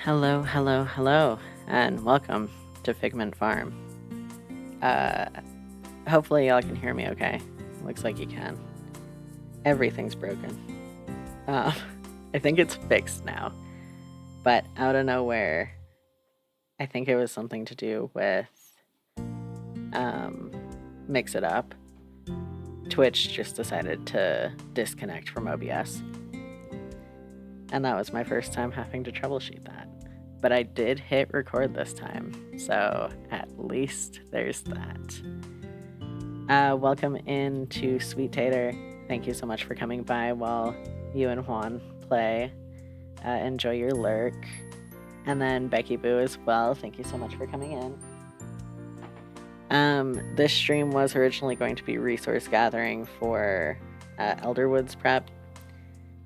Hello, hello, hello, and welcome to Figment Farm. Uh, Hopefully y'all can hear me okay. Looks like you can. Everything's broken. Uh, I think it's fixed now, but out of nowhere, I think it was something to do with Mix It Up. Twitch just decided to disconnect from OBS, and that was my first time having to troubleshoot that. But I did hit record this time, so at least there's that. Welcome into Sweet Tater. Thank you so much for coming by while you and Juan play. Enjoy your lurk. And then Becky Boo as well. Thank you so much for coming in. This stream was originally going to be resource gathering for Elderwoods prep.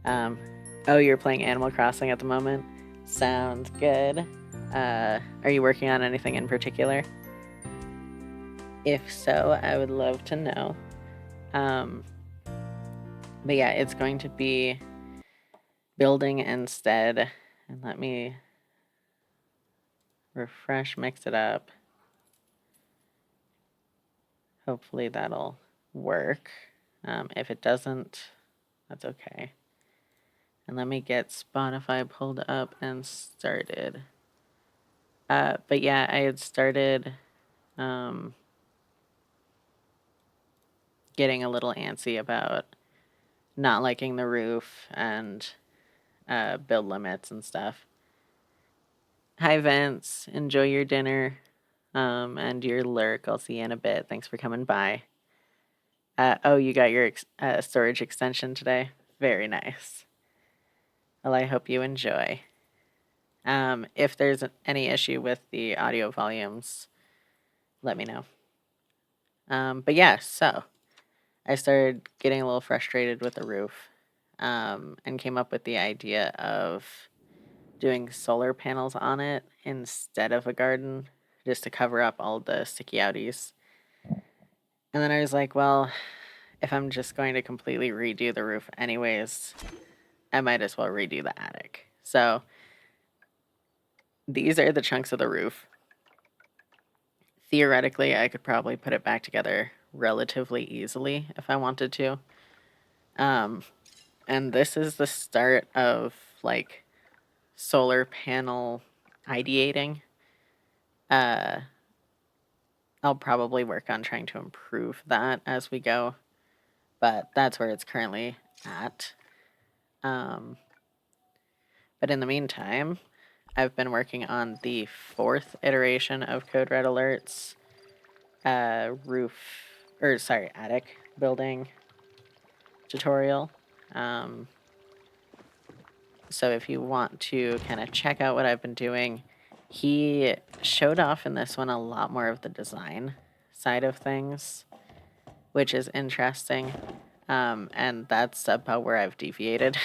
Oh, you're playing Animal Crossing at the moment? Sounds good. Are you working on anything in particular? If so, I would love to know. But yeah, it's going to be building instead. And let me refresh, Mix It Up. Hopefully that'll work. If it doesn't, that's okay. And let me get Spotify pulled up and started. But yeah, I had started getting a little antsy about not liking the roof and build limits and stuff. Hi, Vince. Enjoy your dinner and your lurk. I'll see you in a bit. Thanks for coming by. Oh, you got your storage extension today? Very nice. Well, I hope you enjoy. If there's any issue with the audio volumes, let me know. But yeah, so I started getting a little frustrated with the roof and came up with the idea of doing solar panels on it instead of a garden, just to cover up all the sticky outies. And then I was like, well, if I'm just going to completely redo the roof anyways, I might as well redo the attic. So these are the chunks of the roof. Theoretically, I could probably put it back together relatively easily if I wanted to. And this is the start of like solar panel ideating. I'll probably work on trying to improve that as we go, but that's where it's currently at. But in the meantime, I've been working on the 4th iteration of Code Red Alerts attic building tutorial. So if you want to kind of check out what I've been doing, he showed off in this one a lot more of the design side of things, which is interesting. And that's about where I've deviated.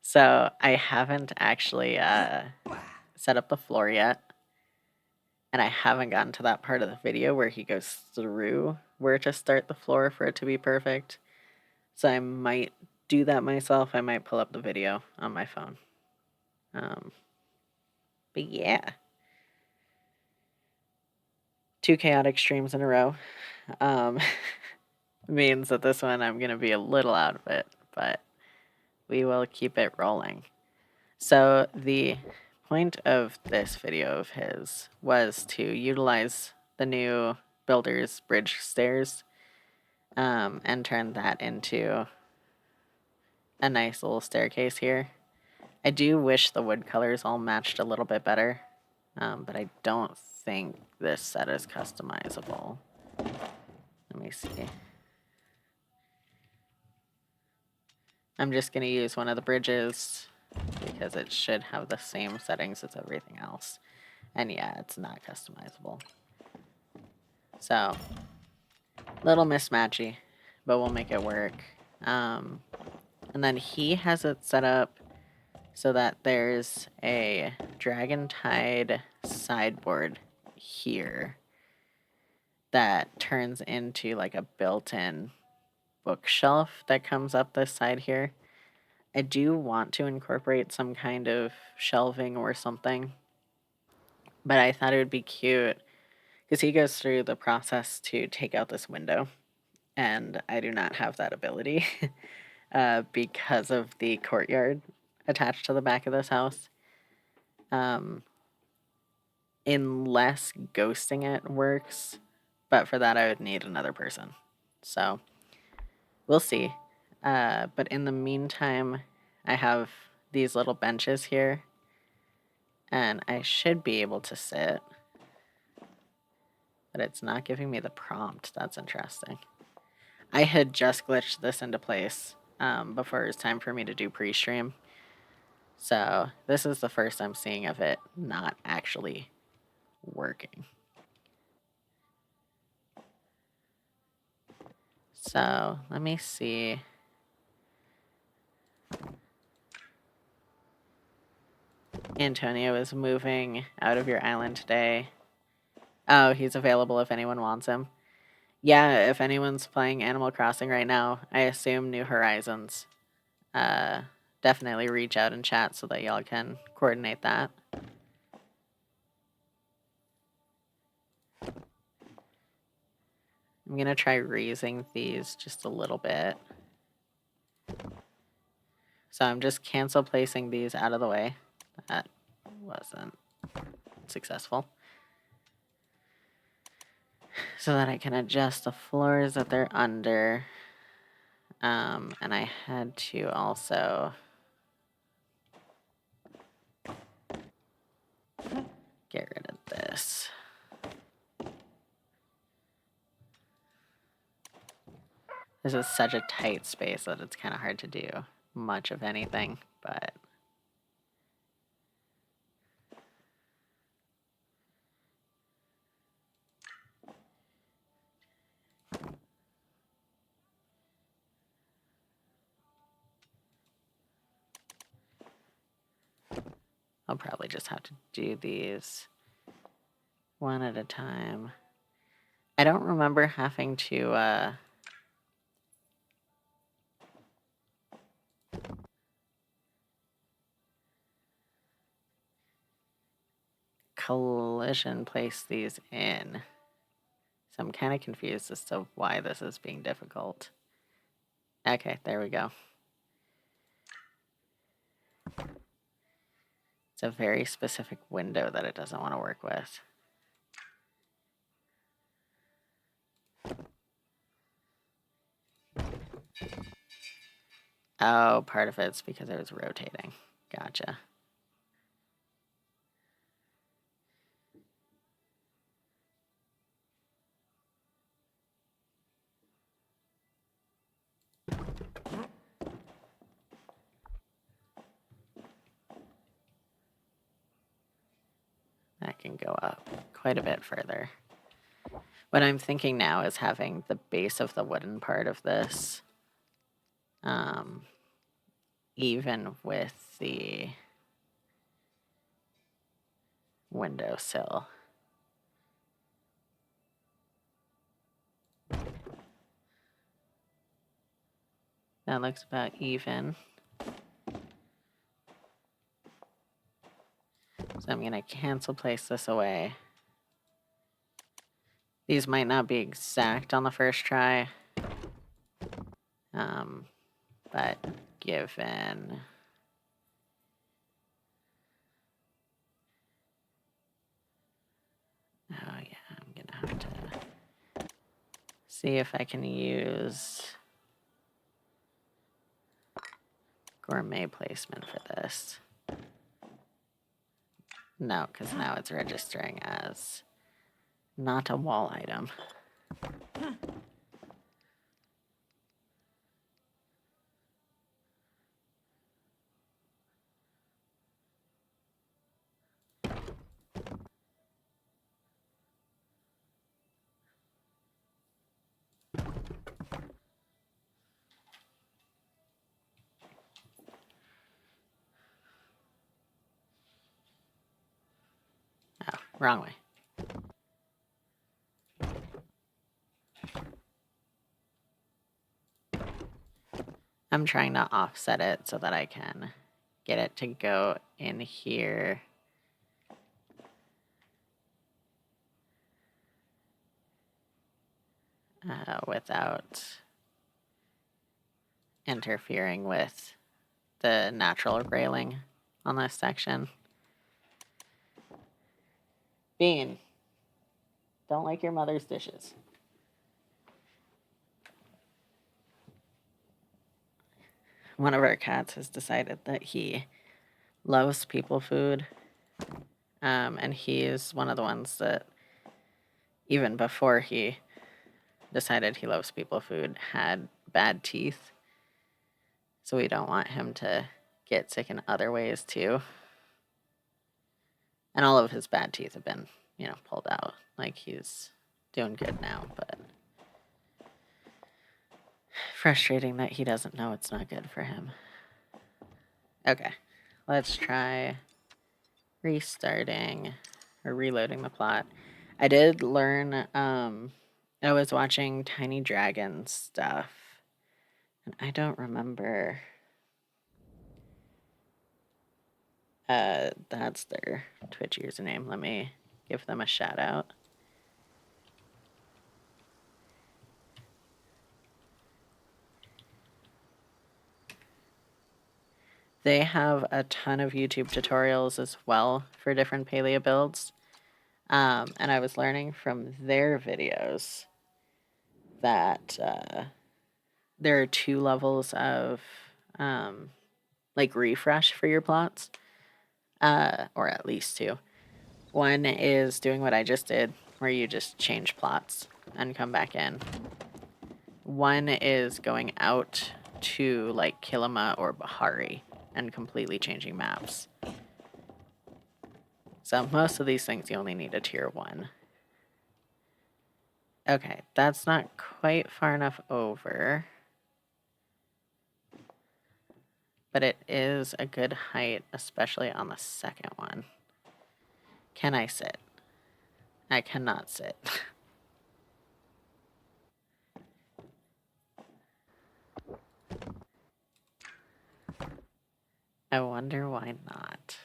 So I haven't actually set up the floor yet. And I haven't gotten to that part of the video where he goes through where to start the floor for it to be perfect. So I might do that myself. I might pull up the video on my phone. But yeah. 2 chaotic streams in a row. Means that this one I'm going to be a little out of it, but we will keep it rolling. So the point of this video of his was to utilize the new Builder's Bridge stairs and turn that into a nice little staircase here. I do wish the wood colors all matched a little bit better, but I don't think this set is customizable. Let me see. I'm just going to use one of the bridges because it should have the same settings as everything else. And yeah, it's not customizable. So, little mismatchy, but we'll make it work. And then he has it set up so that there's a Dragon Tide sideboard here that turns into like a built-in bookshelf that comes up this side here. I do want to incorporate some kind of shelving or something, but I thought it would be cute because he goes through the process to take out this window, and I do not have that ability because of the courtyard attached to the back of this house. Unless ghosting it works, but for that I would need another person. So we'll see. But in the meantime, I have these little benches here, and I should be able to sit, but it's not giving me the prompt. That's interesting. I had just glitched this into place before it was time for me to do pre-stream. So this is the first I'm seeing of it not actually working. So let me see. Antonio is moving out of your island today. Oh, he's available if anyone wants him. Yeah, if anyone's playing Animal Crossing right now, I assume New Horizons. Definitely reach out and chat so that y'all can coordinate that. I'm going to try raising these just a little bit. So I'm just cancel placing these out of the way. That wasn't successful. So that I can adjust the floors that they're under. And I had to also get rid of this. This is such a tight space that it's kind of hard to do much of anything, but I'll probably just have to do these one at a time. I don't remember having to collision place these in. So I'm kind of confused as to why this is being difficult. Okay, there we go. It's a very specific window that it doesn't want to work with. Oh, part of it's because it was rotating. Gotcha. That can go up quite a bit further. What I'm thinking now is having the base of the wooden part of this even with the windowsill. That looks about even. So I'm going to cancel place this away. These might not be exact on the first try, but given... Oh yeah, I'm going to have to see if I can use gourmet placement for this. No, because now it's registering as not a wall item. Oh, wrong way. I'm trying to offset it so that I can get it to go in here. Without interfering with the natural railing on this section. Bean, don't like your mother's dishes. One of our cats has decided that he loves people food. And he is one of the ones that, even before he decided he loves people food, had bad teeth. So we don't want him to get sick in other ways too. And all of his bad teeth have been, pulled out. Like, he's doing good now, but frustrating that he doesn't know it's not good for him. Okay, let's try restarting or reloading the plot. I did learn, I was watching Tiny Dragon stuff, and I don't remember. That's their Twitch username. Let me give them a shout out. They have a ton of YouTube tutorials as well for different Palia builds. And I was learning from their videos that there are 2 levels of refresh for your plots, or at least 2. One is doing what I just did, where you just change plots and come back in. One is going out to like Kilima or Bahari and completely changing maps. So most of these things you only need a tier 1. Okay, that's not quite far enough over. But it is a good height, especially on the second one. Can I sit? I cannot sit. I wonder why not.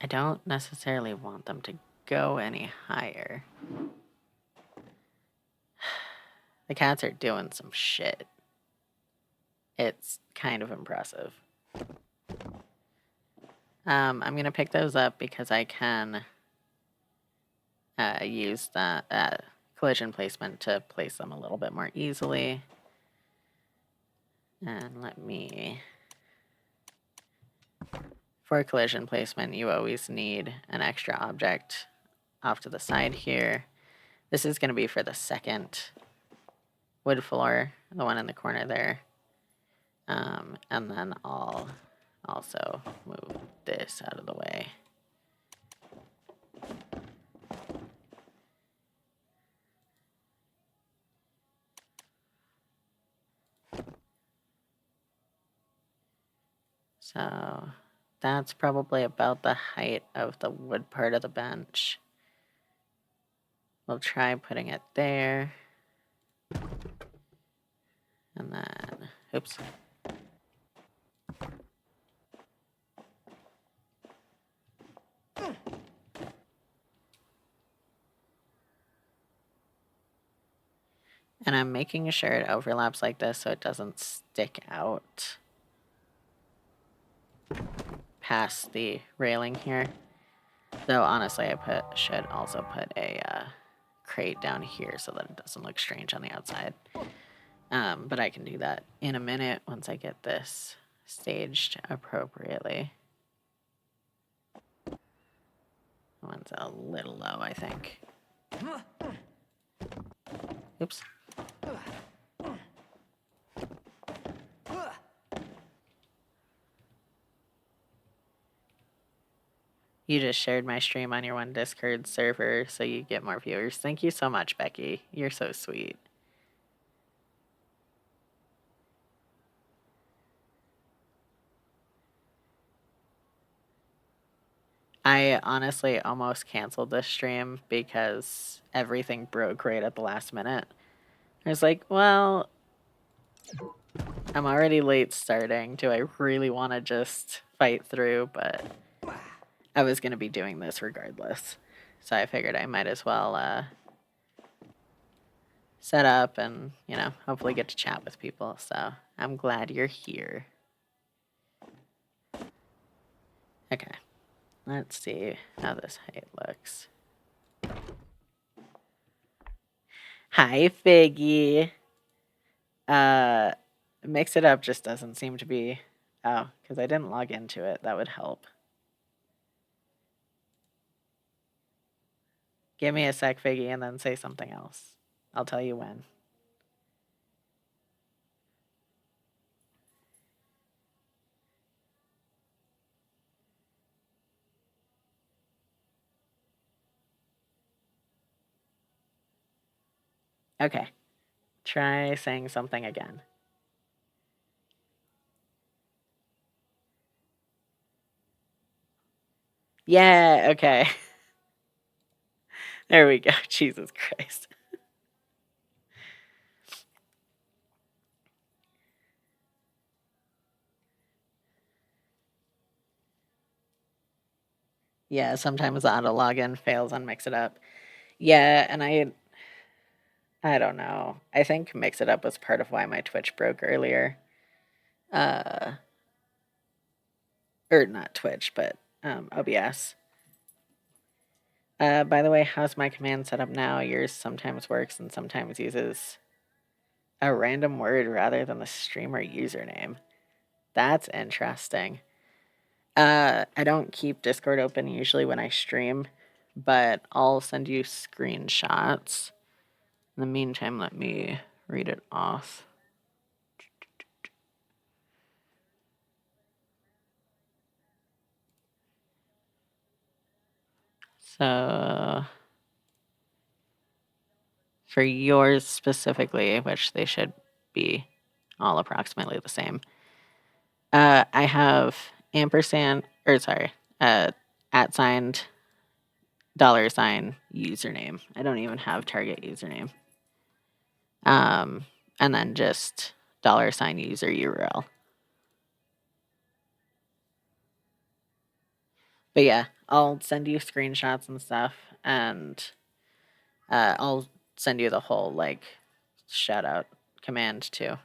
I don't necessarily want them to go any higher. The cats are doing some shit. It's kind of impressive. I'm going to pick those up because I can use that collision placement to place them a little bit more easily. And let me... For collision placement, you always need an extra object off to the side here. This is going to be for the second wood floor, the one in the corner there. And then I'll also move this out of the way. So that's probably about the height of the wood part of the bench. We'll try putting it there. And then, oops. And I'm making sure it overlaps like this so it doesn't stick out past the railing here. Though honestly, I should also put a crate down here so that it doesn't look strange on the outside. But I can do that in a minute once I get this staged appropriately. That one's a little low, I think. Oops. You just shared my stream on your one Discord server so you get more viewers. Thank you so much, Becky. You're so sweet. I honestly almost canceled this stream because everything broke right at the last minute. I was like, well, I'm already late starting. Do I really want to just fight through? But I was going to be doing this regardless. So I figured I might as well set up and, hopefully get to chat with people. So I'm glad you're here. Okay. Let's see how this height looks. Hi, Figgy. Mix it up just doesn't seem to be... Oh, because I didn't log into it. That would help. Give me a sec, Figgy, and then say something else. I'll tell you when. Okay. Try saying something again. Yeah, okay. There we go. Jesus Christ. Yeah, sometimes auto login fails on Mix It Up. Yeah, and I don't know. I think Mix It Up was part of why my Twitch broke earlier. Or not Twitch, but OBS. By the way, how's my command set up now? Yours sometimes works and sometimes uses a random word rather than the streamer username. That's interesting. I don't keep Discord open usually when I stream, but I'll send you screenshots. In the meantime, let me read it off. So, for yours specifically, which they should be all approximately the same, I have ampersand, or sorry, at signed $sign username. I don't even have target username. And then just $sign user URL. But yeah, I'll send you screenshots and stuff, and I'll send you the whole shout out command too.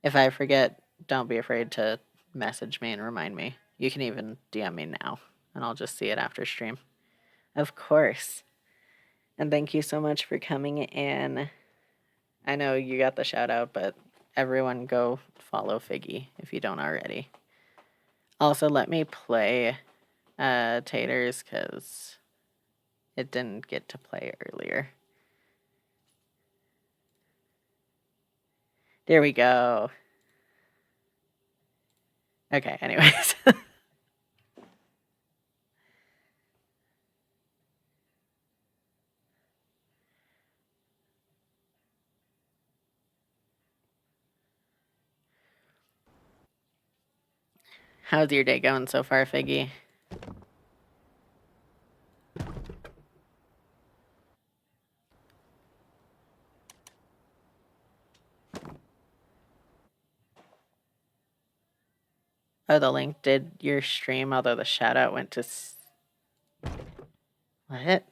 If I forget, don't be afraid to message me and remind me. You can even DM me now, and I'll just see it after stream. Of course. And thank you so much for coming in. I know you got the shout out, but everyone go follow Figgy if you don't already. Also, let me play Taters because it didn't get to play earlier. There we go. Okay, anyways. How's your day going so far, Figgy? Oh, the link did your stream, although the shout out went to... What?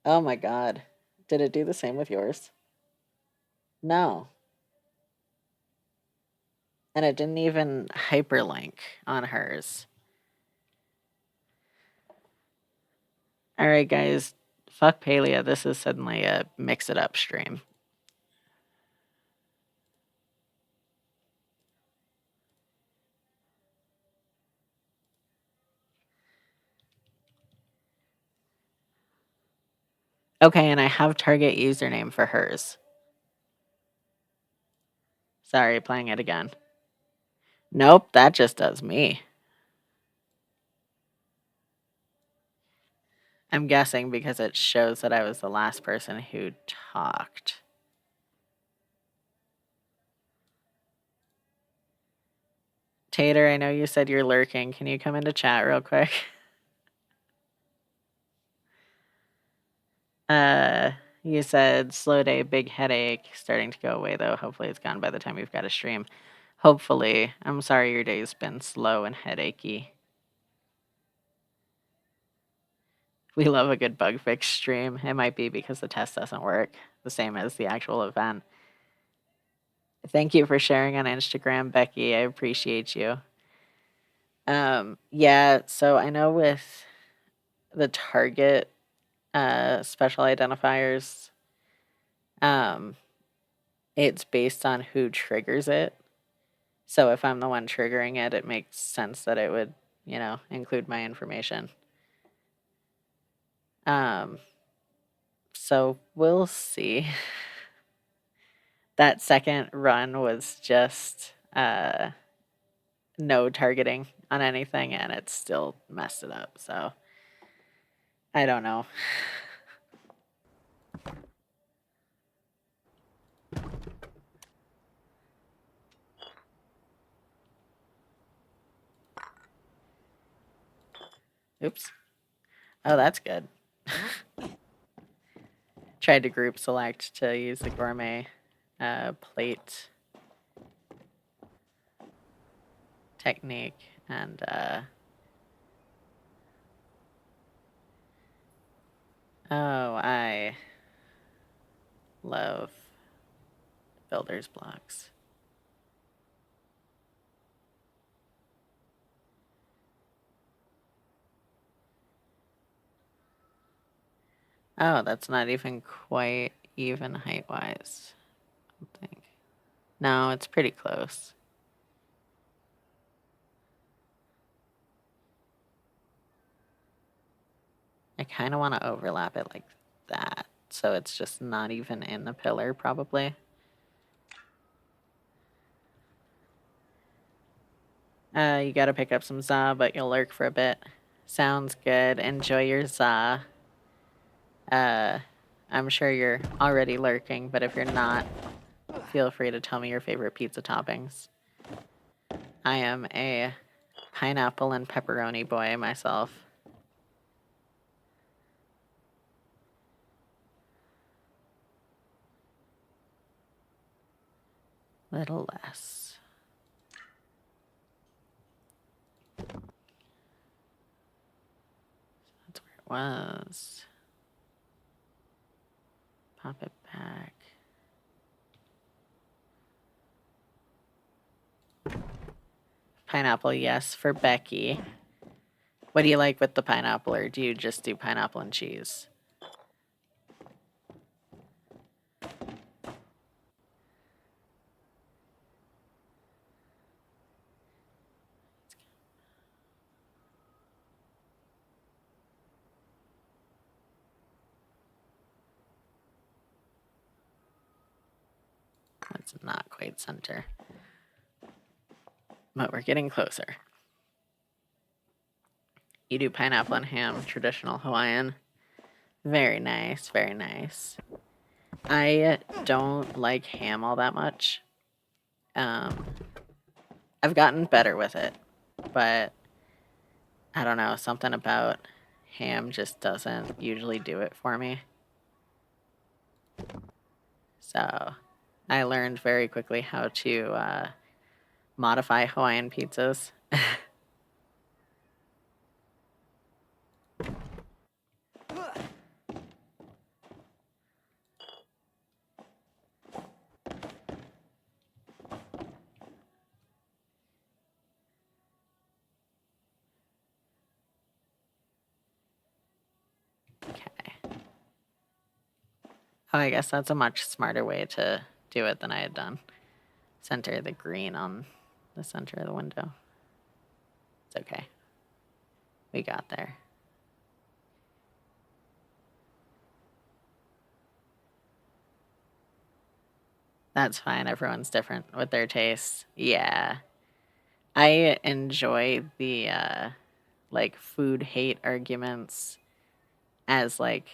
Oh my god. Did it do the same with yours? No. And it didn't even hyperlink on hers. Alright, guys. Fuck Palia. This is suddenly a mix it up stream. Okay, and I have target username for hers. Sorry, playing it again. Nope, that just does me. I'm guessing because it shows that I was the last person who talked. Tater, I know you said you're lurking. Can you come into chat real quick? You said slow day, big headache, starting to go away though. Hopefully it's gone by the time we've got a stream. Hopefully. I'm sorry your day's been slow and headachy. We love a good bug fix stream. It might be because the test doesn't work, the same as the actual event. Thank you for sharing on Instagram, Becky. I appreciate you. Yeah, so I know with the target special identifiers, um, it's based on who triggers it. So if I'm the one triggering it, it makes sense that it would, include my information. So we'll see. That second run was just no targeting on anything, and it still messed it up. So I don't know. Oops. Oh, that's good. Tried to group select to use the gourmet plate technique, and oh, I love builder's blocks. Oh, that's not even quite even height-wise, I think. No, it's pretty close. I kind of want to overlap it like that, so it's just not even in the pillar, probably. You gotta pick up some za, but you'll lurk for a bit. Sounds good. Enjoy your za. I'm sure you're already lurking, but if you're not, feel free to tell me your favorite pizza toppings. I am a pineapple and pepperoni boy myself. Little less. That's where it was. Pop it back. Pineapple, yes, for Becky. What do you like with the pineapple, or do you just do pineapple and cheese? That's not quite center. But we're getting closer. You do pineapple and ham, traditional Hawaiian. Very nice, very nice. I don't like ham all that much. I've gotten better with it, but I don't know, something about ham just doesn't usually do it for me. So I learned very quickly how to modify Hawaiian pizzas. Okay. Oh, I guess that's a much smarter way to do it than I had done. Center the green on the center of the window. It's okay. We got there. That's fine. Everyone's different with their tastes. Yeah. I enjoy the like food hate arguments as like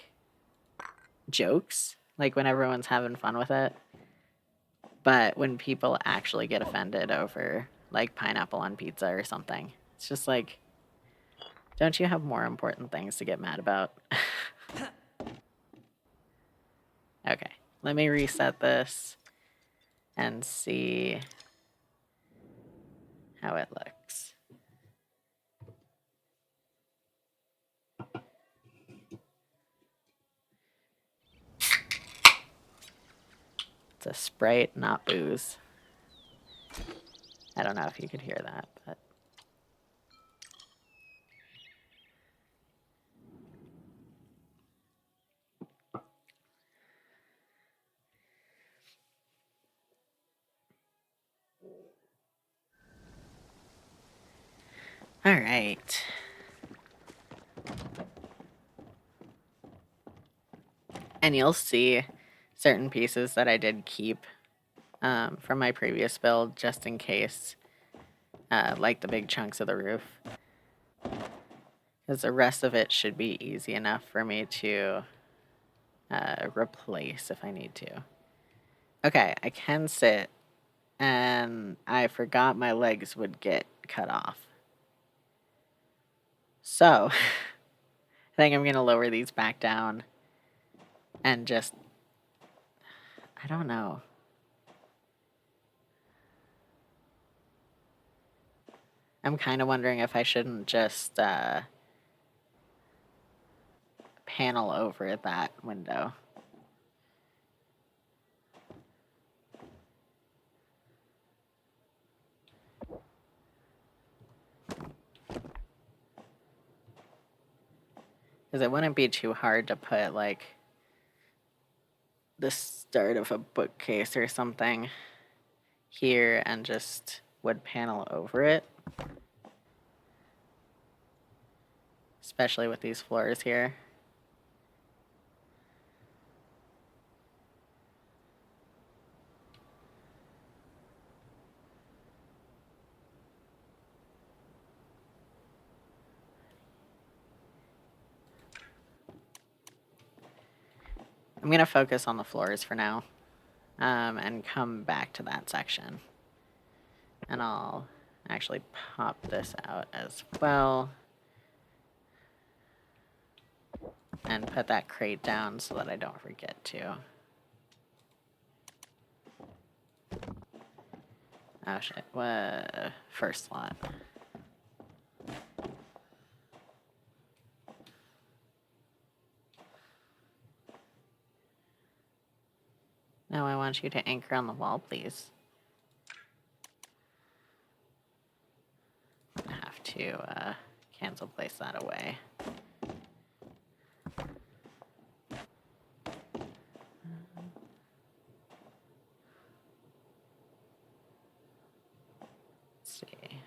jokes, like when everyone's having fun with it. But when people actually get offended over like pineapple on pizza or something, it's just like, don't you have more important things to get mad about? Okay, let me reset this and see how it looks. It's a Sprite, not booze. I don't know if you could hear that, but all right. And you'll see certain pieces that I did keep from my previous build just in case, like the big chunks of the roof. Because the rest of it should be easy enough for me to replace if I need to. Okay, I can sit, and I forgot my legs would get cut off. So, I think I'm going to lower these back down and just, I don't know. I'm kind of wondering if I shouldn't just panel over that window. Because it wouldn't be too hard to put, like, the start of a bookcase or something here and just wood panel over it. Especially with these floors here. I'm going to focus on the floors for now and come back to that section. And I'll actually pop this out as well. And put that crate down so that I don't forget to. Oh shit, what? First slot. Now I want you to anchor on the wall, please. I have to cancel place that away. Let's see.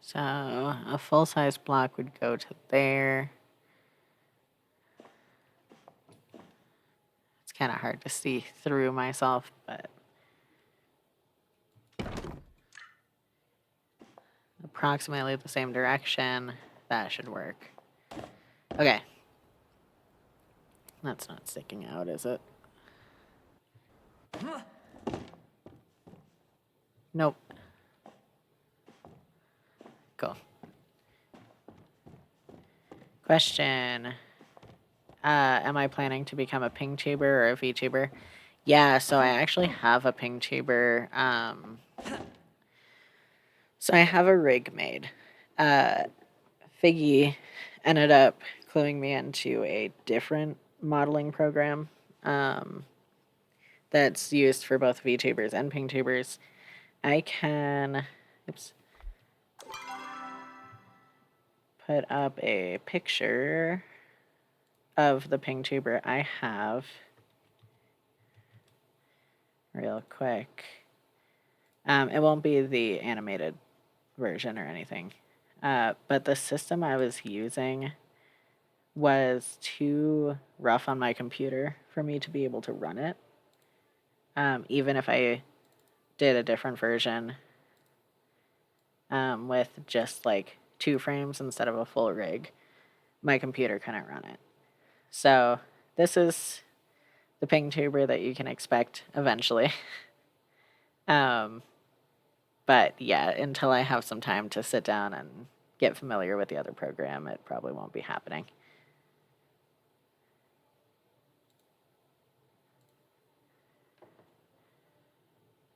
So a full-size block would go to there. It's kind of hard to see through myself, but approximately the same direction. That should work. Okay. That's not sticking out, is it? Nope. Cool. Question. Am I planning to become a ping tuber or a VTuber? Yeah, so I actually have a ping tuber. So I have a rig made. Figgy ended up cluing me into a different modeling program that's used for both VTubers and ping tubers. I can put up a picture of the ping tuber I have real quick. It won't be the animated version or anything. But the system I was using was too rough on my computer for me to be able to run it. Even if I did a different version with just like 2 frames instead of a full rig, my computer couldn't run it. So this is the ping tuber that you can expect eventually. But yeah, until I have some time to sit down and get familiar with the other program, it probably won't be happening.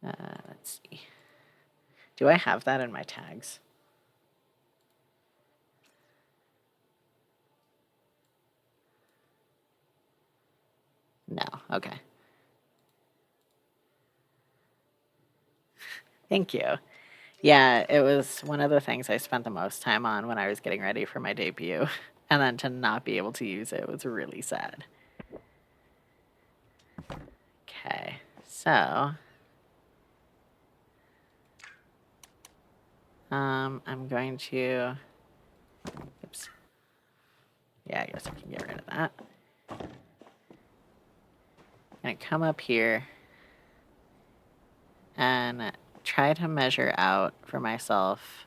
Let's see. Do I have that in my tags? No. Okay. Thank you. Yeah, it was one of the things I spent the most time on when I was getting ready for my debut. And then to not be able to use it was really sad. Okay, so I'm going to, oops. Yeah, I guess I can get rid of that. I'm gonna come up here and try to measure out for myself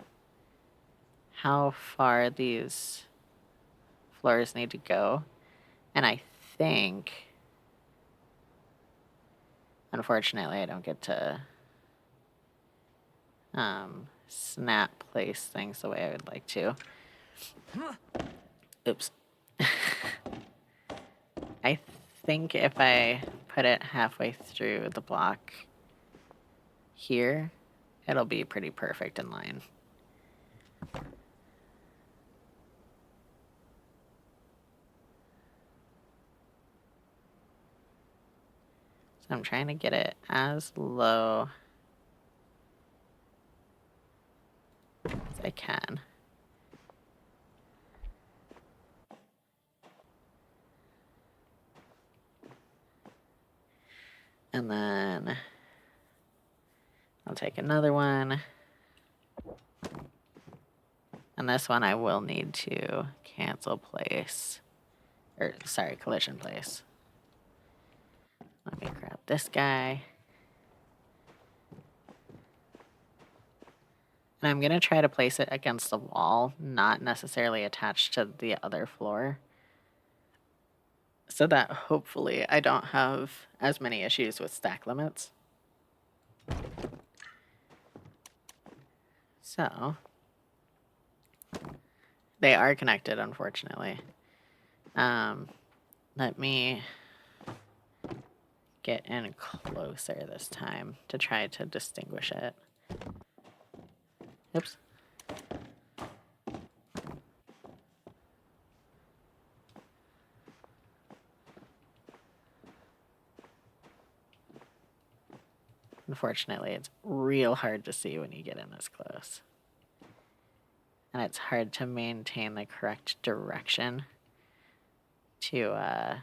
how far these floors need to go. And I think, unfortunately, I don't get to snap place things the way I would like to. Oops. I think if I put it halfway through the block here, it'll be pretty perfect in line. So I'm trying to get it as low as I can. And then I'll take another one. And this one I will need to cancel place. Or, sorry, collision place. Let me grab this guy. And I'm going to try to place it against the wall, not necessarily attached to the other floor, so that hopefully I don't have as many issues with stack limits. So, they are connected, unfortunately. Let me get in closer this time to try to distinguish it. Oops. Unfortunately, it's real hard to see when you get in this close. And it's hard to maintain the correct direction to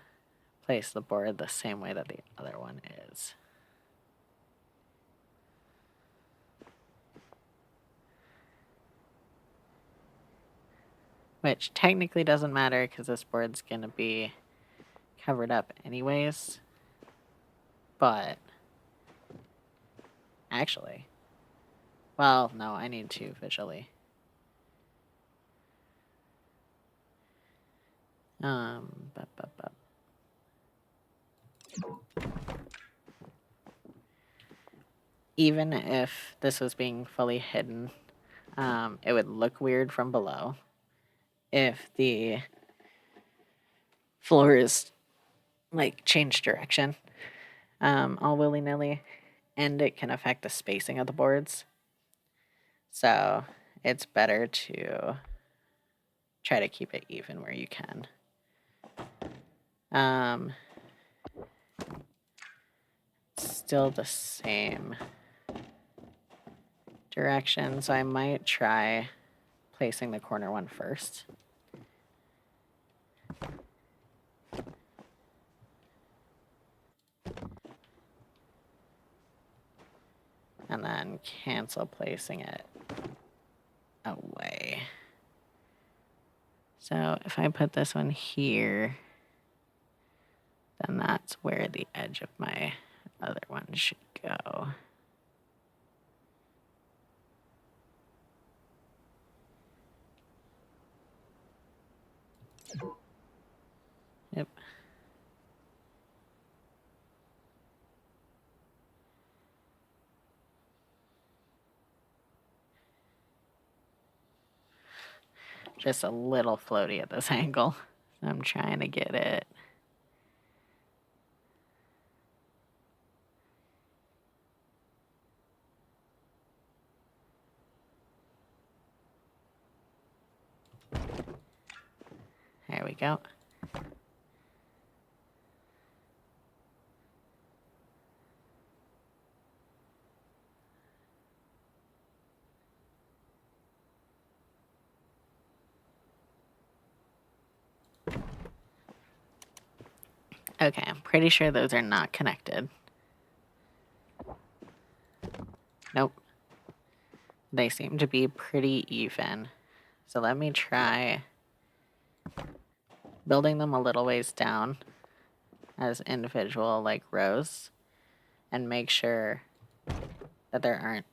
place the board the same way that the other one is. Which technically doesn't matter because this board's going to be covered up anyways. But actually, well, no, I need to visually. Even if this was being fully hidden, it would look weird from below if the floors like change direction all willy-nilly, and it can affect the spacing of the boards. So it's better to try to keep it even where you can. Still the same direction, so I might try placing the corner one first. And then cancel placing it away. So if I put this one here, then that's where the edge of my other one should go. Yep. Just a little floaty at this angle. So I'm trying to get it. There we go. Okay, I'm pretty sure those are not connected. Nope. They seem to be pretty even. So let me try building them a little ways down as individual like rows and make sure that there aren't.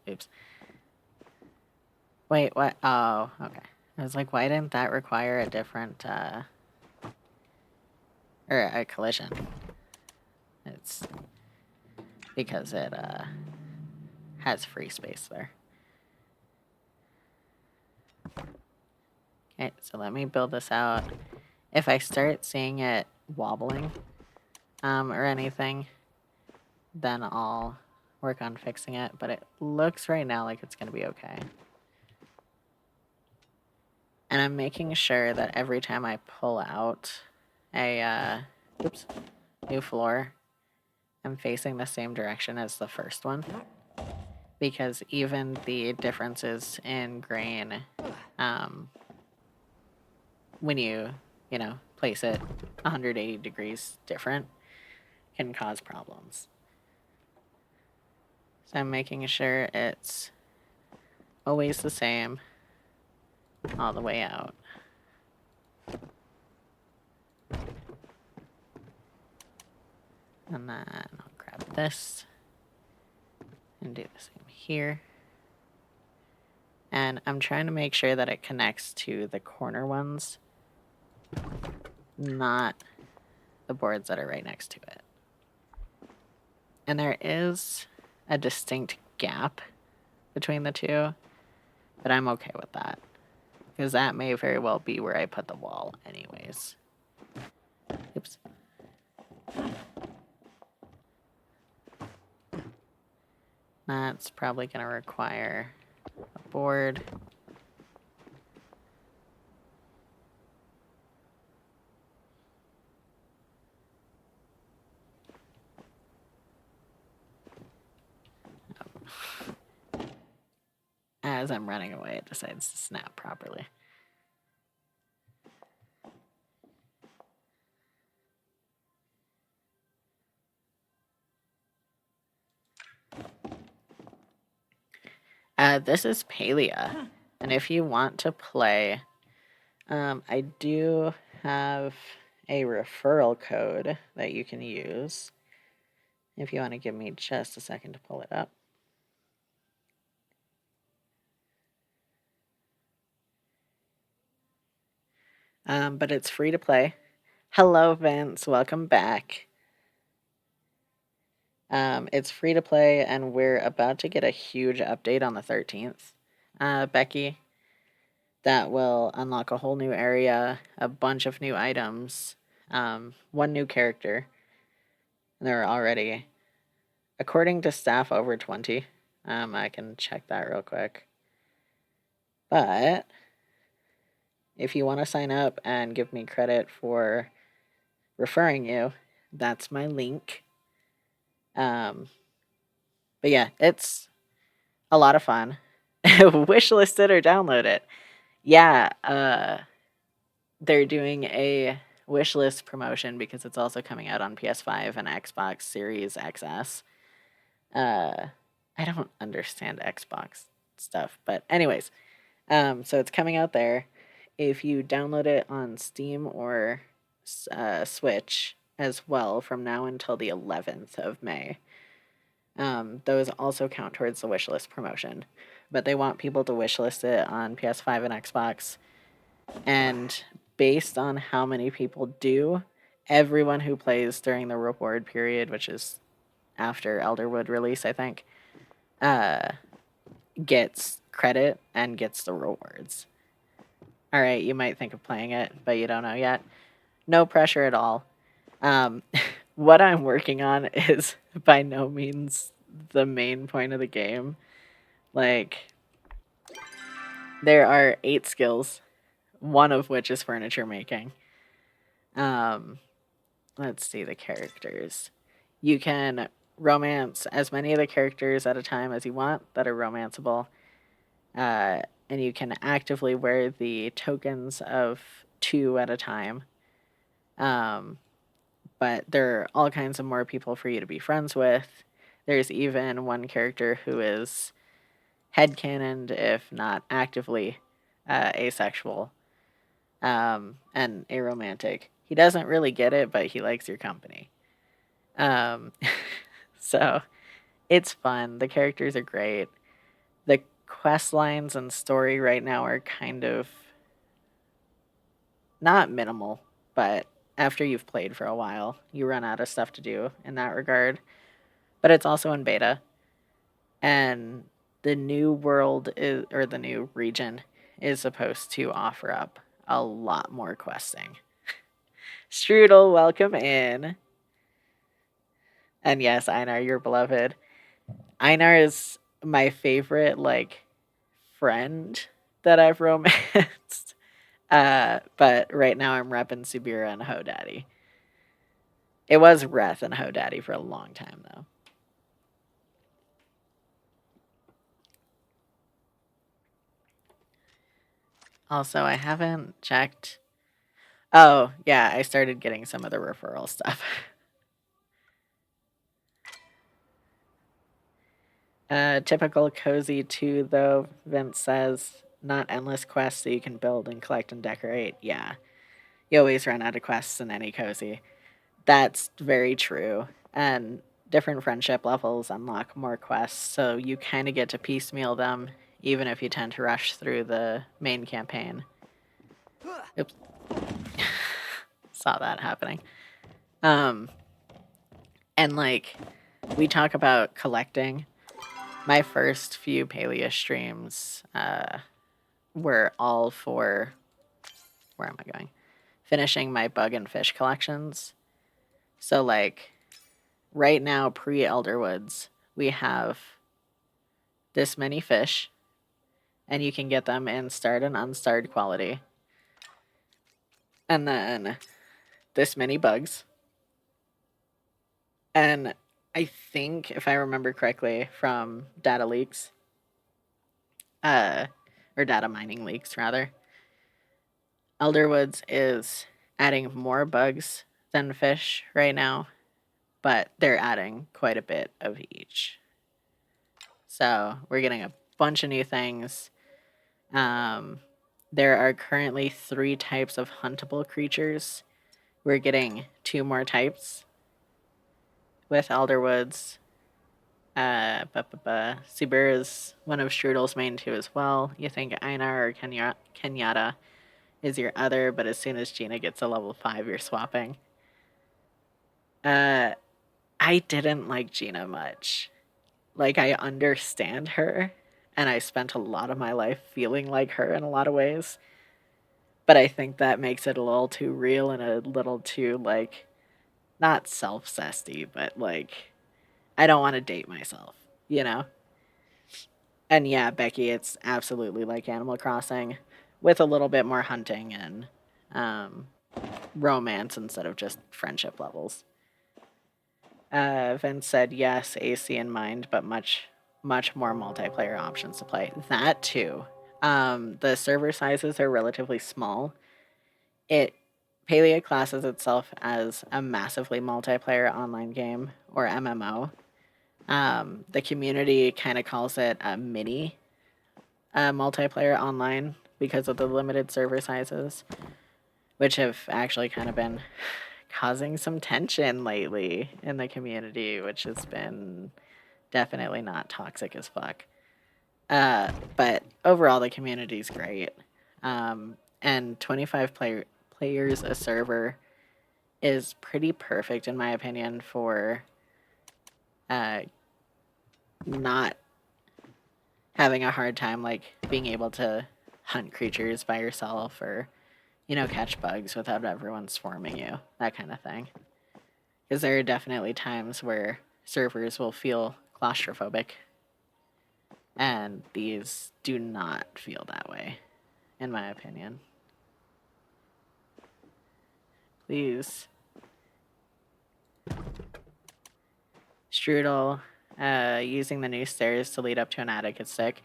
Oops. Wait, what? Oh, okay. I was like, why didn't that require a different, or a collision? It's because it, has free space there. Okay, so let me build this out. If I start seeing it wobbling, or anything, then I'll work on fixing it. But it looks right now like it's gonna be okay. And I'm making sure that every time I pull out a, new floor, I'm facing the same direction as the first one. Because even the differences in grain, when you place it 180 degrees different, can cause problems. So I'm making sure it's always the same all the way out. And then I'll grab this and do the same here. And I'm trying to make sure that it connects to the corner ones, not the boards that are right next to it. And there is a distinct gap between the two, but I'm okay with that because that may very well be where I put the wall anyways. Oops. That's probably going to require a board. As I'm running away, it decides to snap properly. This is Palia, and if you want to play, I do have a referral code that you can use. If you want to give me just a second to pull it up. But it's free to play. Hello, Vince. Welcome back. It's free to play, and we're about to get a huge update on the 13th, Becky. That will unlock a whole new area, a bunch of new items, one new character. And there are already, according to staff, over 20. I can check that real quick. But if you want to sign up and give me credit for referring you, that's my link. But yeah, it's a lot of fun. Wishlist it or download it. Yeah, they're doing a wishlist promotion because it's also coming out on PS5 and Xbox Series XS. I don't understand Xbox stuff, but anyways, so it's coming out there, if you download it on Steam or Switch as well from now until the 11th of May. Those also count towards the wishlist promotion, but they want people to wishlist it on PS5 and Xbox. And based on how many people do, everyone who plays during the reward period, which is after Elderwood release, I think, gets credit and gets the rewards. All right, you might think of playing it, but you don't know yet. No pressure at all. What I'm working on is by no means the main point of the game. Like, there are 8 skills, one of which is furniture making. Let's see the characters. You can romance as many of the characters at a time as you want that are romanceable. And you can actively wear the tokens of 2 at a time. But there are all kinds of more people for you to be friends with. There's even one character who is headcanoned, if not actively asexual and aromantic. He doesn't really get it, but he likes your company. So it's fun. The characters are great. The quest lines and story right now are kind of not minimal, but after you've played for a while, you run out of stuff to do in that regard. But it's also in beta. And the new world is, or the new region is supposed to offer up a lot more questing. Strudel, welcome in. And yes, Einar, you're beloved. Einar is my favorite, like, friend that I've romanced. But right now I'm repping Subira and Hodaddy. It was Reth and Hodaddy for a long time, though. Also, I haven't checked. Oh, yeah, I started getting some of the referral stuff. Typical cozy too, though, Vince says. Not endless quests so you can build and collect and decorate. Yeah. You always run out of quests in any cozy. That's very true. And different friendship levels unlock more quests, so you kind of get to piecemeal them, even if you tend to rush through the main campaign. Oops. Saw that happening. And like, we talk about collecting. My first few Palia streams were all for, where am I going? Finishing my bug and fish collections. So like, right now, pre-Elderwoods, we have this many fish, and you can get them in starred and unstarred quality. And then this many bugs. And I think, if I remember correctly from data leaks, or data mining leaks rather, Elderwoods is adding more bugs than fish right now, but they're adding quite a bit of each. So we're getting a bunch of new things. There are currently 3 types of huntable creatures. We're getting 2 more types with Elderwoods. Sibir is one of Strudel's main 2 as well. You think Einar or Kenyatta is your other, but as soon as Gina gets a level 5, you're swapping. I didn't like Gina much. Like, I understand her, and I spent a lot of my life feeling like her in a lot of ways. But I think that makes it a little too real and a little too, like, not self-cessy, but, like, I don't want to date myself, you know? And yeah, Becky, it's absolutely like Animal Crossing, with a little bit more hunting and romance instead of just friendship levels. Vince said yes, AC in mind, but much more multiplayer options to play. That too. The server sizes are relatively small. Palia classes itself as a massively multiplayer online game, or MMO. The community kind of calls it a mini multiplayer online because of the limited server sizes, which have actually kind of been causing some tension lately in the community, which has been definitely not toxic as fuck. But overall, the community's great. And 25 players a server is pretty perfect, in my opinion, for not having a hard time, like, being able to hunt creatures by yourself or, catch bugs without everyone swarming you, that kind of thing. Because there are definitely times where servers will feel claustrophobic, and these do not feel that way, in my opinion. Please. Strudel, using the new stairs to lead up to an attic is sick.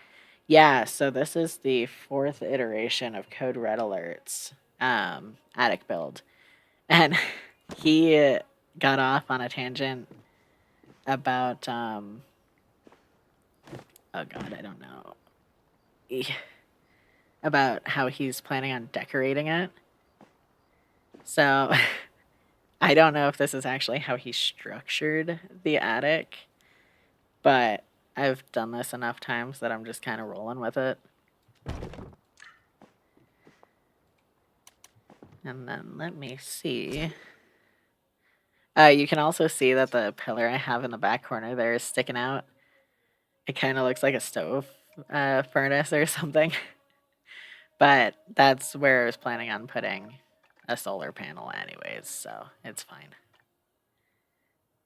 Yeah, so this is the 4th iteration of Code Red Alert's attic build. And he got off on a tangent about, oh god, I don't know. About how he's planning on decorating it. So I don't know if this is actually how he structured the attic, but I've done this enough times that I'm just kind of rolling with it. And then let me see. You can also see that the pillar I have in the back corner there is sticking out. It kind of looks like a stove furnace or something. But that's where I was planning on putting a solar panel anyways, so it's fine.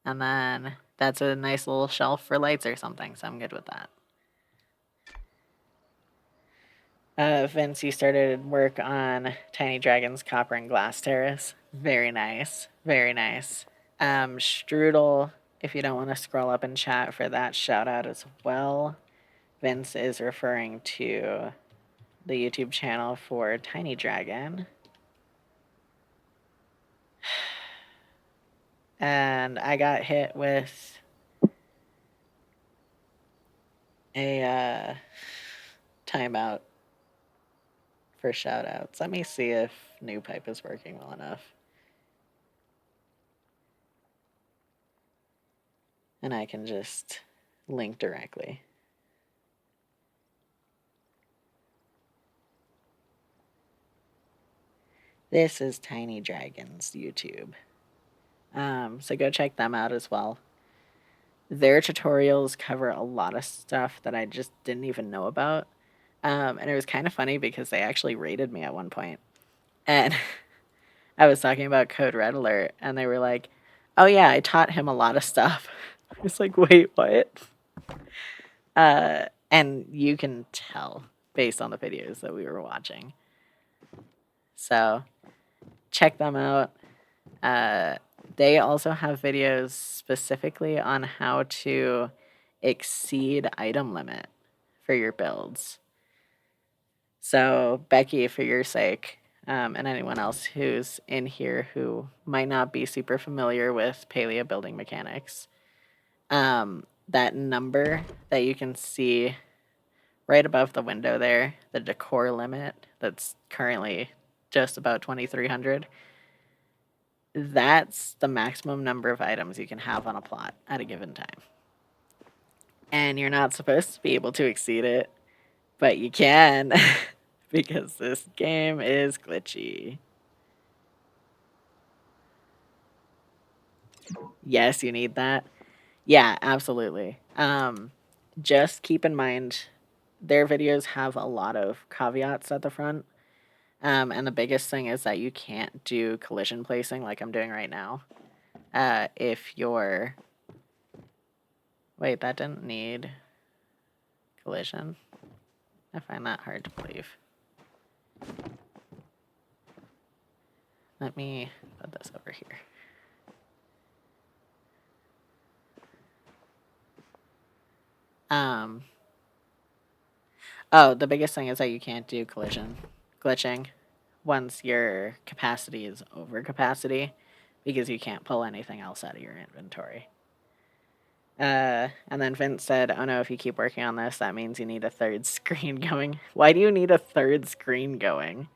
And then that's a nice little shelf for lights or something, so I'm good with that. Vince, you started work on Tiny Dragon's Copper and Glass Terrace. Very nice. Very nice. Strudel, if you don't want to scroll up and chat for that shout out as well. Vince is referring to the YouTube channel for Tiny Dragon. And I got hit with a timeout for shout outs. Let me see if New Pipe is working well enough. And I can just link directly. This is Tiny Dragon's YouTube. So go check them out as well. Their tutorials cover a lot of stuff that I just didn't even know about. And it was kind of funny because they actually rated me at one point. And I was talking about Code Red Alert, and they were like, oh yeah, I taught him a lot of stuff. I was like, wait, what? And you can tell based on the videos that we were watching. So check them out. They also have videos specifically on how to exceed item limit for your builds. So, Becky, for your sake, and anyone else who's in here who might not be super familiar with Palia building mechanics, that number that you can see right above the window there, the decor limit that's currently just about 2,300, that's the maximum number of items you can have on a plot at a given time. And you're not supposed to be able to exceed it, but you can because this game is glitchy. Yes, you need that. Yeah, absolutely. Just keep in mind their videos have a lot of caveats at the front. And the biggest thing is that you can't do collision placing like I'm doing right now. If you're... Wait, that didn't need collision. I find that hard to believe. Let me put this over here. Oh, the biggest thing is that you can't do collision glitching once your capacity is over capacity because you can't pull anything else out of your inventory. And then Vince said, "Oh no, if you keep working on this, that means you need a third screen going." Why do you need a third screen going?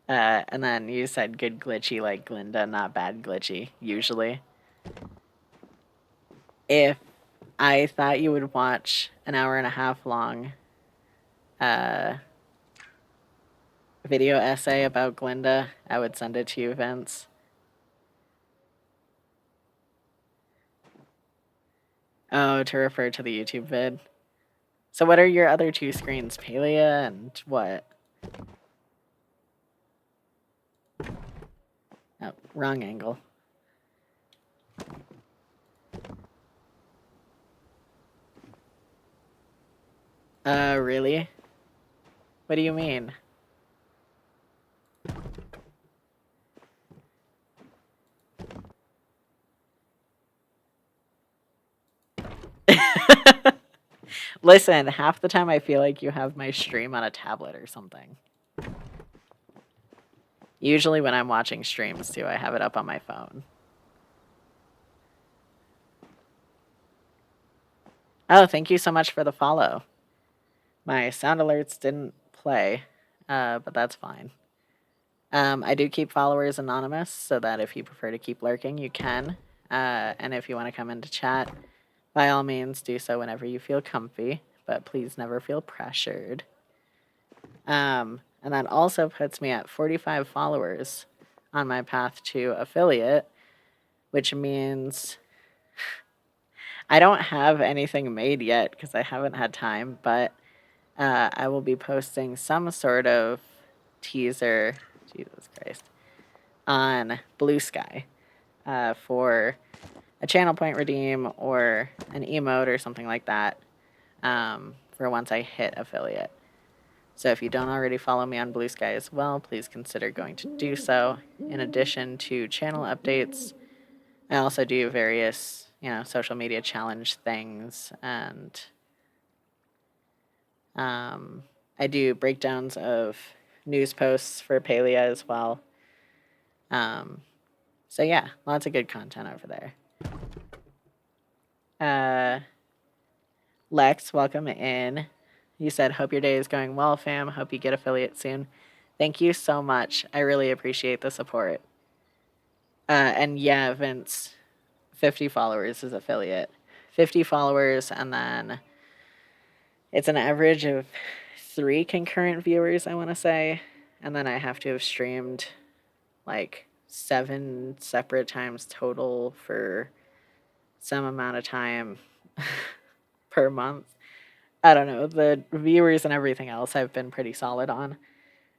And then you said good glitchy like Glinda, not bad glitchy, usually. If I thought you would watch an hour and a half long uh, video essay about Glinda, I would send it to you, Vince. Oh, to refer to the YouTube vid. So what are your other two screens? Palia and what? Oh, wrong angle. Really? What do you mean? Listen, half the time I feel like you have my stream on a tablet or something. Usually when I'm watching streams too, I have it up on my phone. Oh, thank you so much for the follow. My sound alerts didn't play, but that's fine. I do keep followers anonymous so that if you prefer to keep lurking, you can. And if you want to come into chat, by all means, do so whenever you feel comfy, but please never feel pressured. And that also puts me at 45 followers on my path to affiliate, which means I don't have anything made yet because I haven't had time, but I will be posting some sort of teaser, Jesus Christ, on Blue Sky for a channel point redeem or an emote or something like that for once I hit affiliate. So if you don't already follow me on Blue Sky as well, please consider going to do so. In addition to channel updates, I also do various, social media challenge things, and I do breakdowns of news posts for Palia as well. So yeah, lots of good content over there. Lex, welcome in. You said, "Hope your day is going well, fam. Hope you get affiliate soon." Thank you so much. I really appreciate the support. And yeah, Vince, 50 followers is affiliate. 50 followers, and then it's an average of 3 concurrent viewers, I want to say. And then I have to have streamed like 7 separate times total for some amount of time per month. I don't know. The viewers and everything else I've been pretty solid on.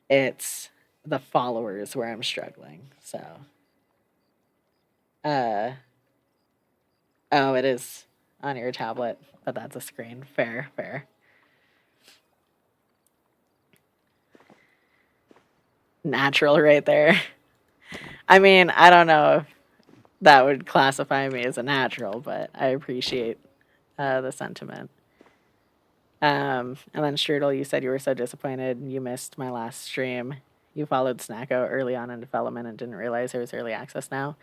It's the followers where I'm struggling. So, uh, oh, it is on your tablet, but that's a screen. Fair, fair. Natural right there. I mean, I don't know if that would classify me as a natural, but I appreciate the sentiment. And then Strudel, you said you were so disappointed you missed my last stream. You followed Snacko early on in development and didn't realize there was early access now.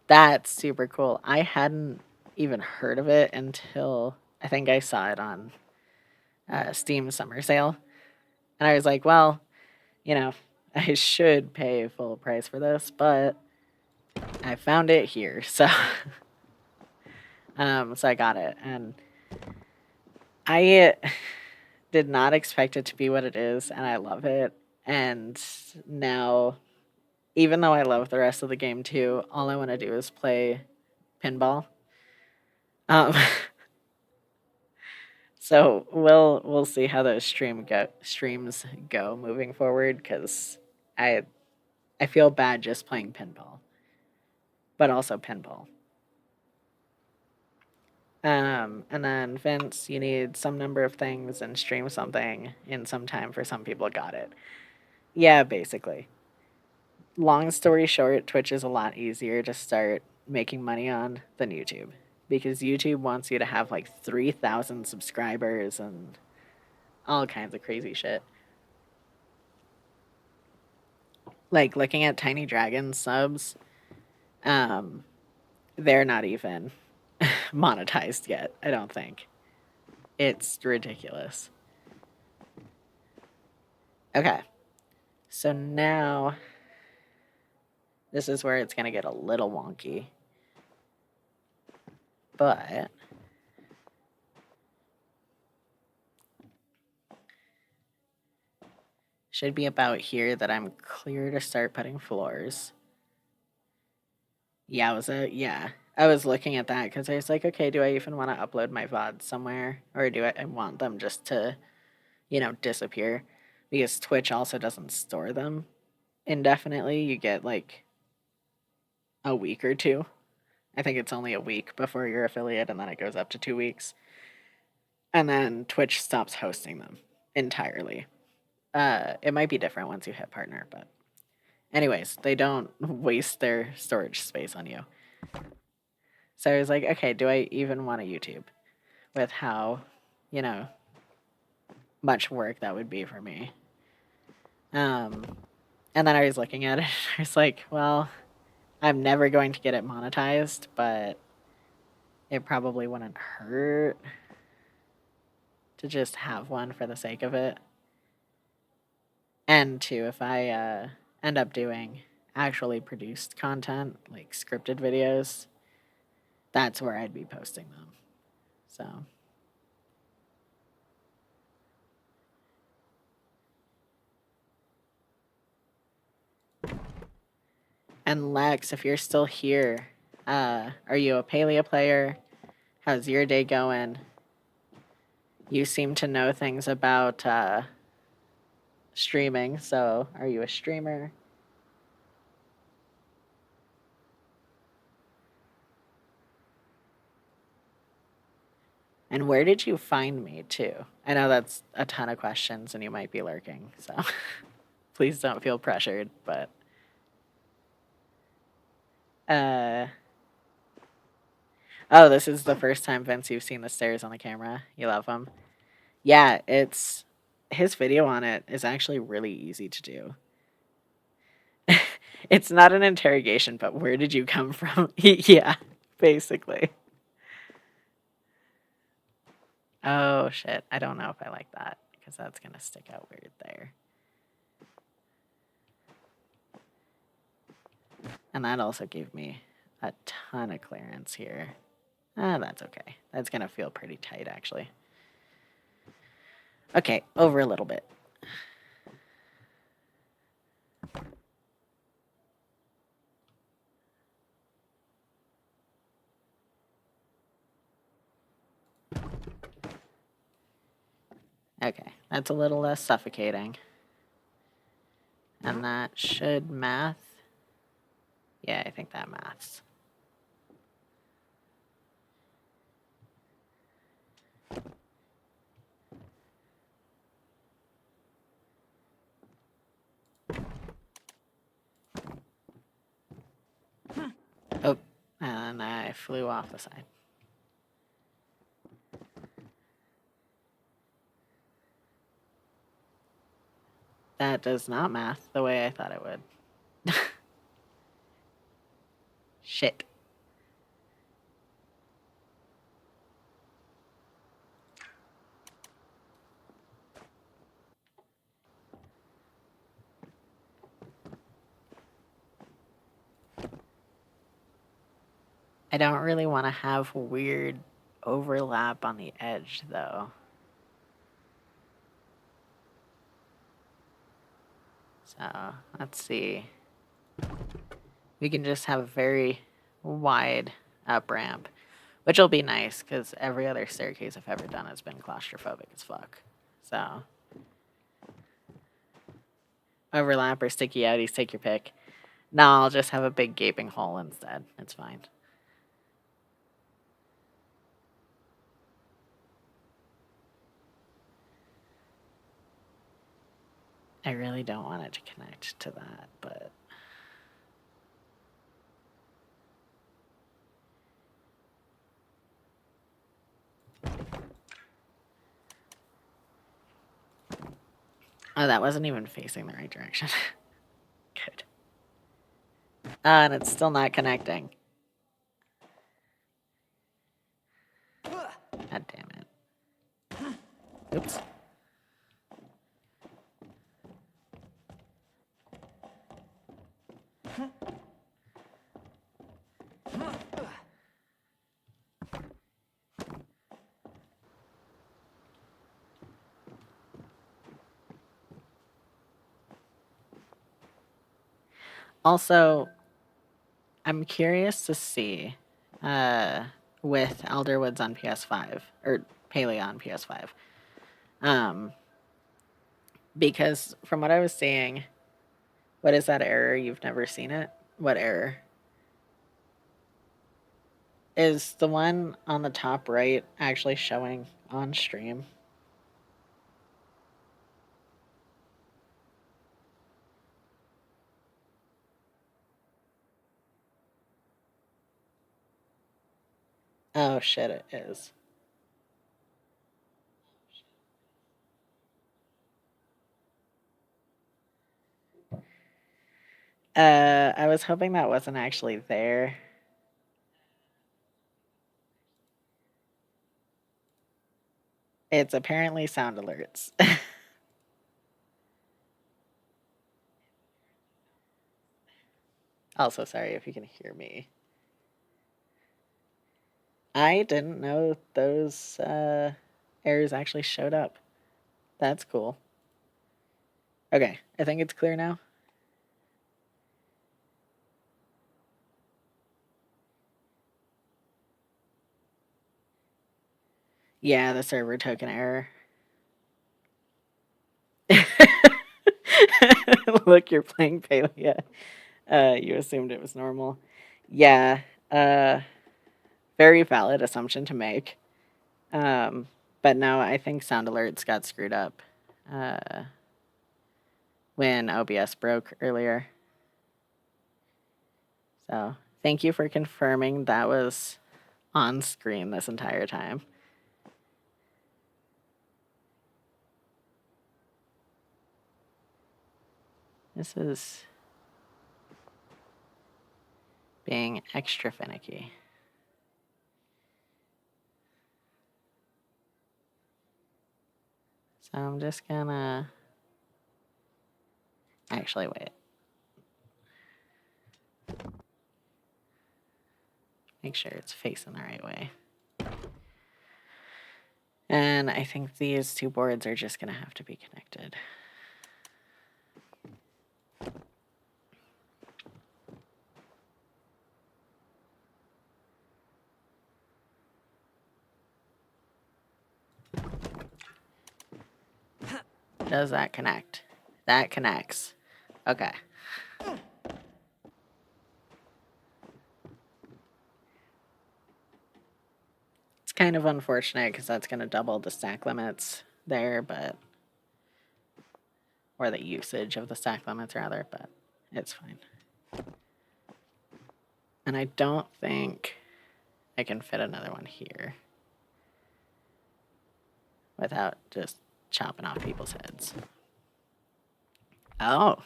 That's super cool. I hadn't even heard of it until I think I saw it on Steam Summer Sale. And I was like, well, I should pay full price for this, but I found it here. So, so I got it. And I did not expect it to be what it is, and I love it. And now, even though I love the rest of the game too, all I want to do is play pinball. Um, so we'll see how those streams go moving forward, because I feel bad just playing pinball, but also pinball. And then Vince, you need some number of things and stream something in some time for some people. Got it. Yeah, basically. Long story short, Twitch is a lot easier to start making money on than YouTube, because YouTube wants you to have like 3,000 subscribers and all kinds of crazy shit. Like looking at Tiny Dragon subs, they're not even monetized yet, I don't think. It's ridiculous. Okay. So now this is where it's going to get a little wonky. But should be about here that I'm clear to start putting floors. Yeah, I was looking at that because I was like, okay, do I even want to upload my VODs somewhere? Or do I want them just to, disappear? Because Twitch also doesn't store them indefinitely. You get like a week or two. I think it's only a week before your affiliate, and then it goes up to 2 weeks. And then Twitch stops hosting them entirely. It might be different once you hit partner, but anyways, they don't waste their storage space on you. So I was like, okay, do I even want a YouTube with how, much work that would be for me? And then I was looking at it, I was like, well, I'm never going to get it monetized, but it probably wouldn't hurt to just have one for the sake of it. And two, if I end up doing actually produced content, like scripted videos, that's where I'd be posting them. So. And Lex, if you're still here, are you a Palia player? How's your day going? You seem to know things about streaming, so are you a streamer? And where did you find me, too? I know that's a ton of questions and you might be lurking, so please don't feel pressured, but... Oh, this is the first time, Vince, you've seen the stairs on the camera. You love them? Yeah, it's... His video on it is actually really easy to do. It's not an interrogation, but where did you come from? Yeah, basically. Oh, shit. I don't know if I like that, because that's going to stick out weird there. And that also gave me a ton of clearance here. That's okay. That's going to feel pretty tight, actually. Okay, over a little bit. Okay, that's a little less suffocating. And that should math. Yeah, I think that maths. Oh, and I flew off the side. That does not math the way I thought it would. Shit. I don't really want to have weird overlap on the edge, though. So, let's see. We can just have a very wide up ramp, which will be nice, because every other staircase I've ever done has been claustrophobic as fuck. So, overlap or sticky outies, take your pick. No, I'll just have a big gaping hole instead. It's fine. I really don't want it to connect to that, but... Oh, that wasn't even facing the right direction. Good. And it's still not connecting. Oops. Also, I'm curious to see uh, with Elderwoods on PS5 or Palia on PS5. Um, because from what I was seeing, what is that error? You've never seen it? What error? Is the one on the top right actually showing on stream? Oh shit, it is. I was hoping that wasn't actually there. It's apparently sound alerts. Also, sorry if you can hear me. I didn't know those errors actually showed up. That's cool. Okay, I think it's clear now. Yeah, the server token error. Look, you're playing Palia. You assumed it was normal. Yeah, uh, very valid assumption to make. But no, I think sound alerts got screwed up when OBS broke earlier. So thank you for confirming that was on screen this entire time. This is being extra finicky. So I'm just gonna actually wait. Make sure it's facing the right way. And I think these two boards are just gonna have to be connected. Does that connect? That connects. Okay. It's kind of unfortunate because that's going to double the stack limits there, but. Or the usage of the stack limits, rather, but it's fine. And I don't think I can fit another one here without just chopping off people's heads. Oh.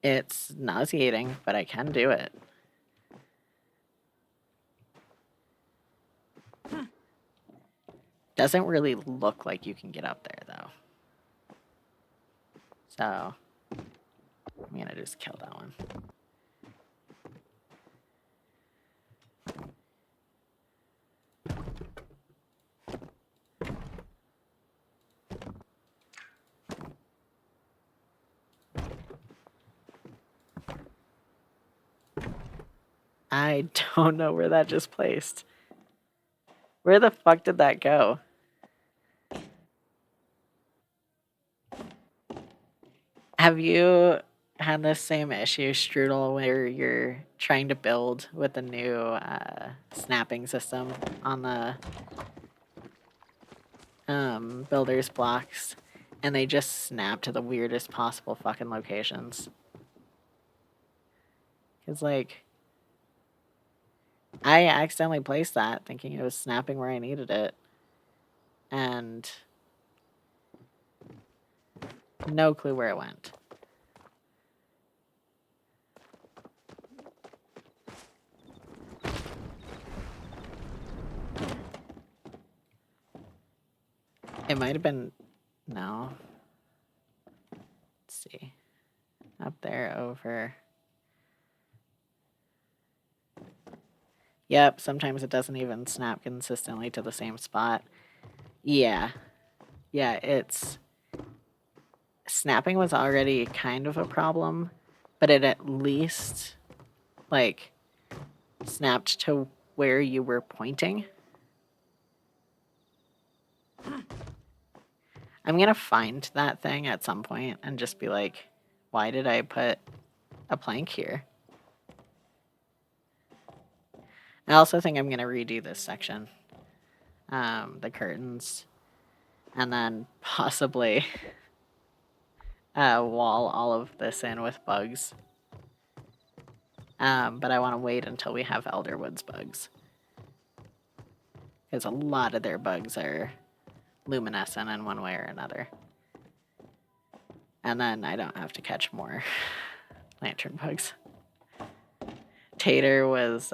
It's nauseating, but I can do it. Doesn't really look like you can get up there, though. So, I'm gonna just kill that one. I don't know where that just placed. Where the fuck did that go? Have you had the same issue, Strudel, where you're trying to build with the new snapping system on the builder's blocks, and they just snap to the weirdest possible fucking locations? Because, like, I accidentally placed that thinking it was snapping where I needed it, and no clue where it went. It might have been, no. Let's see. Up there over. Yep, sometimes it doesn't even snap consistently to the same spot. Yeah. Yeah, it's snapping was already kind of a problem, but it at least like snapped to where you were pointing. I'm going to find that thing at some point and just be like, why did I put a plank here? I also think I'm going to redo this section. The curtains, and then possibly wall all of this in with bugs. But I want to wait until we have Elderwood's bugs. Because a lot of their bugs are luminescent in one way or another. And then I don't have to catch more lantern bugs. Tater was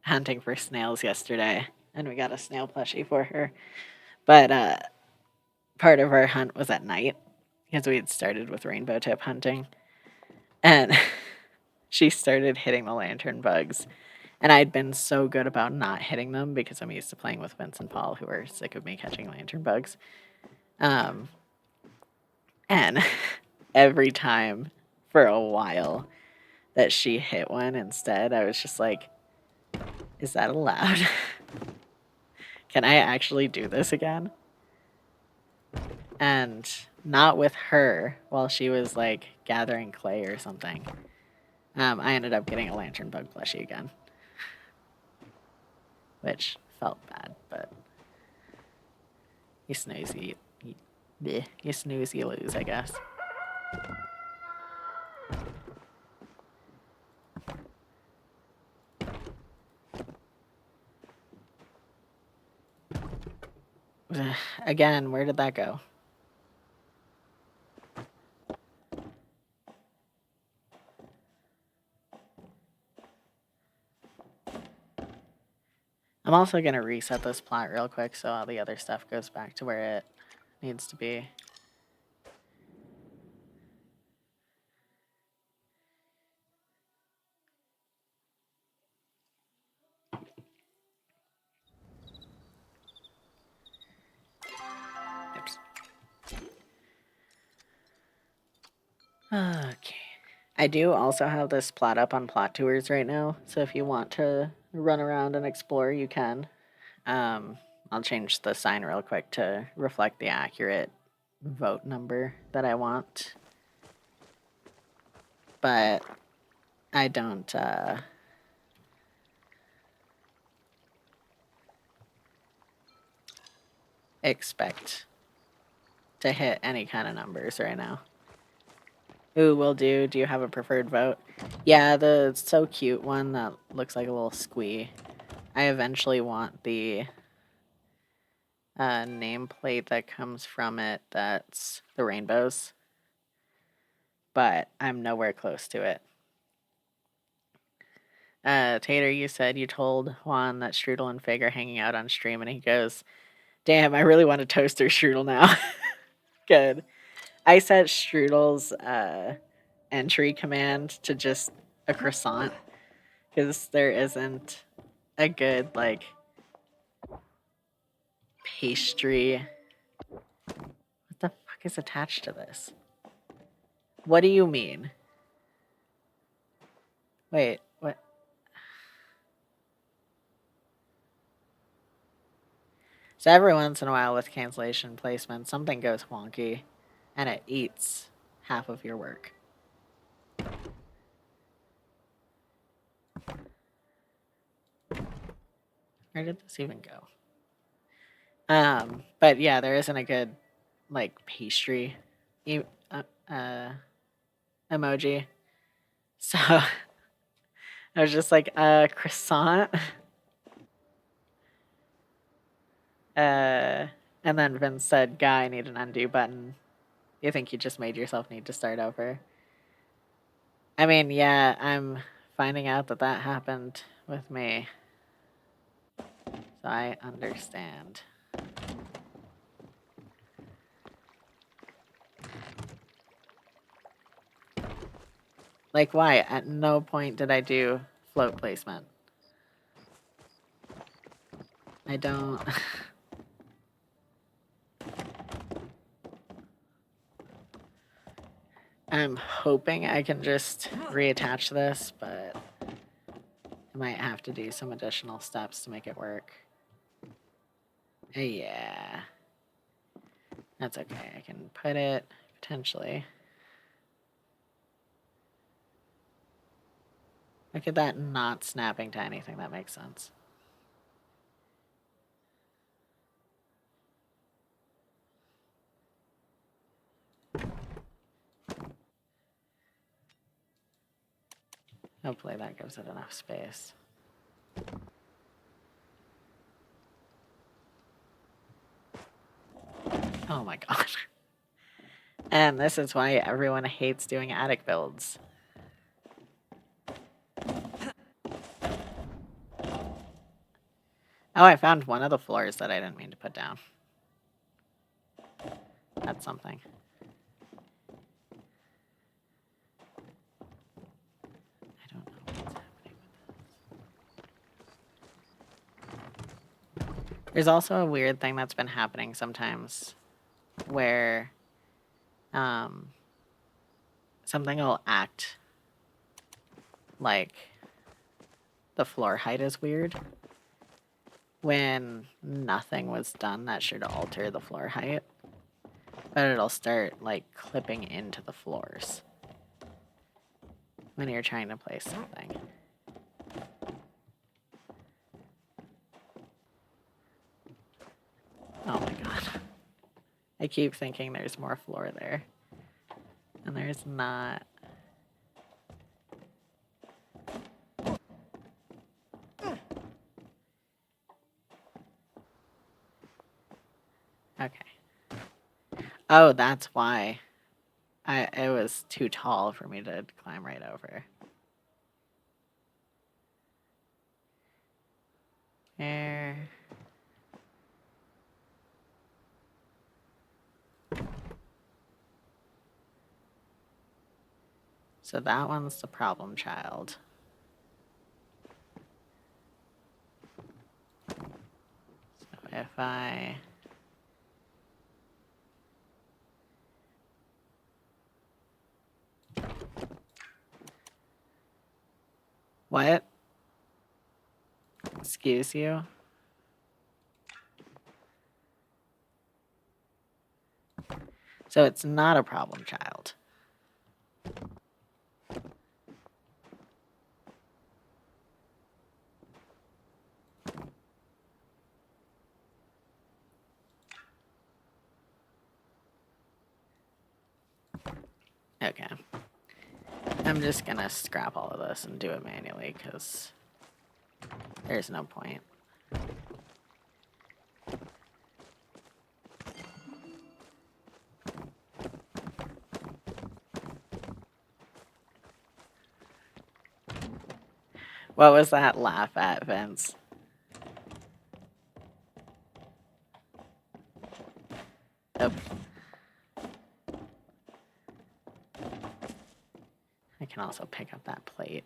hunting for snails yesterday, and we got a snail plushie for her. But part of our hunt was at night, because we had started with rainbow tip hunting. And she started hitting the lantern bugs. And I'd been so good about not hitting them because I'm used to playing with Vince and Paul, who are sick of me catching lantern bugs. And every time for a while that she hit one instead, I was just like, is that allowed? Can I actually do this again? And not with her while she was like gathering clay or something. I ended up getting a lantern bug plushie again, which felt bad, but you snooze, you snooze, you lose, I guess. Again, where did that go? I'm also going to reset this plot real quick so all the other stuff goes back to where it needs to be. Oops. Okay. I do also have this plot up on Plot Tours right now, so if you want to run around and explore, you can. I'll change the sign real quick to reflect the accurate vote number that I want. But I don't expect to hit any kind of numbers right now. Ooh, will do. Do you have a preferred vote? Yeah, the so cute one that looks like a little squee. I eventually want the nameplate that comes from it that's the rainbows. But I'm nowhere close to it. Tater, you said you told Juan that Strudel and Fig are hanging out on stream, and he goes, damn, I really want a toaster strudel now. Good. I set Strudel's entry command to just a croissant because there isn't a good like pastry. What the fuck is attached to this? What do you mean? Wait, what? So every once in a while with cancellation placement, something goes wonky and it eats half of your work. Where did this even go? But yeah, there isn't a good like pastry emoji. So I was just like, croissant. And then Vince said, guy, I need an undo button. You think you just made yourself need to start over? I mean, yeah, I'm finding out that that happened with me. So I understand. Like, why? At no point did I do float placement. I don't... I'm hoping I can just reattach this, but I might have to do some additional steps to make it work. Yeah. That's okay. I can put it, potentially. Look at that not snapping to anything. That makes sense. Hopefully that gives it enough space. Oh my god. And this is why everyone hates doing attic builds. Oh, I found one of the floors that I didn't mean to put down. That's something. I don't know what's happening with this. There's also a weird thing that's been happening sometimes where something will act like the floor height is weird when nothing was done that should alter the floor height. But it'll start like clipping into the floors when you're trying to place something. Oh my god. I keep thinking there's more floor there. And there's not. Okay. Oh, that's why. It was too tall for me to climb right over. There. So that one's the problem child. So if I... What? Excuse you? So it's not a problem child. Okay. I'm just gonna scrap all of this and do it manually because there's no point. What was that laugh at, Vince? Oh. I can also pick up that plate.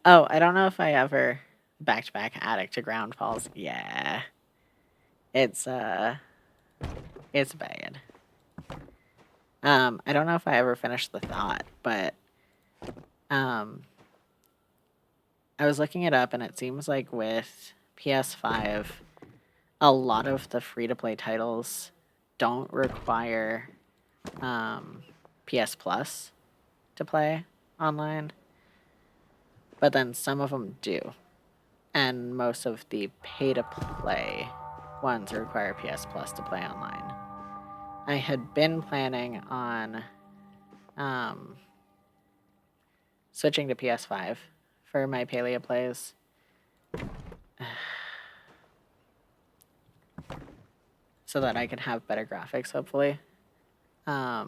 Oh, I don't know if I ever back-to-back attic to ground falls. Yeah. It's bad. I don't know if I ever finished the thought, but I was looking it up and it seems like with PS5, a lot of the free-to-play titles don't require PS Plus to play online, but then some of them do. And most of the pay-to-play ones require PS Plus to play online. I had been planning on switching to PS5 for my Palia plays. So that I could have better graphics, hopefully. But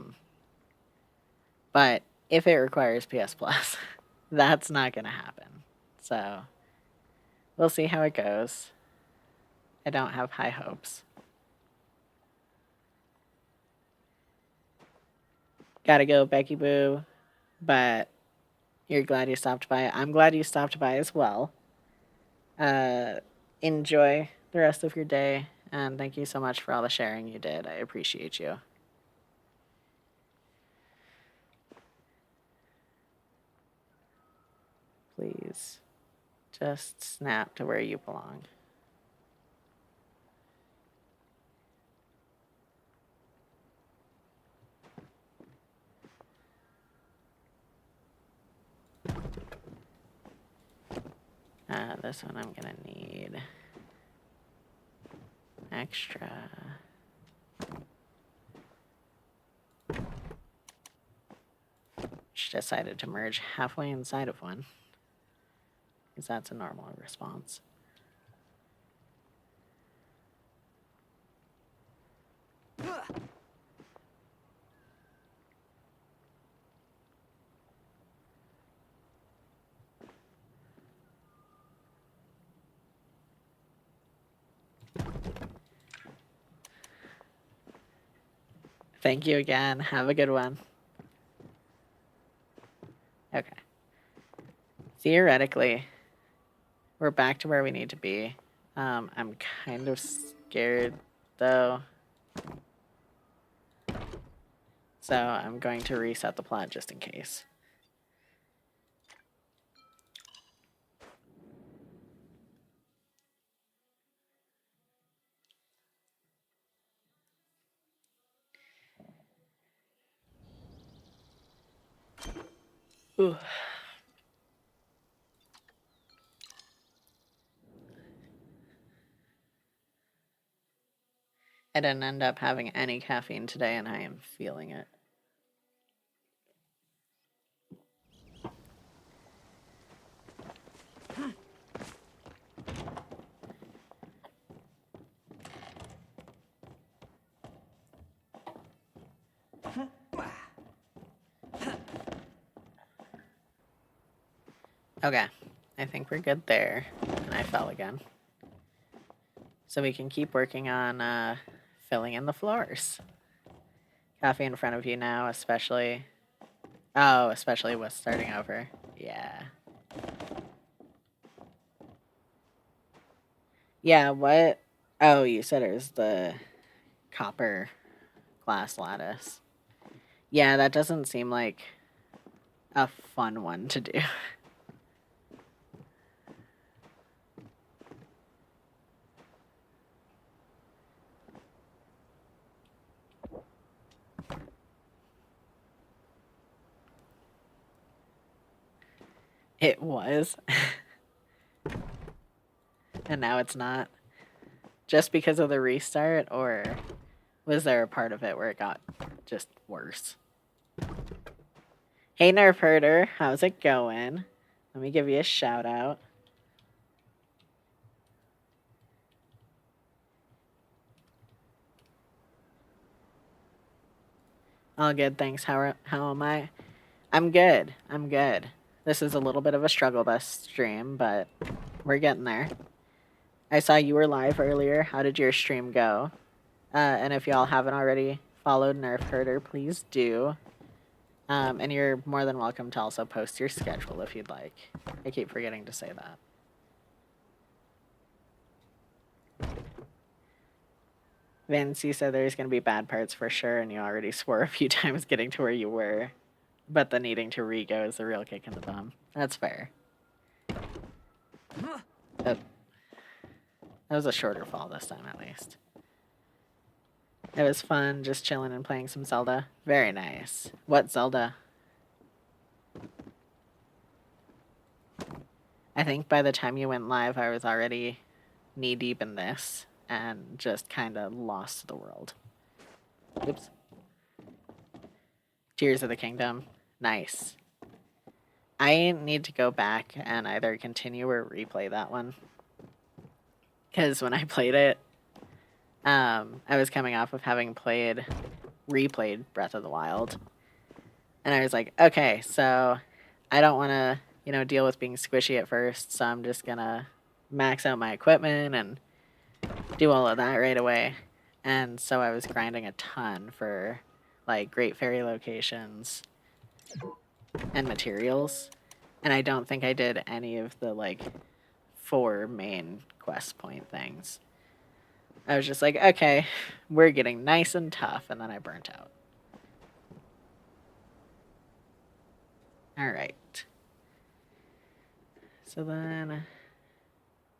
if it requires PS Plus, That's not going to happen. So we'll see how it goes. I don't have high hopes. Gotta go, Becky Boo. But you're glad you stopped by. I'm glad you stopped by as well. Enjoy the rest of your day. And thank you so much for all the sharing you did. I appreciate you. Please just snap to where you belong. This one I'm gonna need extra. She decided to merge halfway inside of one, because that's a normal response. Thank you again. Have a good one. Okay. Theoretically, we're back to where we need to be. I'm kind of scared, though. So I'm going to reset the plot just in case. Ooh. I didn't end up having any caffeine today, and I am feeling it. Okay, I think we're good there. And I fell again. So we can keep working on filling in the floors. Coffee in front of you now, especially. Oh, especially with starting over. Yeah. Yeah, what? Oh, you said it was the copper glass lattice. Yeah, that doesn't seem like a fun one to do. It was. And now it's not. Just because of the restart, or was there a part of it where it got just worse? Hey, Nerf Herder, how's it going? Let me give you a shout out. All good, thanks. How am I? I'm good. I'm good. This is a little bit of a struggle bus stream, but we're getting there. I saw you were live earlier. How did your stream go? And if y'all haven't already followed Nerf Herder, please do. And you're more than welcome to also post your schedule if you'd like. I keep forgetting to say that. Vince, you said there's going to be bad parts for sure, and you already swore a few times getting to where you were. But the needing to re-go is the real kick in the bum. That's fair. That was a shorter fall this time, at least. It was fun, just chilling and playing some Zelda. Very nice. What Zelda? I think by the time you went live, I was already knee-deep in this and just kind of lost the world. Oops. Tears of the Kingdom. Nice. I need to go back and either continue or replay that one. Because when I played it, I was coming off of having replayed Breath of the Wild. And I was like, okay, so I don't want to, deal with being squishy at first, so I'm just gonna max out my equipment and do all of that right away. And so I was grinding a ton for like Great Fairy locations and materials. And I don't think I did any of the like 4 main quest point things. I was just like, okay, we're getting nice and tough, and then I burnt out. All right. So then,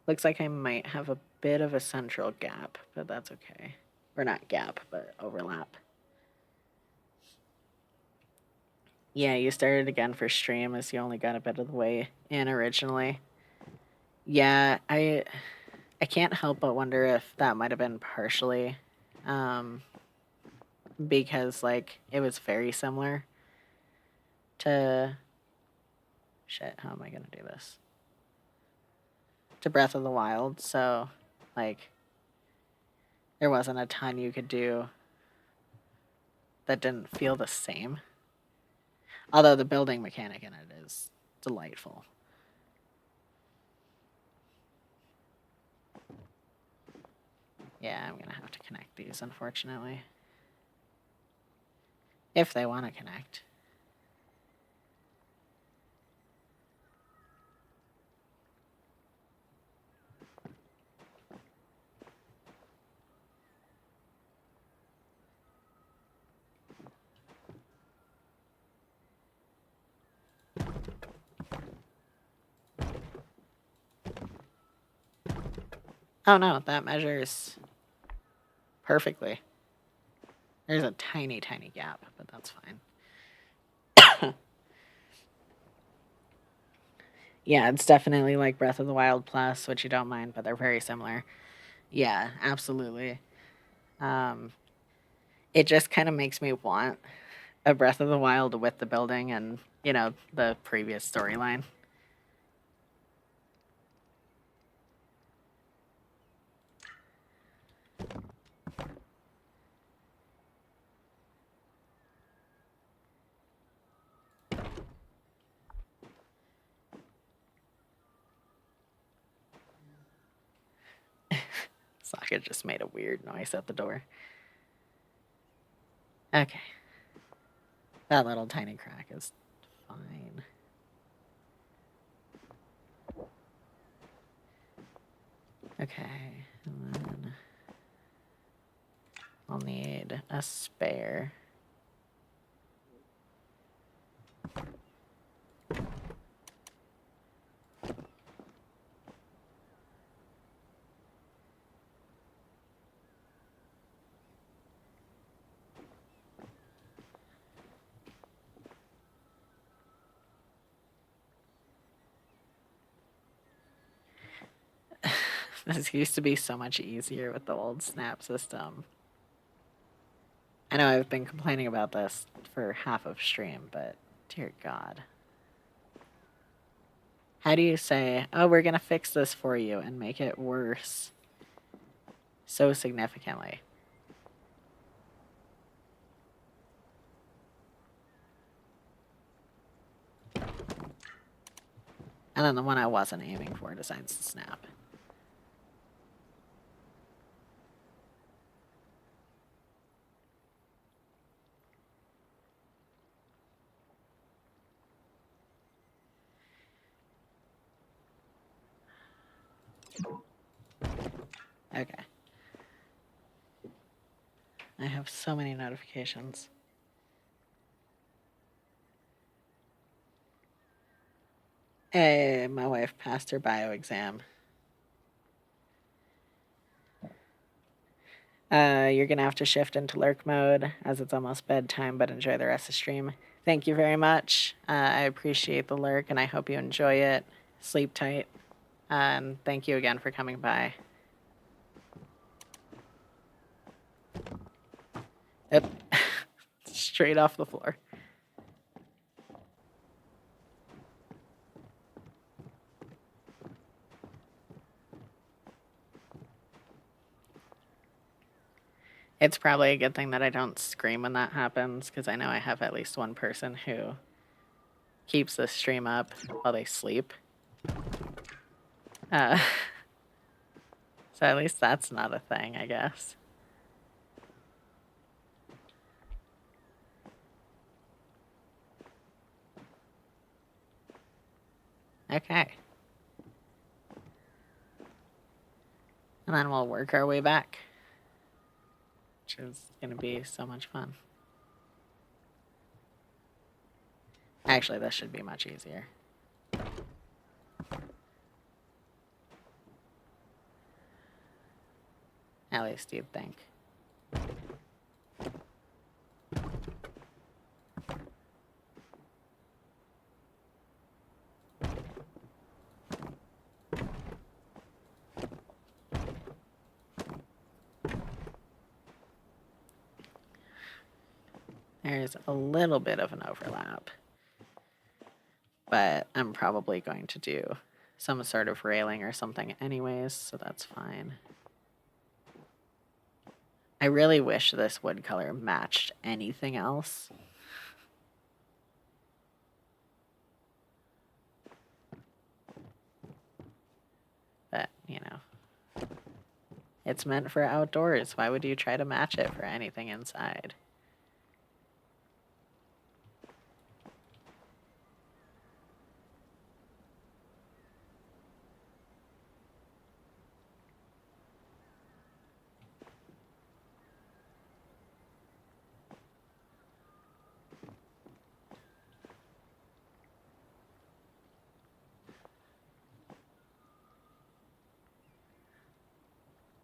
looks like I might have a bit of a central gap, but that's okay. Or not gap, but overlap. Yeah, you started again for stream as you only got a bit of the way in originally. Yeah, I can't help but wonder if that might have been partially because like it was very similar to shit, how am I gonna do this? To Breath of the Wild, so like there wasn't a ton you could do that didn't feel the same. Although the building mechanic in it is delightful. Yeah, I'm gonna have to connect these, unfortunately. If they want to connect. Oh no, that measures perfectly. There's a tiny, tiny gap, but that's fine. Yeah, it's definitely like Breath of the Wild Plus, which you don't mind, but they're very similar. Yeah, absolutely. Um, it just kind of makes me want a Breath of the Wild with the building and, the previous storyline. Sokka just made a weird noise at the door. Okay. That little tiny crack is fine. Okay. And then I'll need a spare. This used to be so much easier with the old snap system. I know I've been complaining about this for half of stream, but dear God. How do you say, oh, we're going to fix this for you and make it worse so significantly? And then the one I wasn't aiming for decides to snap. Okay. I have so many notifications. Hey, my wife passed her bio exam. You're gonna have to shift into lurk mode as it's almost bedtime, but enjoy the rest of the stream. Thank you very much. I appreciate the lurk and I hope you enjoy it. Sleep tight. And thank you again for coming by. Yep. Straight off the floor. It's probably a good thing that I don't scream when that happens, because I know I have at least one person who keeps the stream up while they sleep. So at least that's not a thing, I guess. Okay. And then we'll work our way back, which is going to be so much fun. Actually, this should be much easier. At least you'd think. There's a little bit of an overlap, but I'm probably going to do some sort of railing or something anyways, so that's fine. I really wish this wood color matched anything else. But, you know, it's meant for outdoors. Why would you try to match it for anything inside?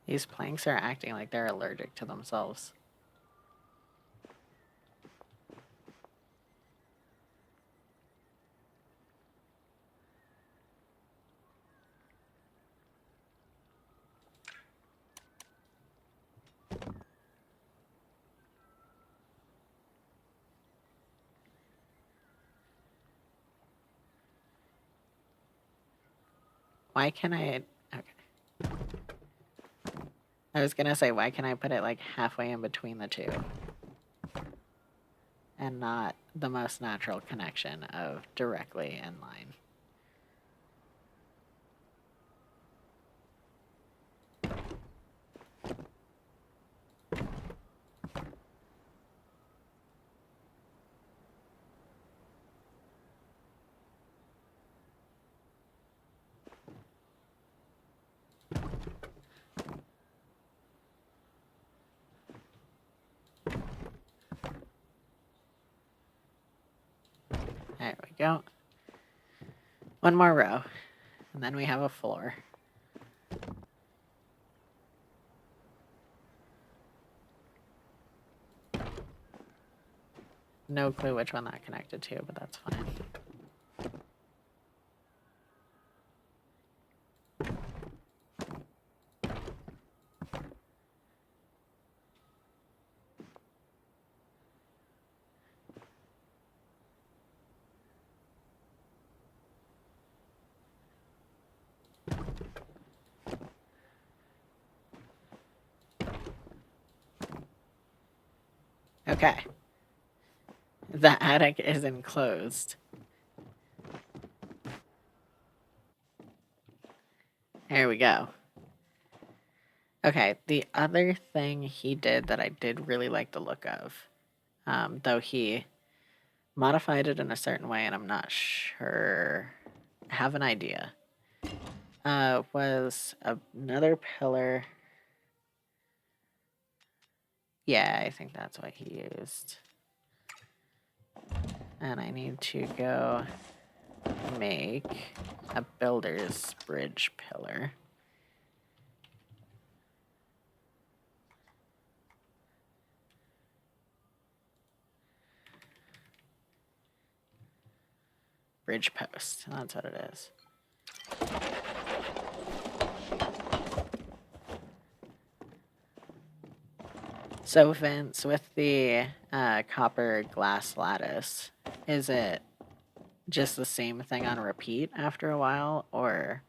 These planks are acting like they're allergic to themselves. Why can I... Okay. I was gonna say, why can I put it like halfway in between the two? And not the most natural connection of directly in line. There we go. One more row, and then we have a floor. No clue which one that connected to, but that's fine. Okay. The attic is enclosed. There we go. Okay, the other thing he did that I did really like the look of, though he modified it in a certain way, and I'm not sure, I have an idea, was another pillar. Yeah, I think that's what he used. And I need to go make a builder's bridge pillar. Bridge post, that's what it is. So Vince, with the copper glass lattice, is it just the same thing on repeat after a while, or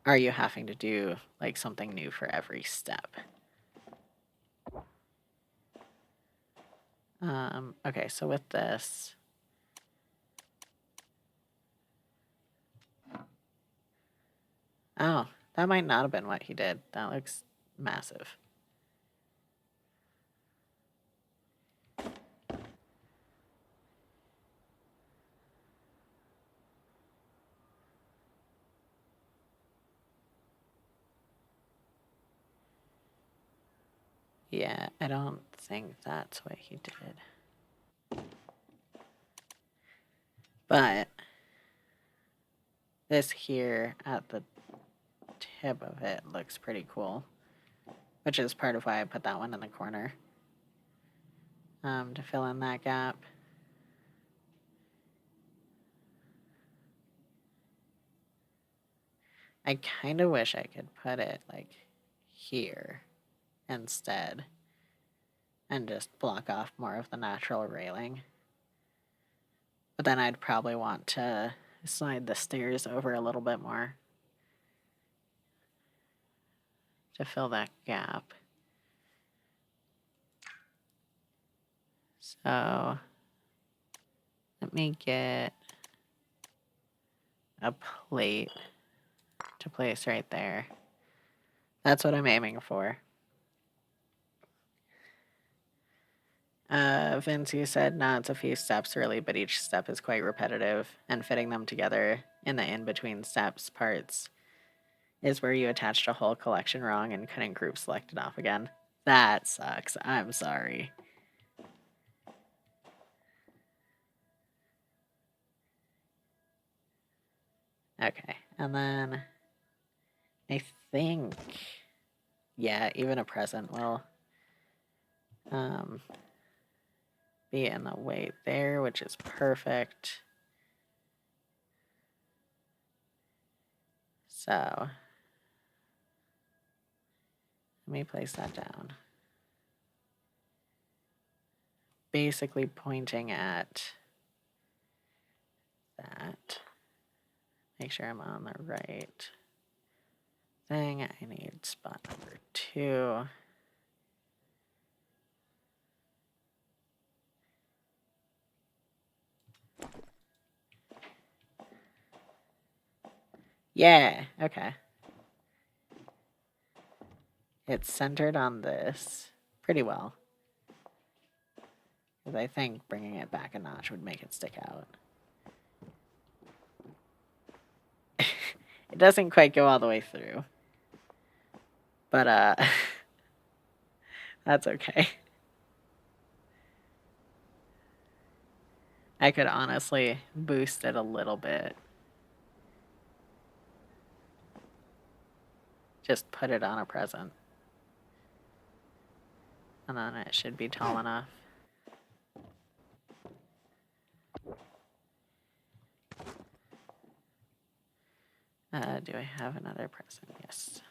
are you having to do like something new for every step? Okay, so with this, Oh, that might not have been what he did. That looks massive. Yeah, I don't think that's what he did. But this here at the tip of it looks pretty cool, which is part of why I put that one in the corner, to fill in that gap. I kind of wish I could put it like here instead and just block off more of the natural railing. But then I'd probably want to slide the stairs over a little bit more to fill that gap. So let me get a plate to place right there. That's what I'm aiming for. Vince, you said, no, it's a few steps really, but each step is quite repetitive, and fitting them together in the in-between steps parts is where you attached a whole collection wrong and couldn't group select it off again. That sucks. I'm sorry. Okay, and then I think, yeah, even a present will be in the way there, which is perfect. So let me place that down. Basically pointing at that. Make sure I'm on the right thing. I need spot number 2. Yeah, okay. It's centered on this pretty well. Because I think bringing it back a notch would make it stick out. It doesn't quite go all the way through. But, that's okay. I could honestly boost it a little bit. Just put it on a present. And then it should be tall enough. Do I have another present? Yes.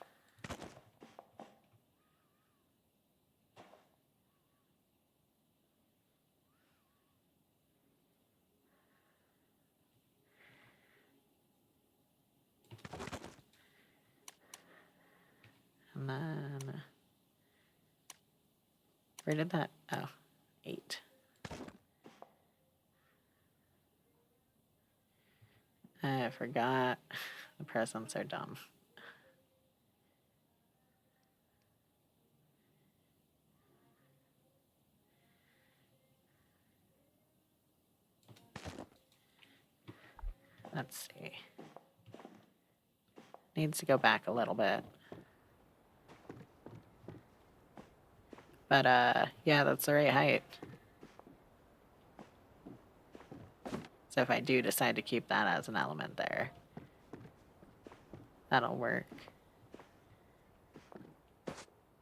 And then, where did that? Oh, 8. I forgot. The presents are dumb. Let's see. Needs to go back a little bit. But, yeah, that's the right height. So if I do decide to keep that as an element there, that'll work.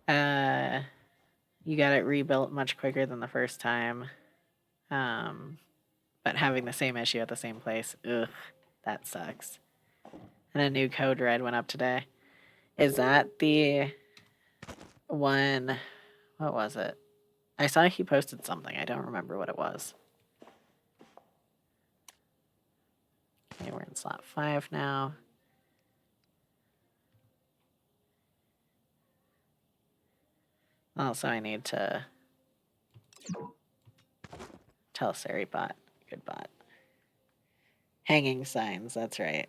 You got it rebuilt much quicker than the first time. But having the same issue at the same place, ugh, that sucks. And a new code red went up today. Is that the one? What was it? I saw he posted something. I don't remember what it was. Okay, we're in slot 5 now. Also, I need to tell SariBot. Good bot. Hanging signs, that's right.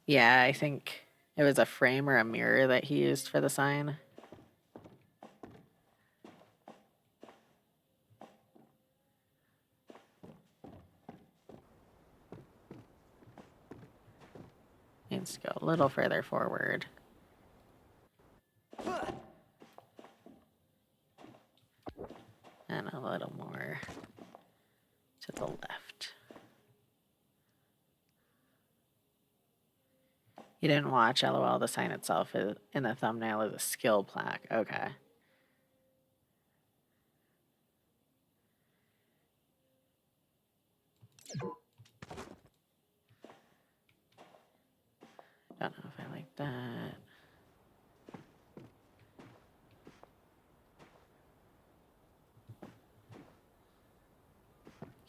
Yeah, I think it was a frame or a mirror that he used for the sign. Needs to go a little further forward. And a little more to the left. You didn't watch LOL. The sign itself is, in the thumbnail is a skill plaque. Okay. Don't know if I like that.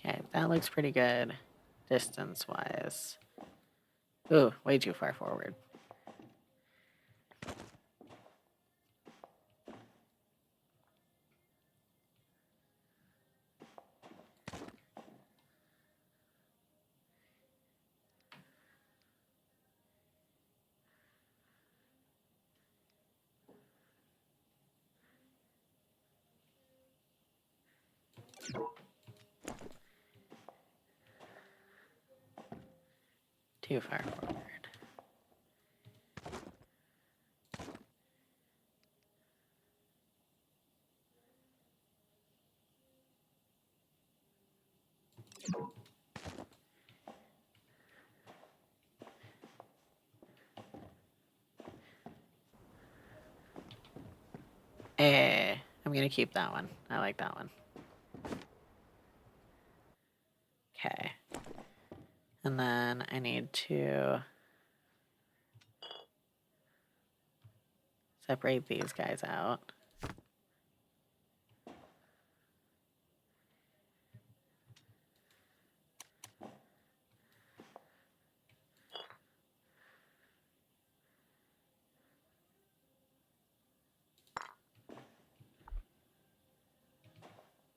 Okay, that looks pretty good distance-wise. Ooh, way too far forward. Too far forward. I'm gonna keep that one. I like that one. Okay. And then I need to separate these guys out.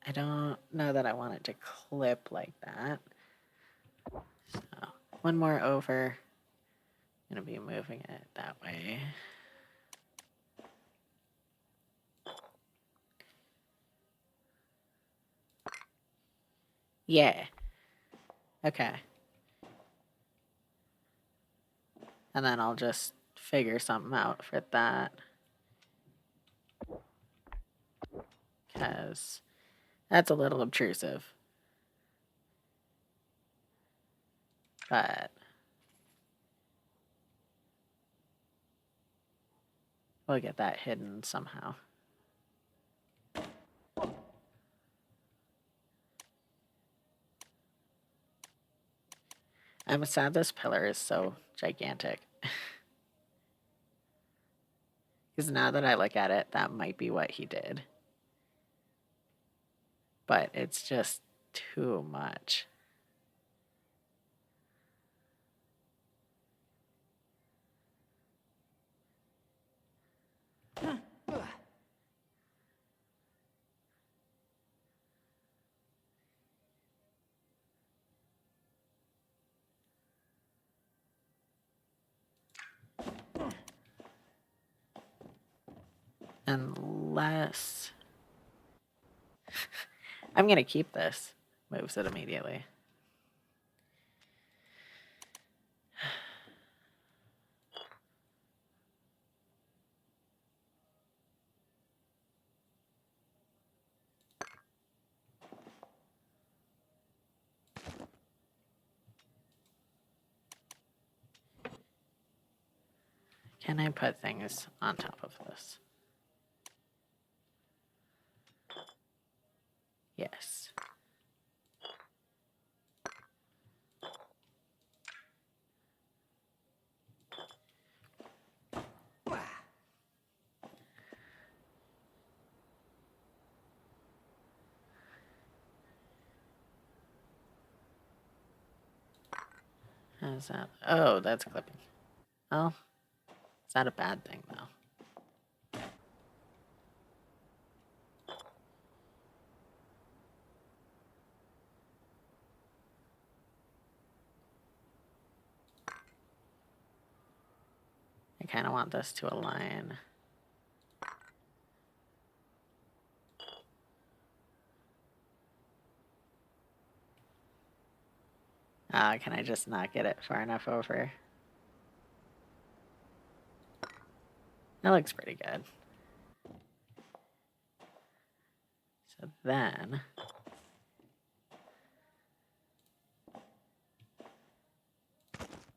I don't know that I want it to clip like that. So one more over. I'm gonna be moving it that way. Yeah. Okay. And then I'll just figure something out for that. Because that's a little obtrusive. But we'll get that hidden somehow. I'm sad this pillar is so gigantic. Because now that I look at it, that might be what he did. But it's just too much. Unless I'm gonna keep this. Moves it immediately. Can I put things on top of this? Yes. How's that? Oh, that's clipping. Well, it's not a bad thing, though. kind of want this to align. Can I just not get it far enough over? That looks pretty good. So then,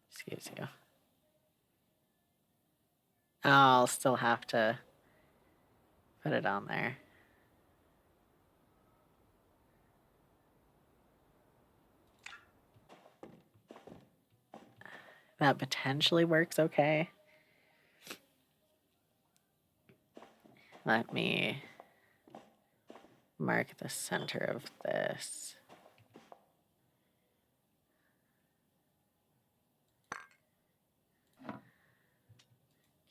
excuse you. I'll still have to put it on there. That potentially works okay. Let me mark the center of this.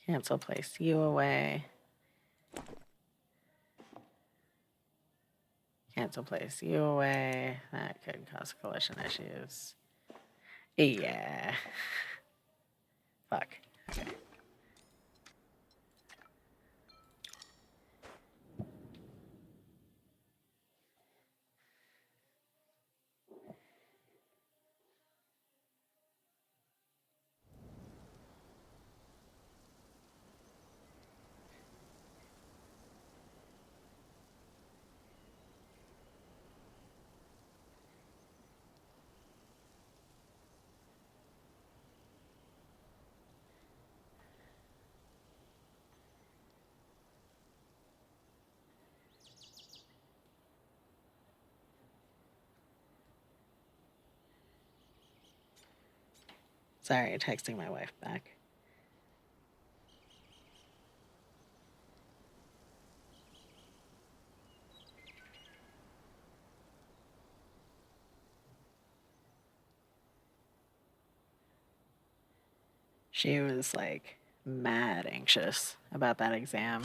Cancel place you away. Cancel place you away. That could cause collision issues. Yeah. Fuck. Okay. Sorry, texting my wife back. She was like mad anxious about that exam,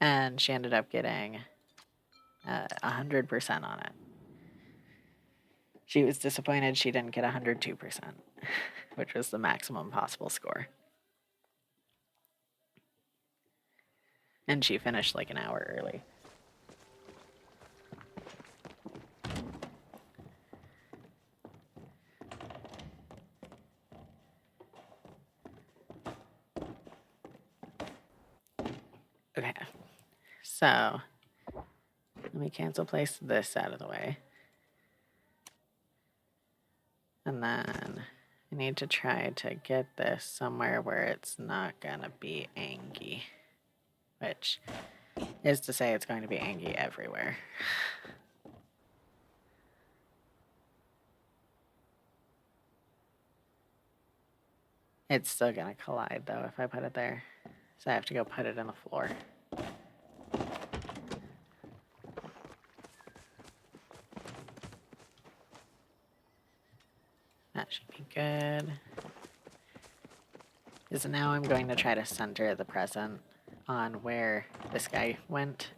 and she ended up getting 100% on it. She was disappointed she didn't get 102%, which was the maximum possible score. And she finished like an hour early. Okay, so let me cancel place this out of the way. And then I need to try to get this somewhere where it's not gonna be angy, which is to say it's going to be angy everywhere. It's still gonna collide though if I put it there. So I have to go put it in the floor. That should be good. Because now I'm going to try to center the present on where this guy went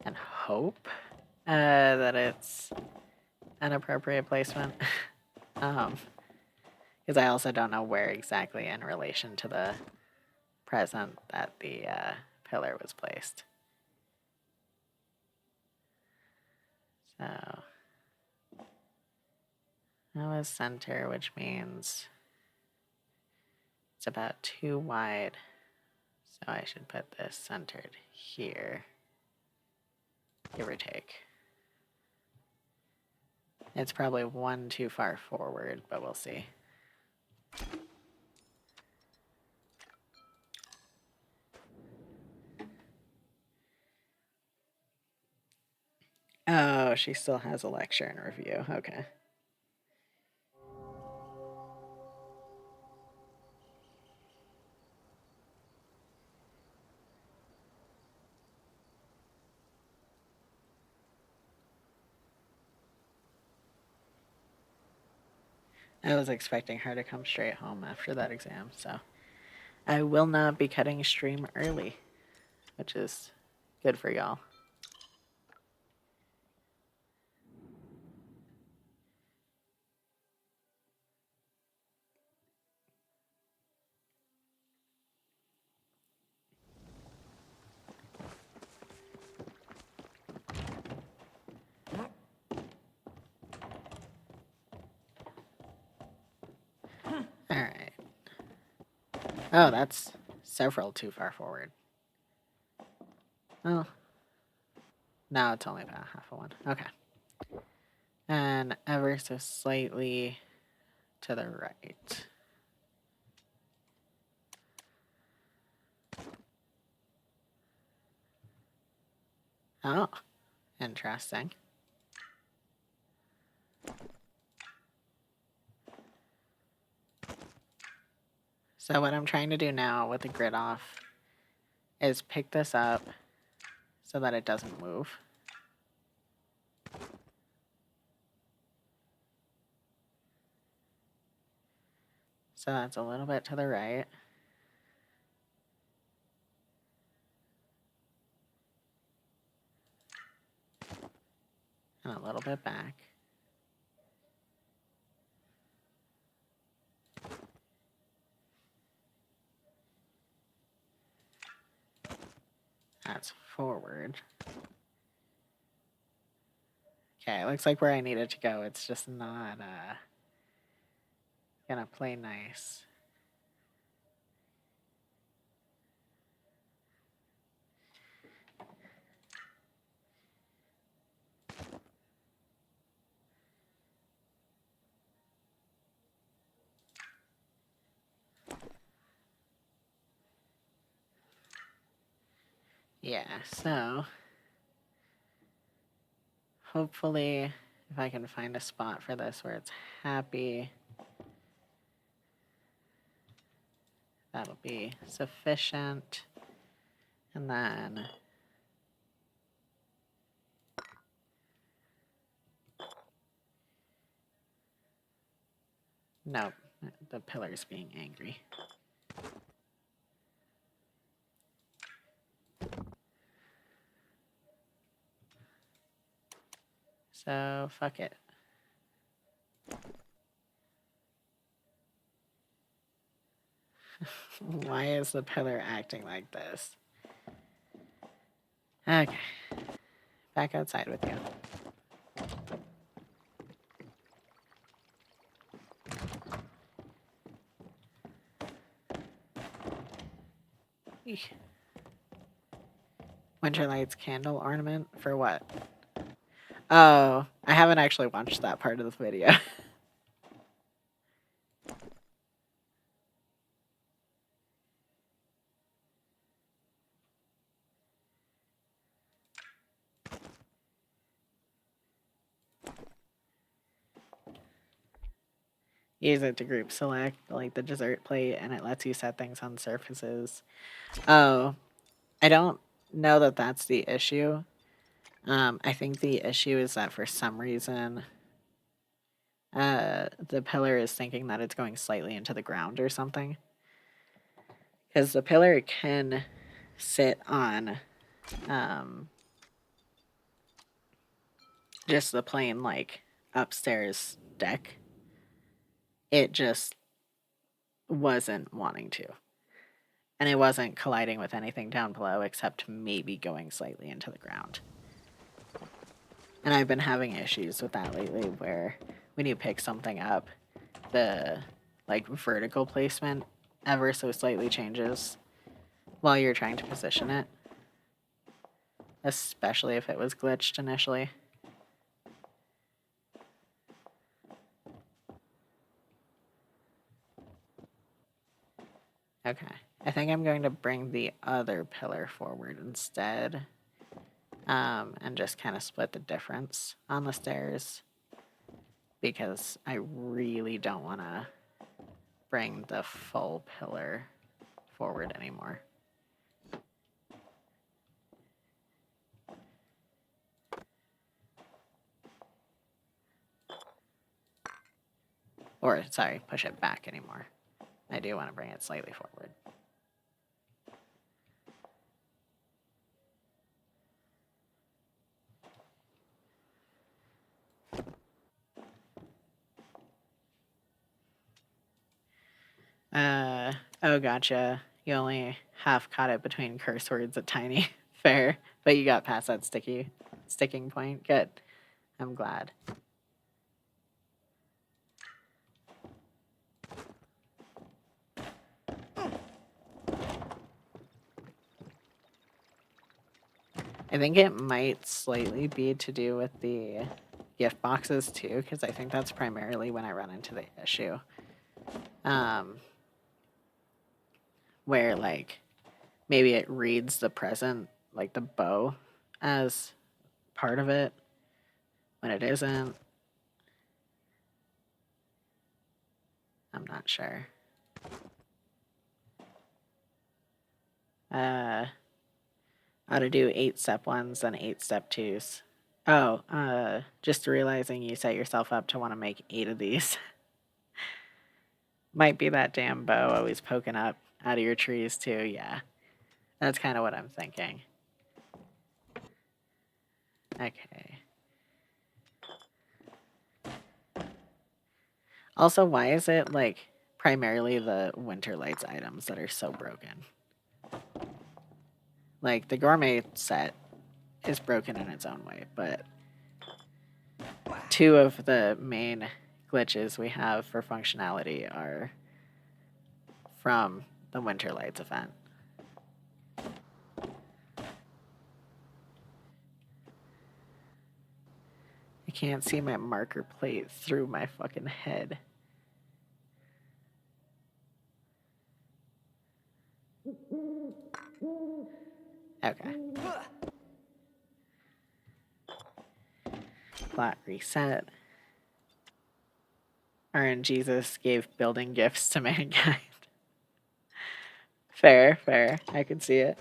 and hope that it's an appropriate placement. Because I also don't know where exactly in relation to the present that the pillar was placed. So that was center, which means it's about 2 wide. So I should put this centered here, give or take. It's probably 1 too far forward, but we'll see. Oh, she still has a lecture and review. Okay. I was expecting her to come straight home after that exam, so I will not be cutting stream early, which is good for y'all. Oh, that's several too far forward. Oh, now it's only about half a one. Okay. And ever so slightly to the right. Oh, interesting. So what I'm trying to do now with the grid off is pick this up so that it doesn't move. So that's a little bit to the right. And a little bit back. That's forward. Okay, it looks like where I need it to go. It's just not gonna play nice. Yeah, so hopefully if I can find a spot for this where it's happy, that'll be sufficient. And then nope, the pillar's being angry. So fuck it. Why is the pillar acting like this? Okay. Back outside with you. Eesh. Winterlight's candle ornament for what? Oh, I haven't actually watched that part of the video. Use it to group select, like the dessert plate, and it lets you set things on surfaces. Oh, I don't know that that's the issue. I think the issue is that for some reason, the pillar is thinking that it's going slightly into the ground or something. Because the pillar can sit on just the plain, like, upstairs deck. It just wasn't wanting to. And it wasn't colliding with anything down below except maybe going slightly into the ground. And I've been having issues with that lately where when you pick something up, the like vertical placement ever so slightly changes while you're trying to position it. Especially if it was glitched initially. Okay. I think I'm going to bring the other pillar forward instead. And just kind of split the difference on the stairs. Because I really don't want to bring the full pillar forward anymore. Or, sorry, push it back anymore. I do want to bring it slightly forward. Oh, gotcha. You only half caught it between curse words a tiny. Fair. But you got past that sticking point. Good. I'm glad. I think it might slightly be to do with the gift boxes too, because I think that's primarily when I run into the issue. Where like maybe it reads the present, like the bow, as part of it when it isn't. I'm not sure. How to do 8-step ones and 8-step twos. Oh, just realizing you set yourself up to want to make 8 of these. Might be that damn bow always poking up out of your trees too, yeah. That's kind of what I'm thinking. Okay. Also, why is it like primarily the winter lights items that are so broken? Like the gourmet set is broken in its own way, but 2 of the main glitches we have for functionality are from the winter lights event. I can't see my marker plate through my fucking head. Okay. Plot reset. Jesus gave building gifts to mankind. Fair, fair. I can see it.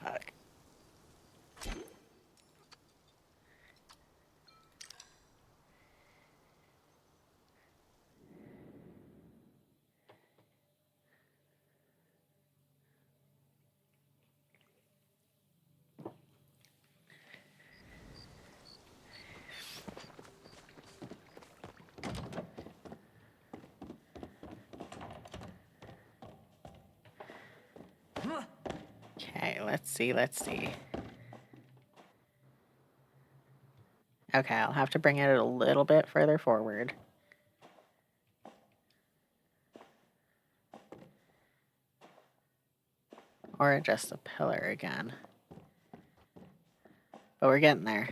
Fuck. Okay, let's see. Okay, I'll have to bring it a little bit further forward. Or adjust the pillar again. But we're getting there.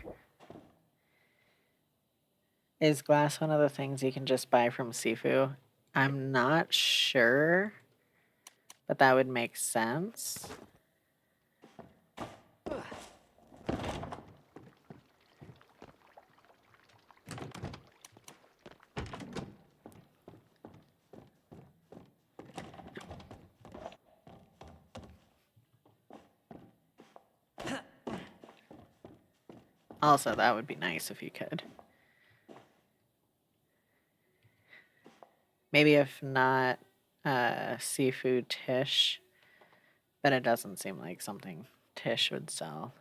Is glass one of the things you can just buy from Sifu? I'm not sure, but that would make sense. Also, that would be nice if you could. Maybe if not seafood Tish, but it doesn't seem like something Tish would sell.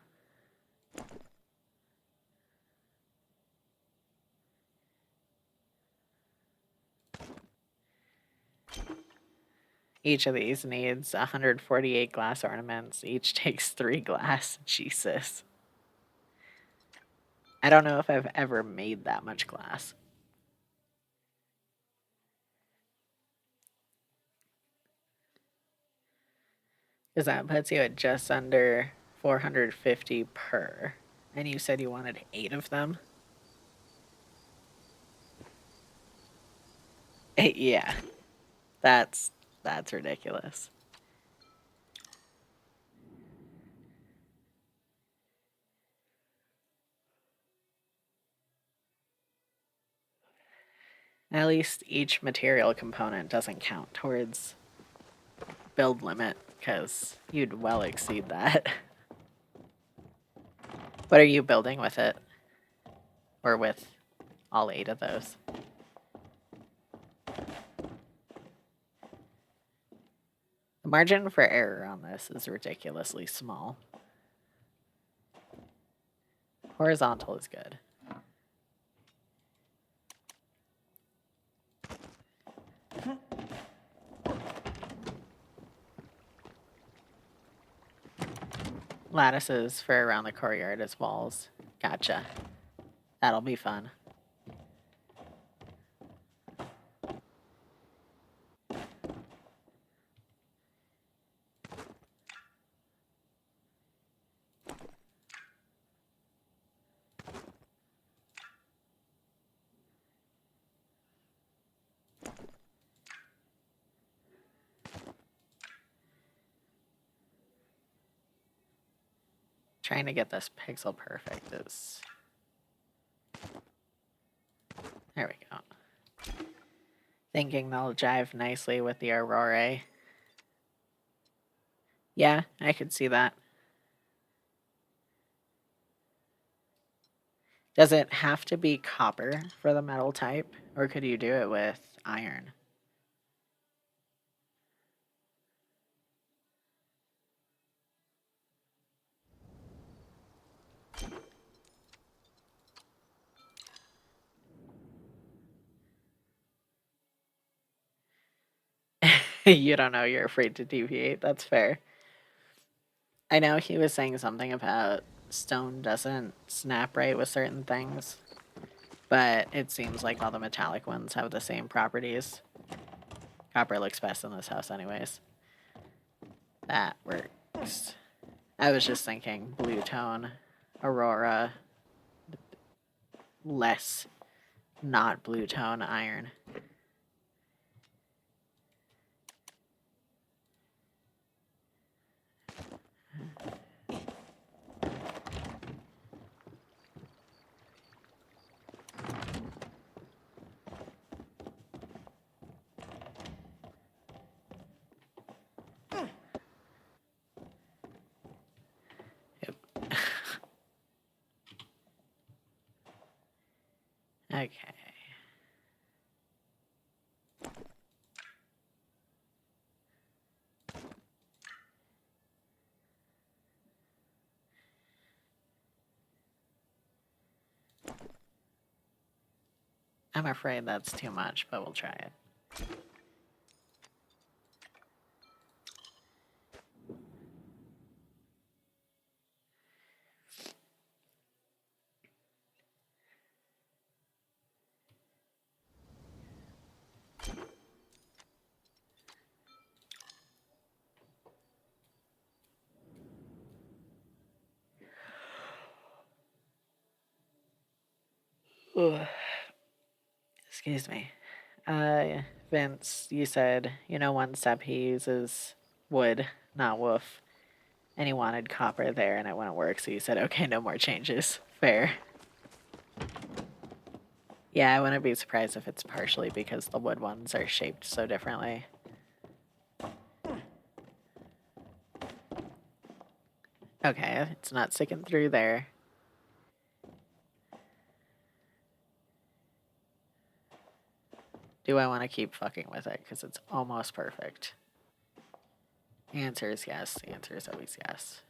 Each of these needs 148 glass ornaments. Each takes 3 glass. Jesus. I don't know if I've ever made that much glass. Because that puts you at just under 450 per. And you said you wanted 8 of them? Yeah. That's ridiculous. At least each material component doesn't count towards build limit, because you'd well exceed that. What are you building with it? Or with all 8 of those? The margin for error on this is ridiculously small. Horizontal is good. lattices for around the courtyard as walls. Gotcha. That'll be fun. Trying to get this pixel perfect is... There we go. Thinking they'll jive nicely with the Aurora. Yeah, I could see that. Does it have to be copper for the metal type, or could you do it with iron? You don't know, you're afraid to deviate. That's fair. I know he was saying something about stone doesn't snap right with certain things, but it seems like all the metallic ones have the same properties. Copper looks best in this house, anyways. That works. I was just thinking blue tone, Aurora, less not blue tone iron. Yep. Okay. I'm afraid that's too much, but we'll try it. Ugh. Excuse me. Vince, you said, one step he uses wood, not woof. And he wanted copper there and it wouldn't work, so you said, okay, no more changes. Fair. Yeah, I wouldn't be surprised if it's partially because the wood ones are shaped so differently. Okay, it's not sticking through there. Do I want to keep fucking with it? Because it's almost perfect. Answer is yes. The answer is always yes.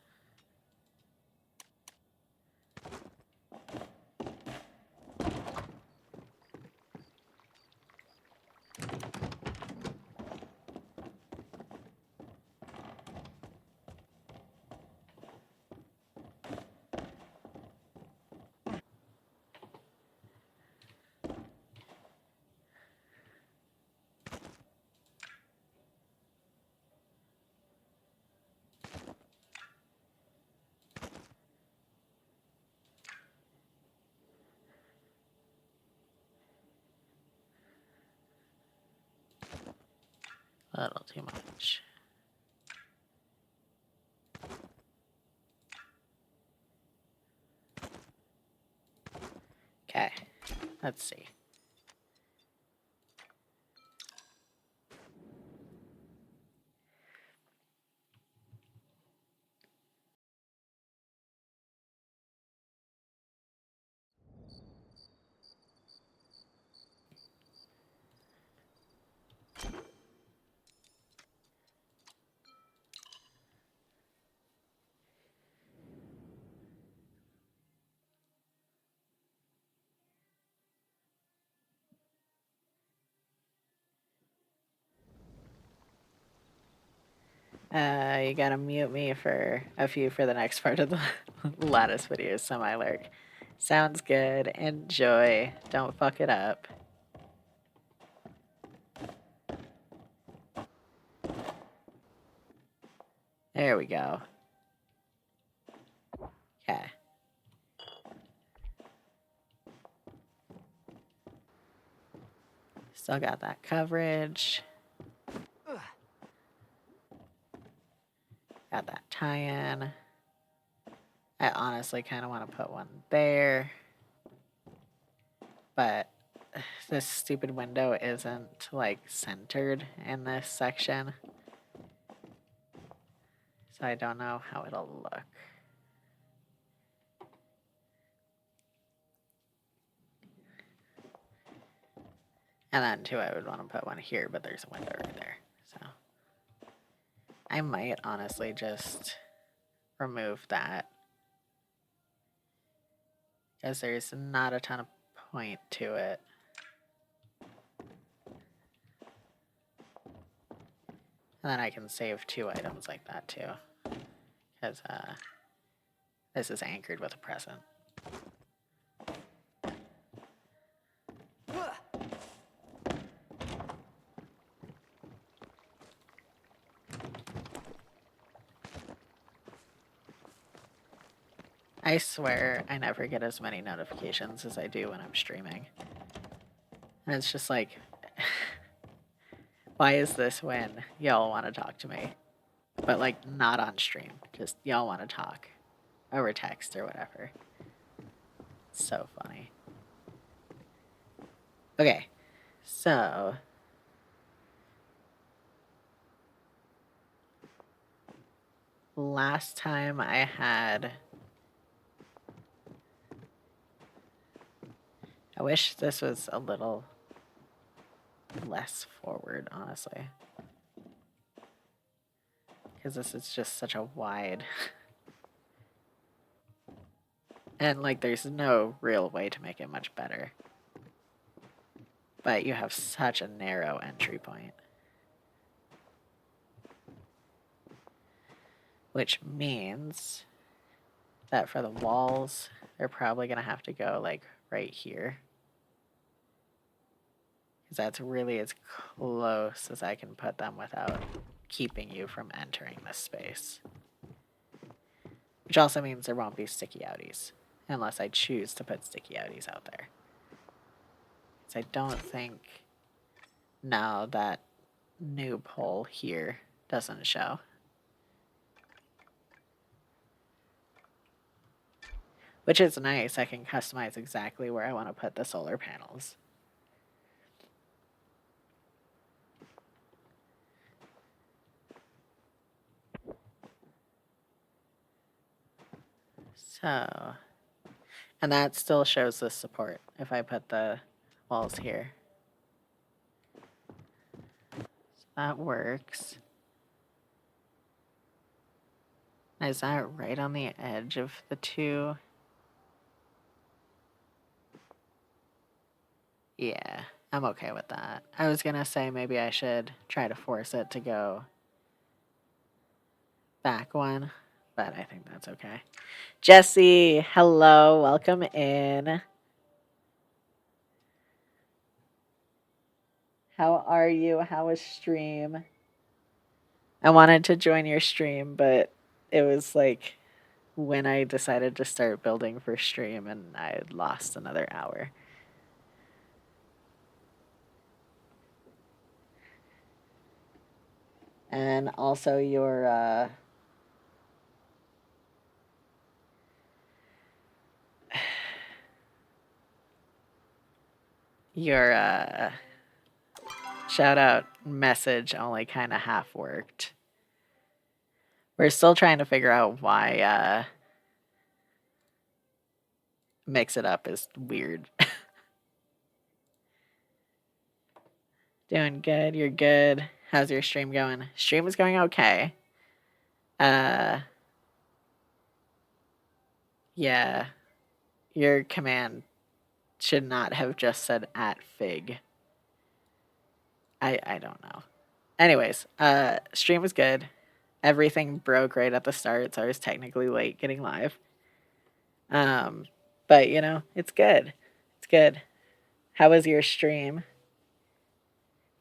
A little too much. Okay, let's see. You gotta mute me for a few for the next part of the lattice videos, semi-lurk. Sounds good. Enjoy. Don't fuck it up. There we go. Okay. Still got that coverage. Got that tie-in. I honestly kind of want to put one there. But this stupid window isn't, like, centered in this section. So I don't know how it'll look. And then, too, I would want to put one here, but there's a window right there. So I might honestly just remove that, because there's not a ton of point to it. And then I can save 2 items like that, too. Because this is anchored with a present. I swear I never get as many notifications as I do when I'm streaming. And it's just like, why is this when y'all want to talk to me? But, like, not on stream. Just y'all want to talk over text or whatever. It's so funny. Okay, so last time I had... I wish this was a little less forward, honestly. Because this is just such a wide... and, like, there's no real way to make it much better. But you have such a narrow entry point. Which means that for the walls, they're probably going to have to go, like, right here. Because that's really as close as I can put them without keeping you from entering this space. Which also means there won't be sticky outies, unless I choose to put sticky outies out there. Because I don't think... No, that new pole here doesn't show. Which is nice. I can customize exactly where I want to put the solar panels. So, and that still shows the support if I put the walls here. So that works. Is that right on the edge of the two? Yeah, I'm okay with that. I was gonna say maybe I should try to force it to go back one, but I think that's okay. Jesse, hello, welcome in. How are you? How was stream? I wanted to join your stream, but it was like when I decided to start building for stream and I had lost another hour. And also your shout out message only kind of half worked. We're still trying to figure out why mix it up is weird. Doing good. You're good. How's your stream going? Stream is going okay. Yeah. Your command should not have just said @fig. I don't know. Anyways, stream was good. everything broke right at the start, so I was technically late getting live. Um, but it's good. It's good. How was your stream?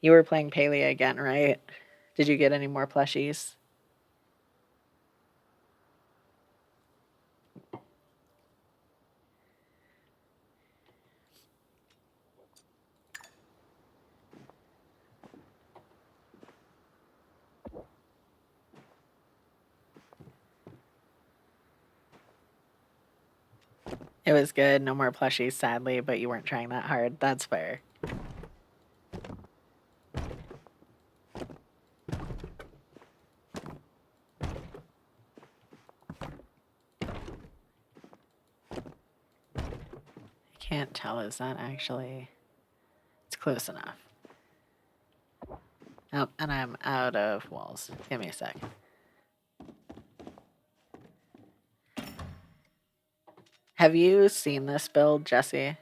You were playing Palia again, right? Did you get any more plushies? It was good. No more plushies, sadly, but you weren't trying that hard. That's fair. I can't tell. Is that actually... It's close enough. Oh, and I'm out of walls. Give me a sec. Have you seen this build, Jesse?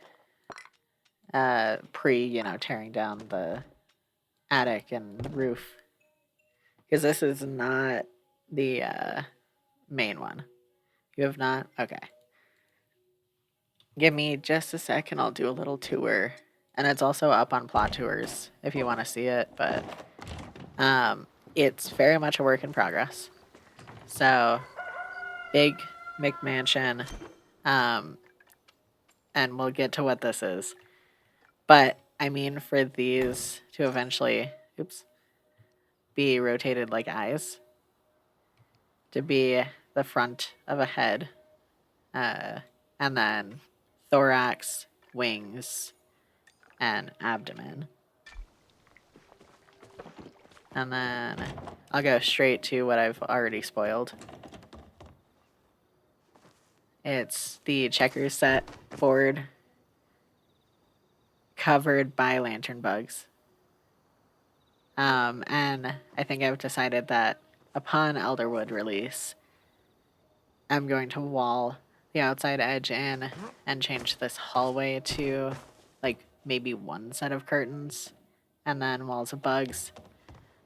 Tearing down the attic and roof. Because this is not the main one. You have not? Okay. Give me just a second. I'll do a little tour. And it's also up on Plot Tours if you want to see it. But it's very much a work in progress. So, big McMansion. And we'll get to what this is. But, I mean, for these to eventually... Oops. Be rotated like eyes. To be the front of a head. And then thorax, wings, and abdomen. And then I'll go straight to what I've already spoiled. It's the checkers set board covered by lantern bugs. And I think I've decided that upon Elderwood release, I'm going to wall the outside edge in and change this hallway to like maybe one set of curtains and then walls of bugs.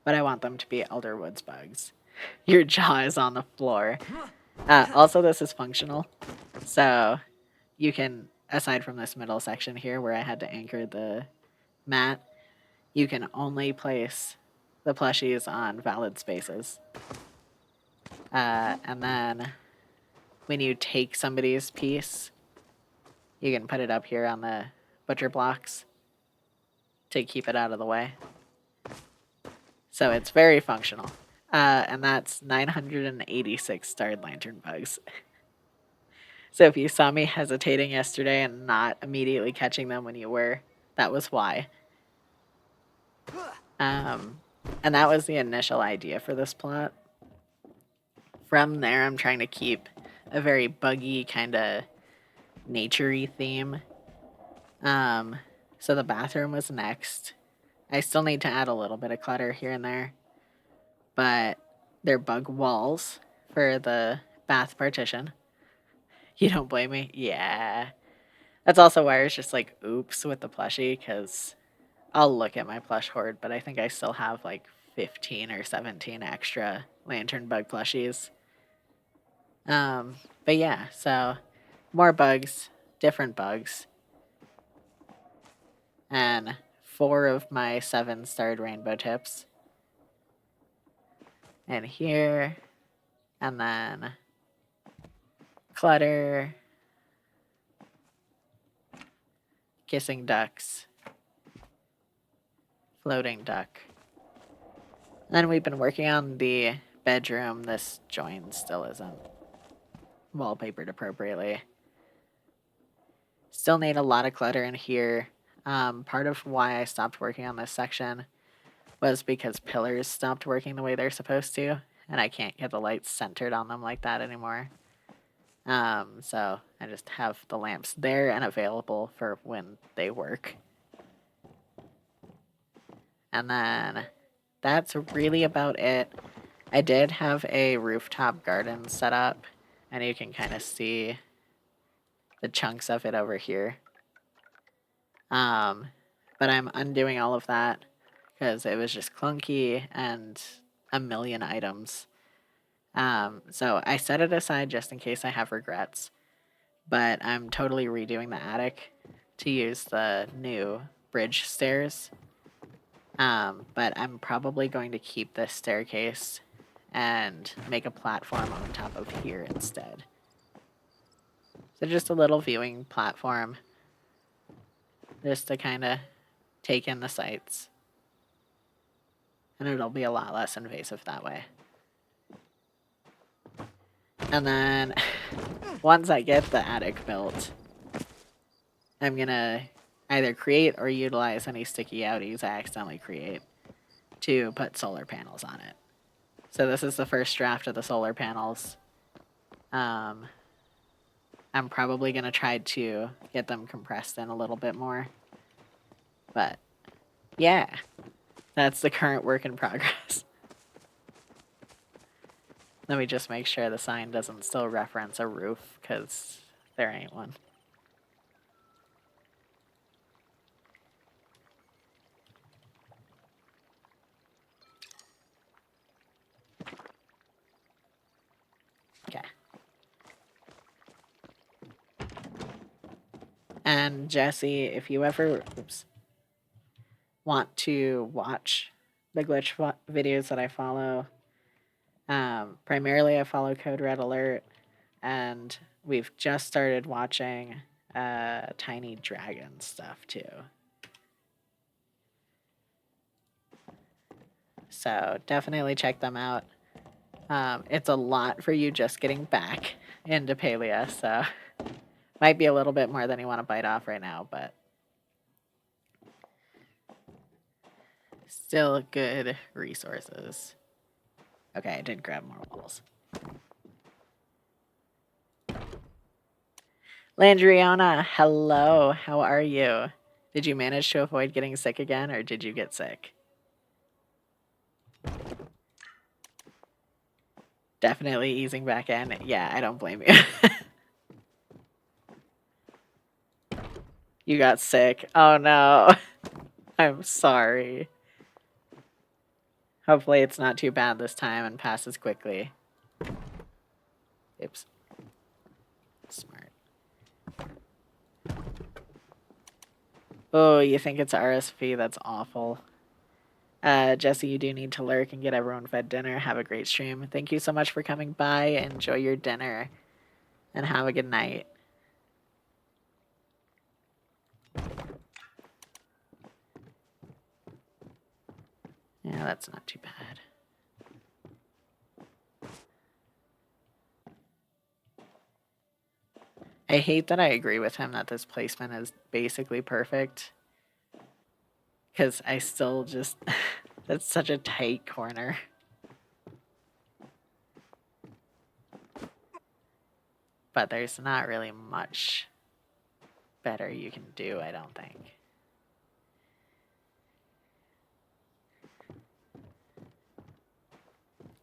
But I want them to be Elderwood's bugs. Your jaw is on the floor. Also, this is functional. So you can, aside from this middle section here where I had to anchor the mat, you can only place the plushies on valid spaces. And then when you take somebody's piece, you can put it up here on the butcher blocks to keep it out of the way. So it's very functional. And that's 986 starred lantern bugs. So if you saw me hesitating yesterday and not immediately catching them when you were, that was why. And that was the initial idea for this plot. From there, I'm trying to keep a very buggy, kind of nature-y theme. So the bathroom was next. I still need to add a little bit of clutter here and there. But they're bug walls for the bath partition. You don't blame me? Yeah. That's also why I was just like, oops, with the plushie, because I'll look at my plush hoard, but I think I still have like 15 or 17 extra lantern bug plushies. But yeah, so more bugs, different bugs. And 4 of my 7 starred rainbow tips. And here, and then clutter, kissing ducks, floating duck. And then we've been working on the bedroom. This join still isn't wallpapered appropriately. Still need a lot of clutter in here. Part of why I stopped working on this section was because pillars stopped working the way they're supposed to, and I can't get the lights centered on them like that anymore. So I just have the lamps there and available for when they work. And then that's really about it. I did have a rooftop garden set up, and you can kind of see the chunks of it over here. But I'm undoing all of that because it was just clunky and a million items. So I set it aside just in case I have regrets, but I'm totally redoing the attic to use the new bridge stairs. But I'm probably going to keep this staircase and make a platform on top of here instead. So just a little viewing platform just to kind of take in the sights. And it'll be a lot less invasive that way. And then once I get the attic built, I'm gonna either create or utilize any sticky outies I accidentally create to put solar panels on it. So this is the first draft of the solar panels. I'm probably gonna try to get them compressed in a little bit more. But yeah, that's the current work in progress. Let me just make sure the sign doesn't still reference a roof, because there ain't one. Okay. And Jesse, if you ever want to watch the glitch videos that I follow, primarily I follow Code Red Alert, and we've just started watching Tiny Dragon stuff too. So definitely check them out. It's a lot for you just getting back into Palia, so might be a little bit more than you want to bite off right now, but still good resources. Okay, I did grab more walls. Landriona, hello. How are you? Did you manage to avoid getting sick again, or did you get sick? Definitely easing back in. Yeah, I don't blame you. You got sick. Oh no. I'm sorry. Hopefully it's not too bad this time and passes quickly. Oops. Smart. Oh, you think it's RSV? That's awful. Jesse, you do need to lurk and get everyone fed dinner. Have a great stream. Thank you so much for coming by. Enjoy your dinner. And have a good night. Yeah, that's not too bad. I hate that I agree with him that this placement is basically perfect. Because I still just... That's such a tight corner. But there's not really much better you can do, I don't think.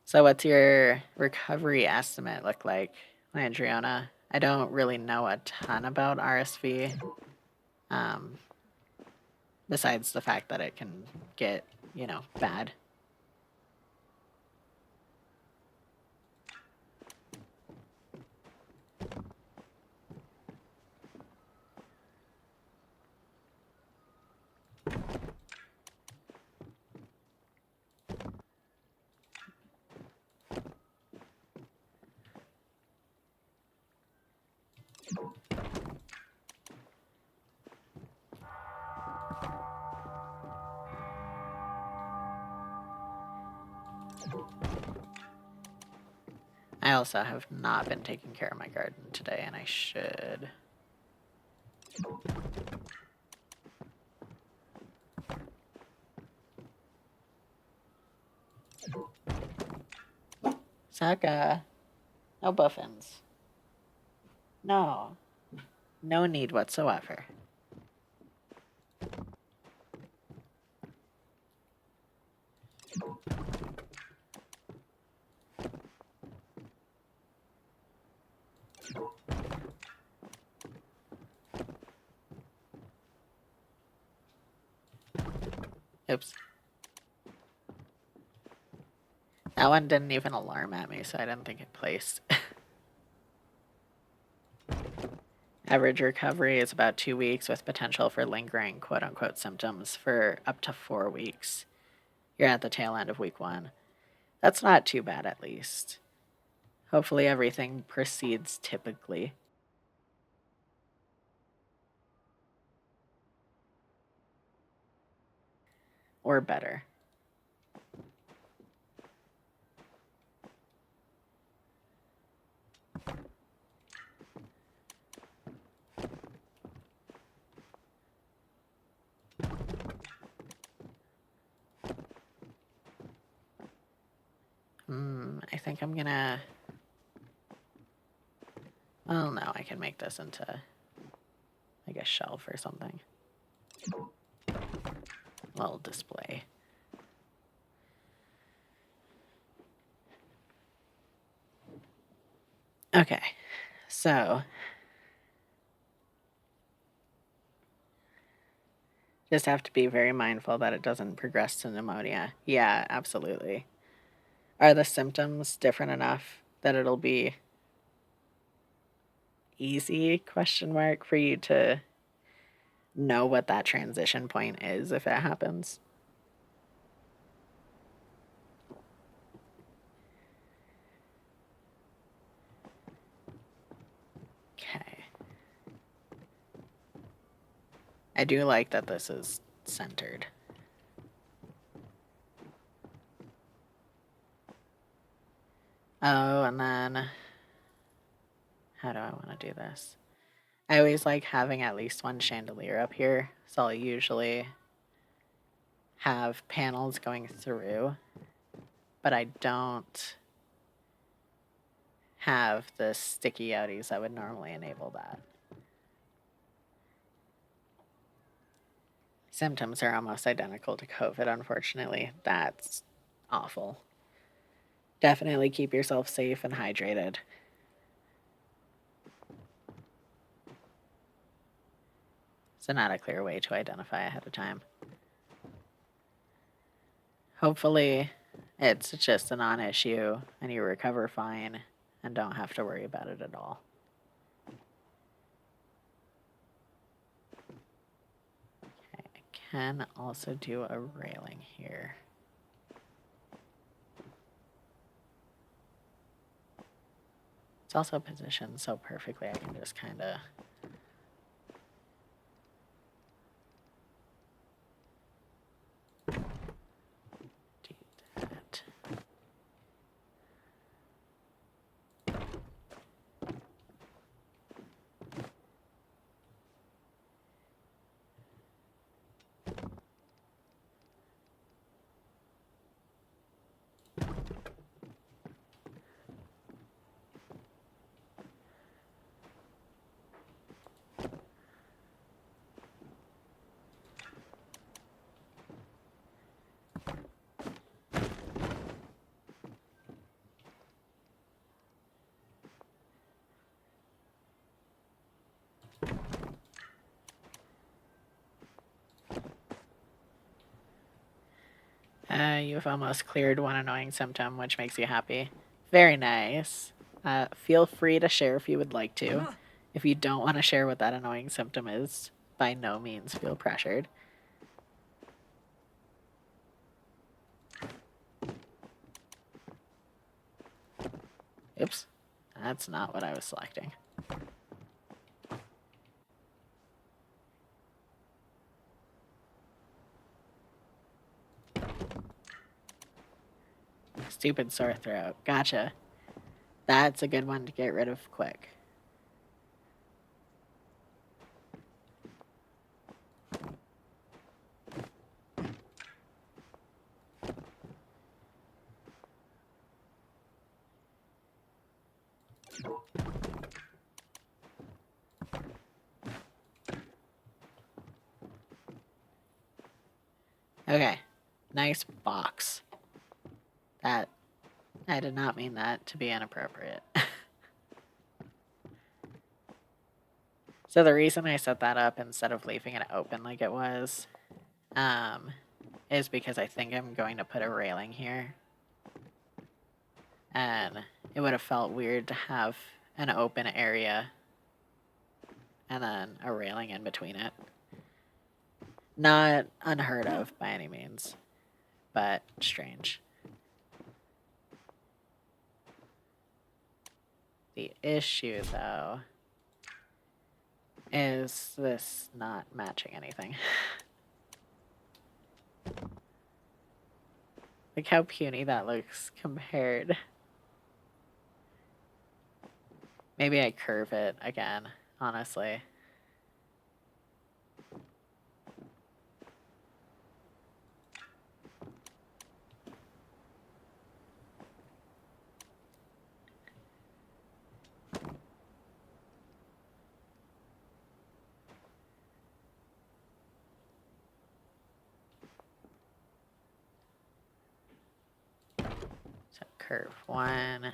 So what's your recovery estimate look like, Landriona? I don't really know a ton about RSV. Besides the fact that it can get, bad. I also have not been taking care of my garden today, and I should. Saka, no buffins. No. No need whatsoever. Oops. That one didn't even alarm at me, so I didn't think it placed. Average recovery is about 2 weeks with potential for lingering quote unquote symptoms for up to 4 weeks. You're at the tail end of week 1. That's not too bad, at least. Hopefully, everything proceeds typically. Or better. I think I'm gonna... Well, no, I can make this into like a shelf or something. Little display. Okay, so just have to be very mindful that it doesn't progress to pneumonia. Yeah, absolutely. Are the symptoms different enough that it'll be easy, question mark, for you to know what that transition point is if it happens? Okay. I do like that this is centered. Oh, and then how do I want to do this? I always like having at least one chandelier up here, so I'll usually have panels going through, but I don't have the sticky outies that would normally enable that. Symptoms are almost identical to COVID, unfortunately. That's awful. Definitely keep yourself safe and hydrated. So not a clear way to identify ahead of time. Hopefully, it's just a non-issue and you recover fine and don't have to worry about it at all. Okay, I can also do a railing here. It's also positioned so perfectly I can just kind of do that. You've almost cleared one annoying symptom, which makes you happy. Very nice. Feel free to share if you would like to. If you don't want to share what that annoying symptom is, by no means feel pressured. Oops, that's not what I was selecting. Stupid sore throat. Gotcha. That's a good one to get rid of quick. Okay, nice box. That, I did not mean that to be inappropriate. So the reason I set that up instead of leaving it open like it was, is because I think I'm going to put a railing here. And it would have felt weird to have an open area and then a railing in between it. Not unheard of by any means, but strange. The issue, though, is this not matching anything. Look how puny that looks compared. Maybe I curve it again, honestly. So curve 1.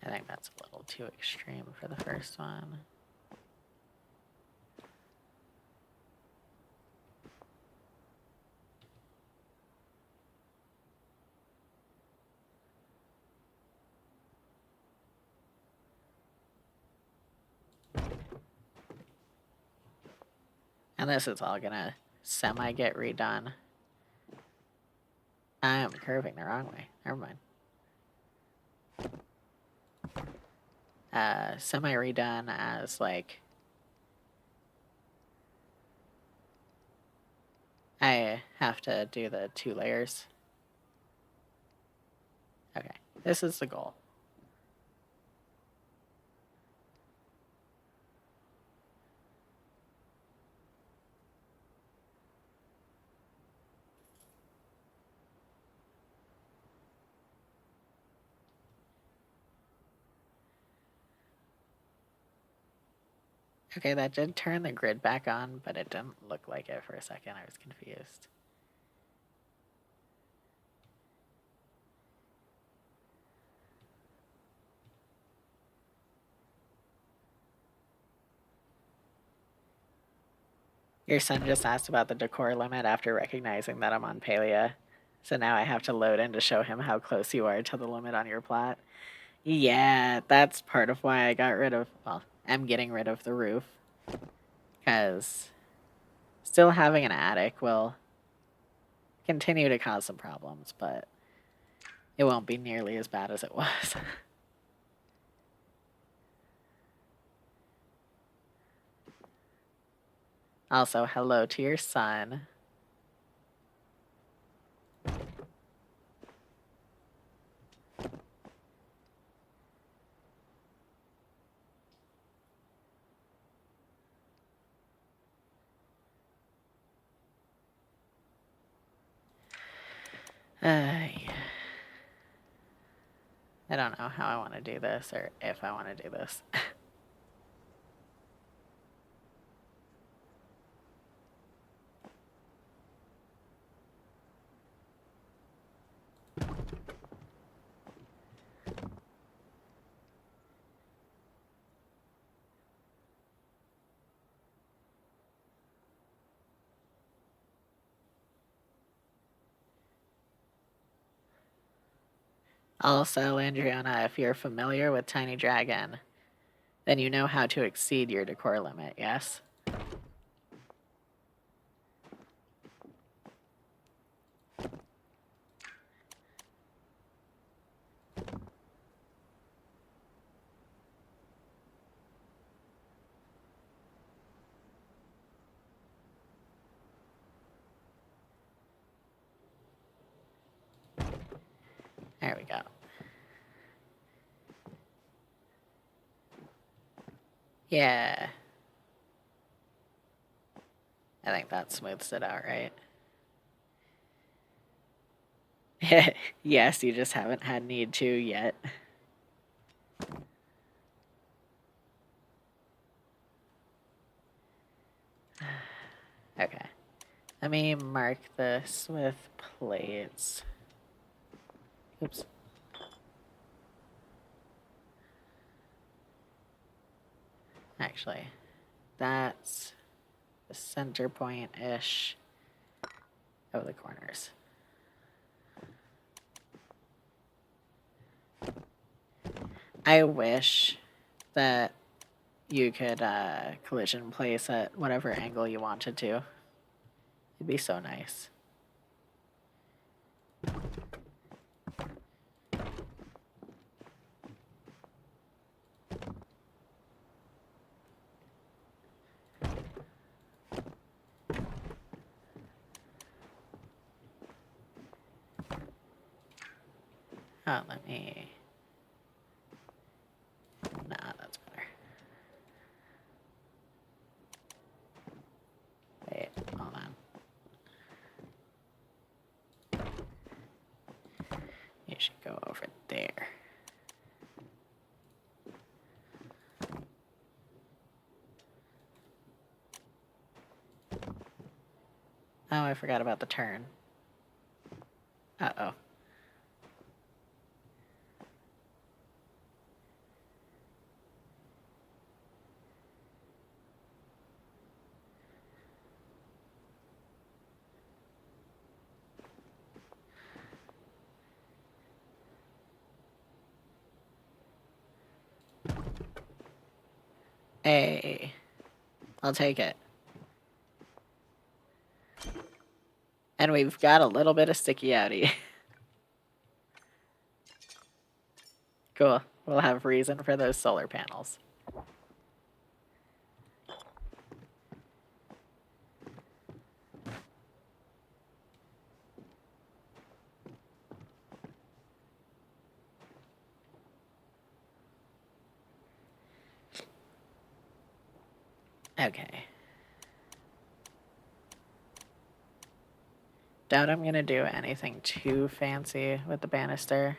I think that's a little too extreme for the first one. And this is all gonna semi get redone. I am curving the wrong way. Never mind. Semi redone as like I have to do the 2 layers. Okay, this is the goal. Okay, that did turn the grid back on, but it didn't look like it for a second. I was confused. Your son just asked about the decor limit after recognizing that I'm on Palia. So now I have to load in to show him how close you are to the limit on your plot. Yeah, that's part of why I got rid of, well, I'm getting rid of the roof. Because still having an attic will continue to cause some problems, but it won't be nearly as bad as it was. Also, hello to your son. Yeah. I don't know how I want to do this or if I want to do this. Also, Andriana, if you're familiar with Tiny Dragon, then you know how to exceed your decor limit, yes? There we go. Yeah. I think that smooths it out, right? Yes, you just haven't had need to yet. Okay. Let me mark this with plates. Oops. Actually, that's the center point-ish of the corners. I wish that you could collision place at whatever angle you wanted to. It'd be so nice. Oh, let me... Nah, that's better. Wait, hold on. You should go over there. Oh, I forgot about the turn. Uh-oh. Hey, I'll take it. And we've got a little bit of sticky outy. Cool. We'll have reason for those solar panels. Okay. Doubt I'm gonna do anything too fancy with the banister.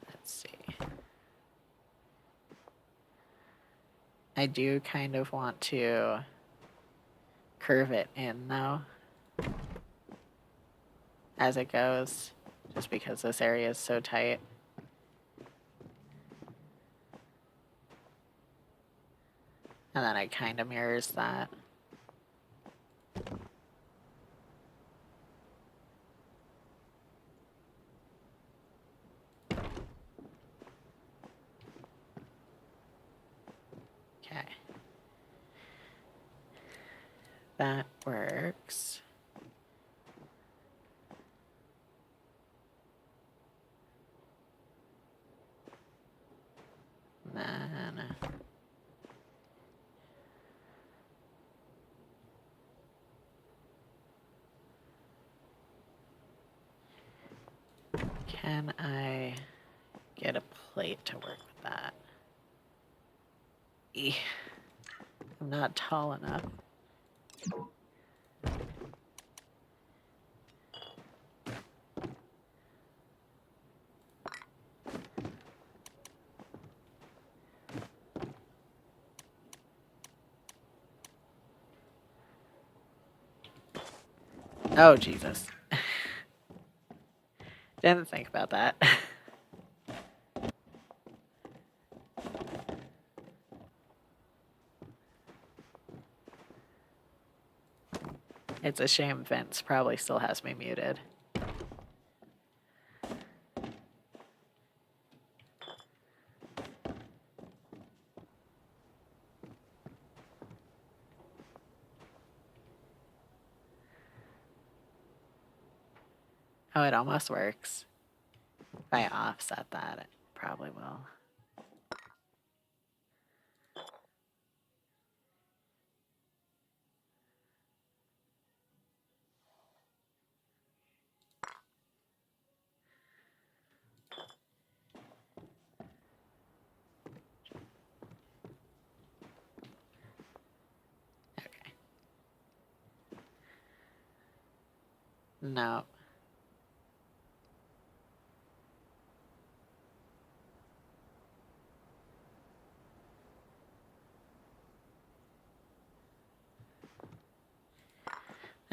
Let's see. I do kind of want to curve it in, though, as it goes, just because this area is so tight. And then it kind of mirrors that. Okay. That works. And then... Can I get a plate to work with that? I'm not tall enough. Oh, Jesus. Didn't think about that. It's a shame Vince probably still has me muted. Oh, it almost works. If I offset that, it probably will. Okay. No.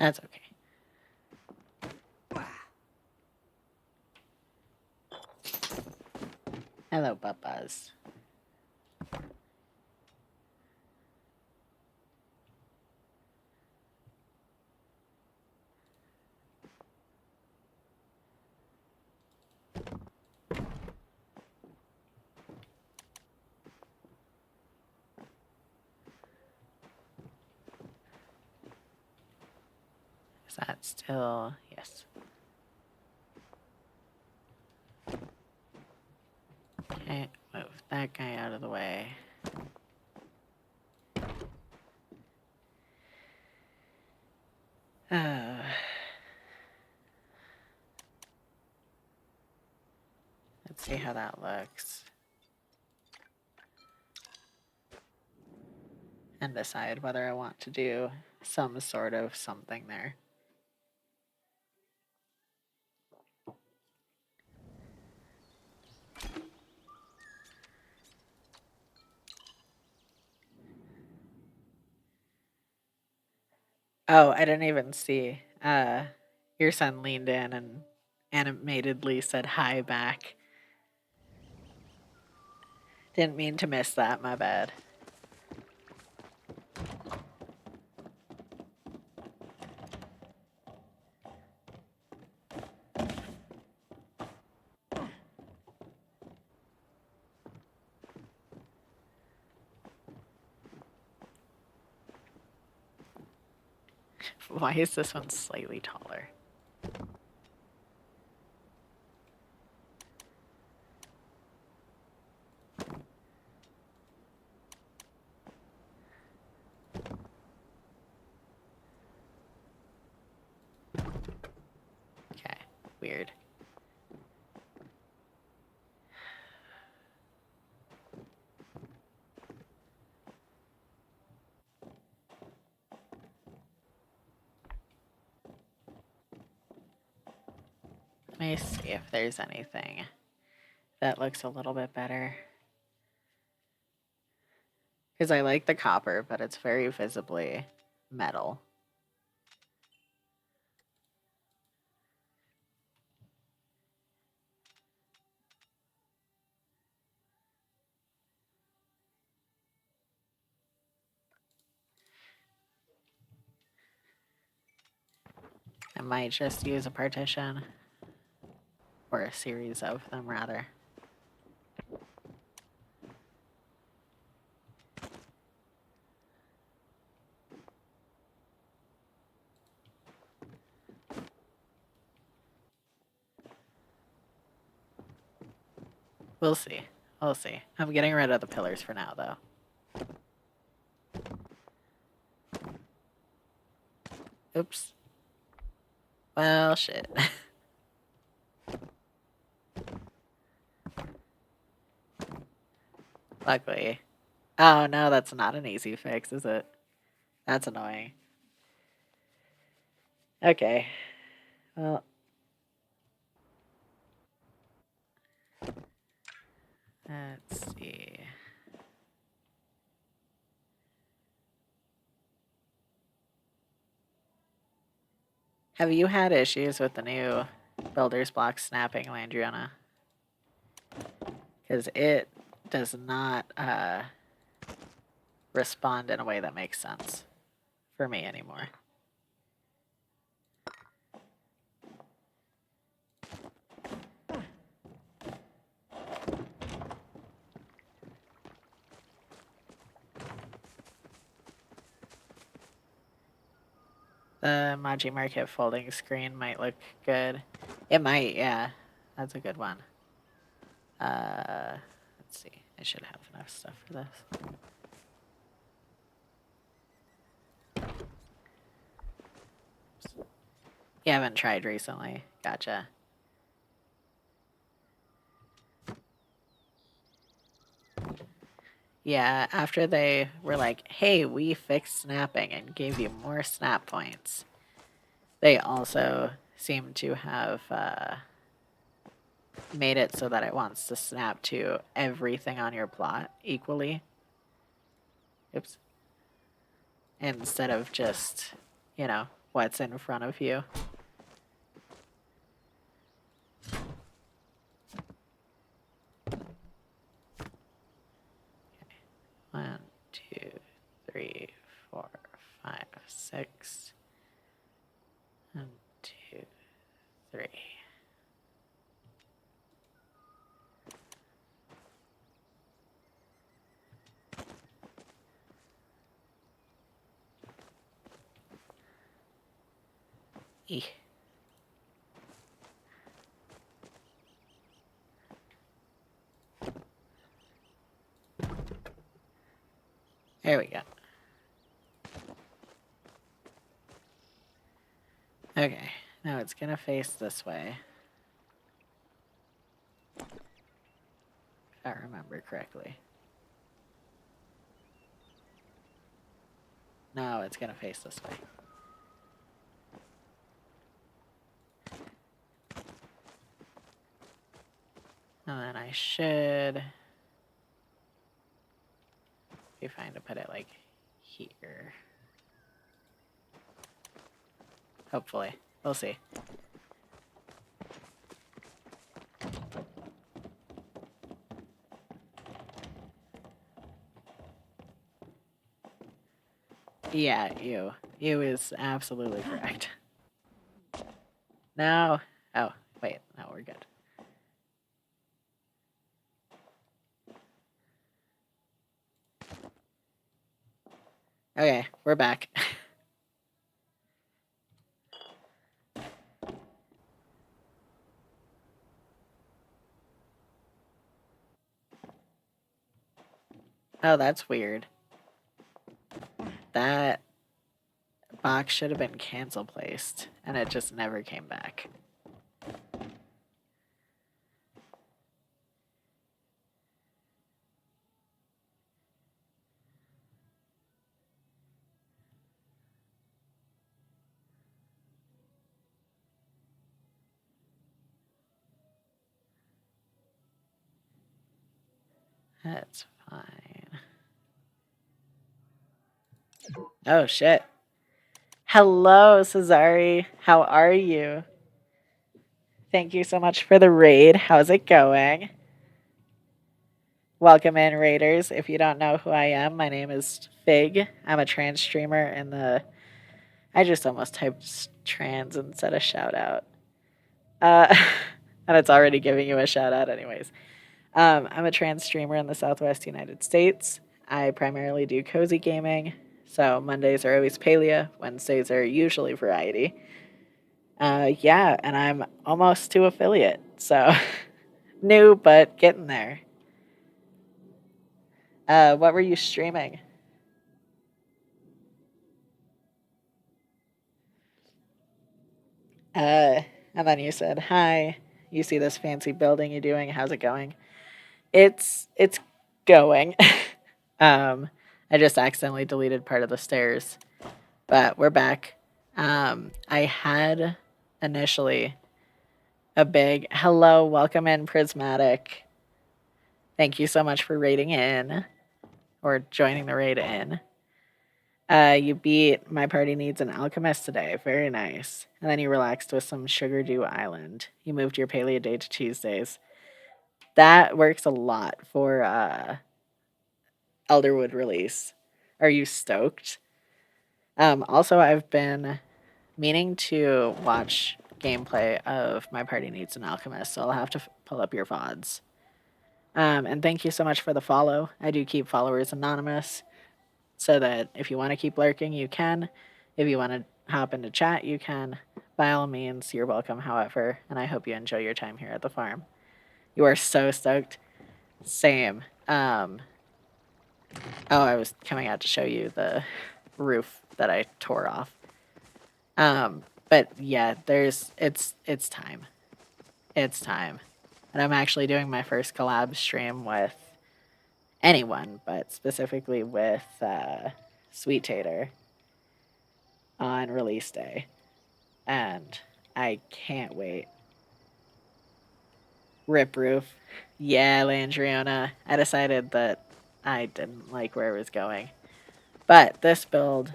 That's okay. Hello, Bubba's. Is that still... Yes. Okay, move that guy out of the way. Let's see how that looks. And decide whether I want to do some sort of something there. Oh, I didn't even see. Your son leaned in and animatedly said hi back. Didn't mean to miss that, my bad. Why is this one slightly taller? Okay, weird. Let me see if there's anything that looks a little bit better. Because I like the copper, but it's very visibly metal. I might just use a partition. Or a series of them, rather. We'll see. We'll see. I'm getting rid of the pillars for now, though. Oops. Well, shit. Luckily. Oh, no, that's not an easy fix, is it? That's annoying. Okay. Well. Let's see. Have you had issues with the new Builder's Block snapping, Landriana? Because it does not respond in a way that makes sense for me anymore. The Maji Market folding screen might look good. It might, yeah. That's a good one. Let's see. I should have enough stuff for this. You haven't tried recently. Gotcha. Yeah, after they were like, hey, we fixed snapping and gave you more snap points, they also seem to have made it so that it wants to snap to everything on your plot equally. Oops. Instead of just, you know, what's in front of you. One, two, three, 4, 5, 6. 1, 2, 3. Eeh. There we go. Okay, now it's gonna face this way. If I remember correctly. No, it's gonna face this way. And then I should be fine to put it like here. Hopefully. We'll see. Yeah, you. You is absolutely correct. No. Oh, wait. No, we're good. Okay, we're back. Oh, that's weird. That box should have been cancel placed, and it just never came back. That's fine. Oh, shit. Hello, Cesari. How are you? Thank you so much for the raid. How's it going? Welcome in, raiders. If you don't know who I am, my name is Fig. I'm a trans streamer in the... I just almost typed trans instead of shout out. And it's already giving you a shout out anyways. I'm a trans streamer in the Southwest United States. I primarily do cozy gaming. So Mondays are always Palia. Wednesdays are usually Variety. Yeah, and I'm almost to affiliate. So new, but getting there. What were you streaming? And then you said, "Hi, you see this fancy building you're doing? How's it going?" It's going. I just accidentally deleted part of the stairs, but we're back. I had initially a big hello, welcome in, Prismatic. Thank you so much for raiding in or joining the raid in. You beat My Party Needs an Alchemist today. Very nice. And then you relaxed with some Sugar Dew Island. You moved your Paleo Day to Tuesdays. That works a lot for Elderwood release. Are you stoked? Also, I've been meaning to watch gameplay of My Party Needs an Alchemist, so I'll have to pull up your VODs. And thank you so much for the follow. I do keep followers anonymous, so that if you want to keep lurking, you can. If you want to hop into chat, you can. By all means, you're welcome, however, and I hope you enjoy your time here at the farm. You are so stoked. Same. I was coming out to show you the roof that I tore off. But yeah, it's time. It's time. And I'm actually doing my first collab stream with anyone, but specifically with Sweet Tater on release day. And I can't wait. Rip roof. Yeah, Landriona. I decided that I didn't like where it was going. But this build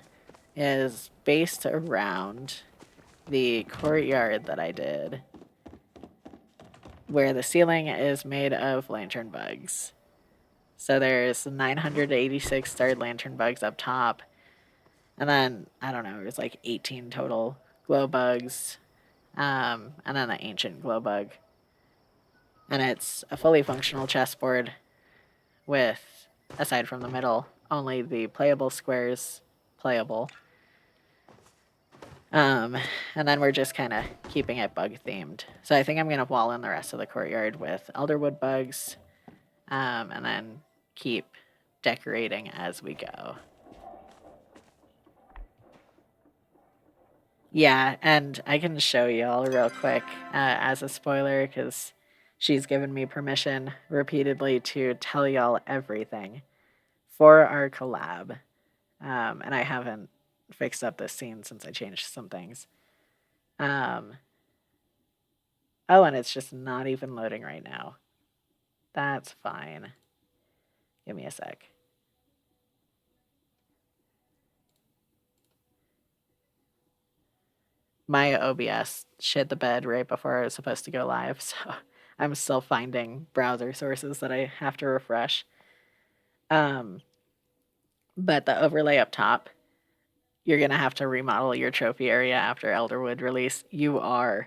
is based around the courtyard that I did, where the ceiling is made of lantern bugs. So there's 986 starred lantern bugs up top. And then, I don't know, there's like 18 total glow bugs. And then the ancient glow bug. And it's a fully functional chessboard with, aside from the middle, only the playable squares playable. And then we're just kind of keeping it bug themed. So I think I'm going to wall in the rest of the courtyard with elderwood bugs, and then keep decorating as we go. Yeah, and I can show you all real quick as a spoiler because she's given me permission repeatedly to tell y'all everything for our collab. And I haven't fixed up this scene since I changed some things. Oh, and it's just not even loading right now. That's fine. Give me a sec. My OBS shit the bed right before I was supposed to go live, so I'm still finding browser sources that I have to refresh. But the overlay up top, you're gonna have to remodel your trophy area after Elderwood release. Because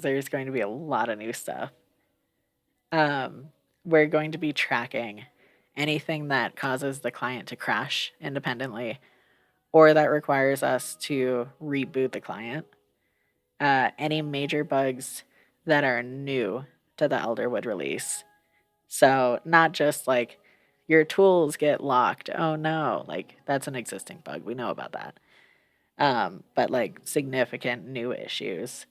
there's going to be a lot of new stuff. We're going to be tracking anything that causes the client to crash independently or that requires us to reboot the client. Any major bugs that are new to the Elderwood release. So, not just like your tools get locked. Oh no, like that's an existing bug. We know about that. But like significant new issues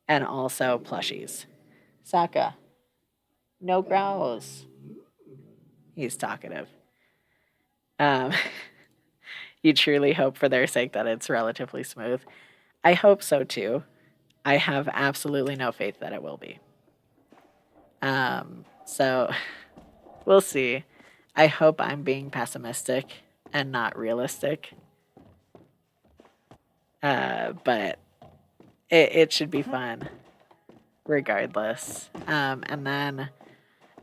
and also plushies. Saka, no growls. He's talkative. Um, you truly hope for their sake that it's relatively smooth. I hope so too. I have absolutely no faith that it will be. So we'll see. I hope I'm being pessimistic and not realistic. But it should be fun regardless. And then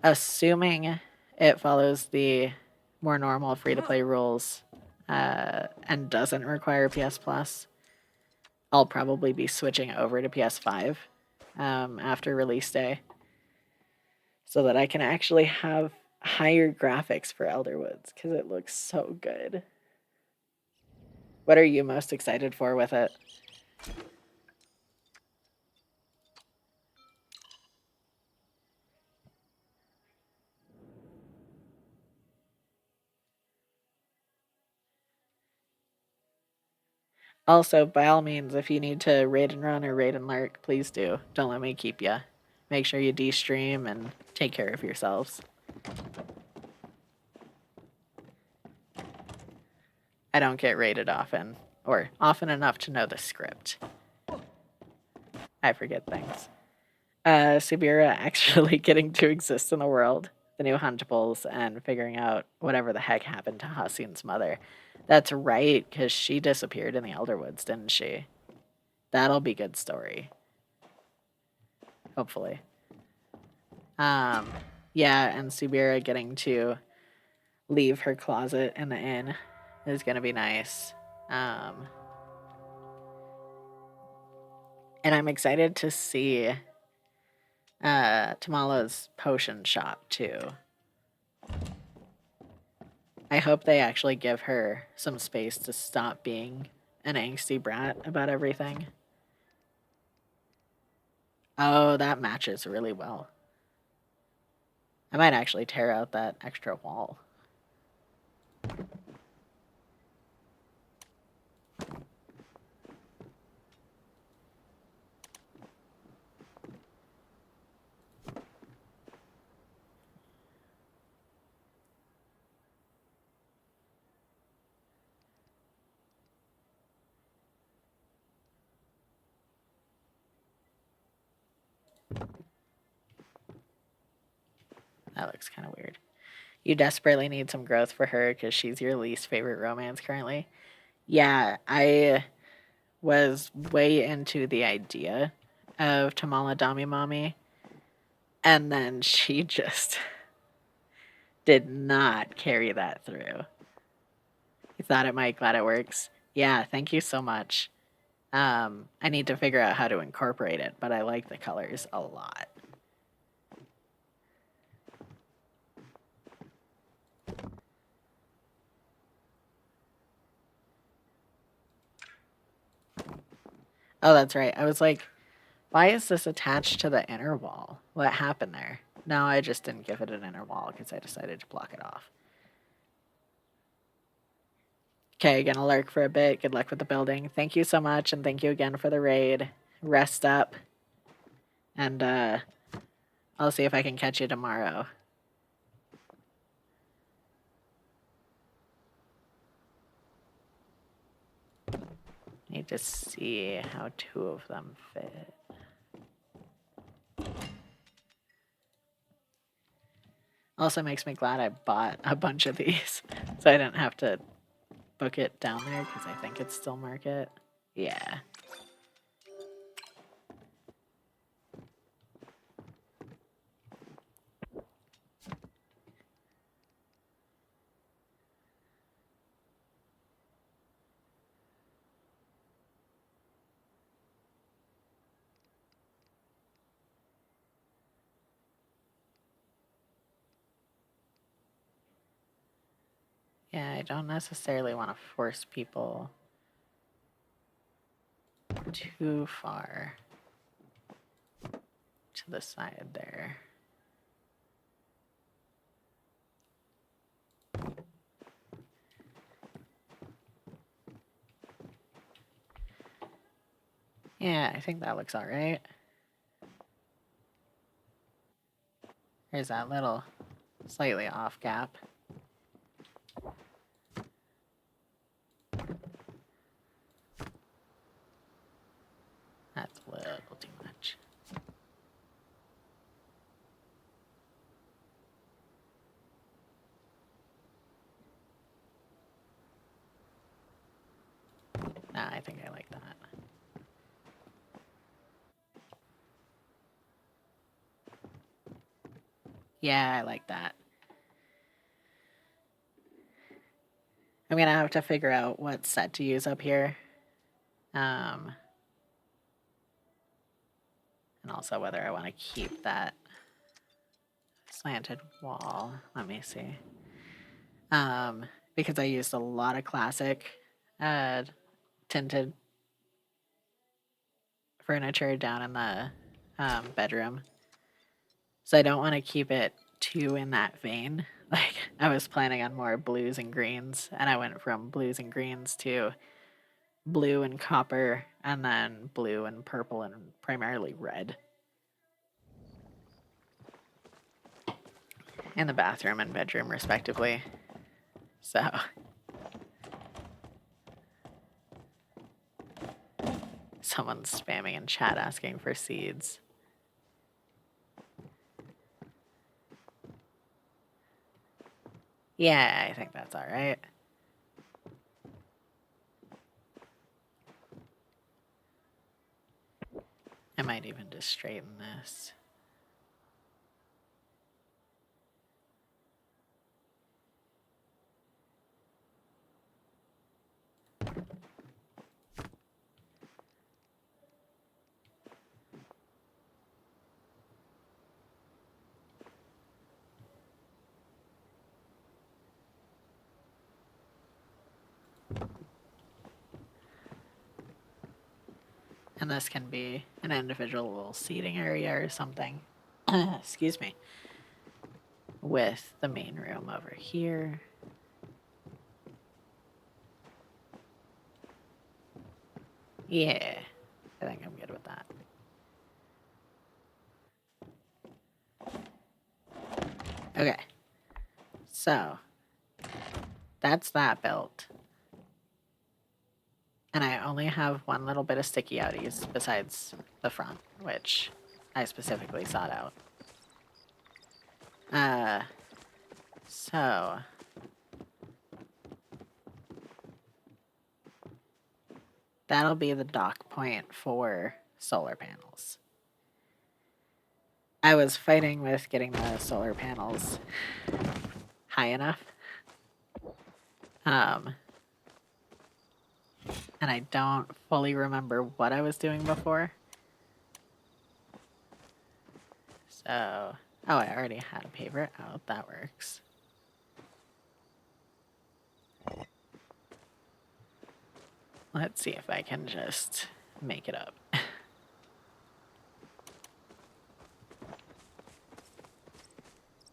assuming it follows the more normal free to play rules and doesn't require PS Plus, I'll probably be switching over to PS5 after release day so that I can actually have higher graphics for Elderwoods because it looks so good. What are you most excited for with it? Also, by all means, if you need to raid and run or raid and lurk, please do. Don't let me keep you. Make sure you de-stream and take care of yourselves. I don't get raided often, or often enough to know the script. I forget things. Subira actually getting to exist in the world, the new Huntables, and figuring out whatever the heck happened to Hassan's mother. That's right, because she disappeared in the Elderwoods, didn't she? That'll be good story. Hopefully. Yeah, and Subira getting to leave her closet in the inn is gonna be nice. And I'm excited to see Tamala's potion shop too. I hope they actually give her some space to stop being an angsty brat about everything. Oh, that matches really well. I might actually tear out that extra wall. That looks kind of weird. You desperately need some growth for her because she's your least favorite romance currently. Yeah, I was way into the idea of Tamala Dami Mommy, and then she just did not carry that through. You thought it might, glad it works. Yeah, thank you so much. I need to figure out how to incorporate it, but I like the colors a lot. Oh, that's right. I was like, why is this attached to the inner wall? What happened there? No, I just didn't give it an inner wall because I decided to block it off. Okay, gonna lurk for a bit. Good luck with the building. Thank you so much, and thank you again for the raid. Rest up, and I'll see if I can catch you tomorrow. Need to see how two of them fit. Also makes me glad I bought a bunch of these, so I didn't have to book it down there because I think it's still market. Yeah. Yeah, I don't necessarily want to force people too far to the side there. Yeah, I think that looks all right. There's that little slightly off gap. That's a little too much. Nah, I think I like that. Yeah, I like that. I'm gonna have to figure out what set to use up here. And also whether I want to keep that slanted wall. Let me see. Because I used a lot of classic tinted furniture down in the bedroom. So I don't want to keep it too in that vein. Like, I was planning on more blues and greens, and I went from blues and greens to blue and copper, and then blue and purple and primarily red. In the bathroom and bedroom, respectively. So. Someone's spamming in chat asking for seeds. Yeah, I think that's all right. I might even just straighten this. And this can be an individual little seating area or something. Excuse me. With the main room over here. Yeah, I think I'm good with that. Okay. So, that's that built. And I only have one little bit of sticky outies besides the front, which I specifically sought out. So That'll be the dock point for solar panels. I was fighting with getting the solar panels high enough. And I don't fully remember what I was doing before. So, oh, I already had a paver. Oh, that works. Let's see if I can just make it up.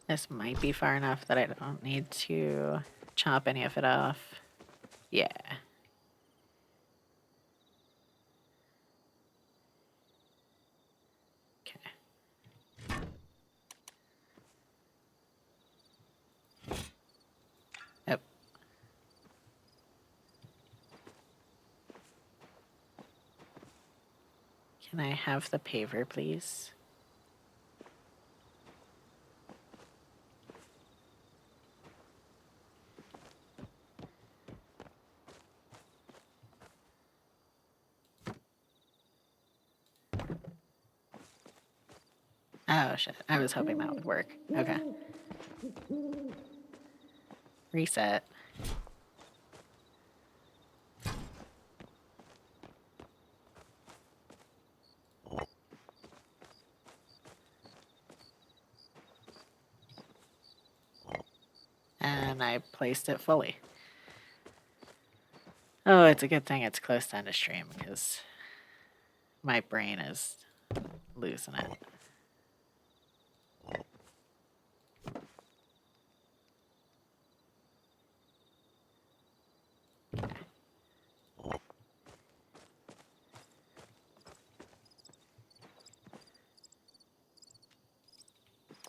This might be far enough that I don't need to chop any of it off. Yeah. Okay. Yep. Can I have the paver, please? Oh, shit. I was hoping that would work. Okay. Reset. And I placed it fully. Oh, it's a good thing it's close to end of stream because my brain is losing it.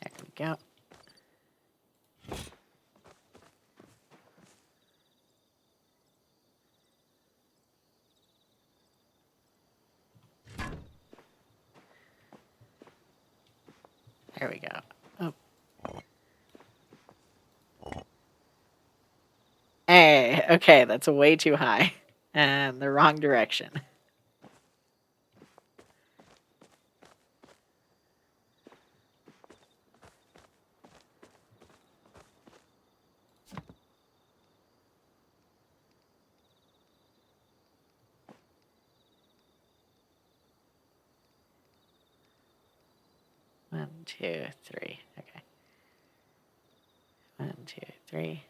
There we go. There we go. Oh. Hey, okay, that's way too high and the wrong direction. One, two, three. Okay. One, two, three.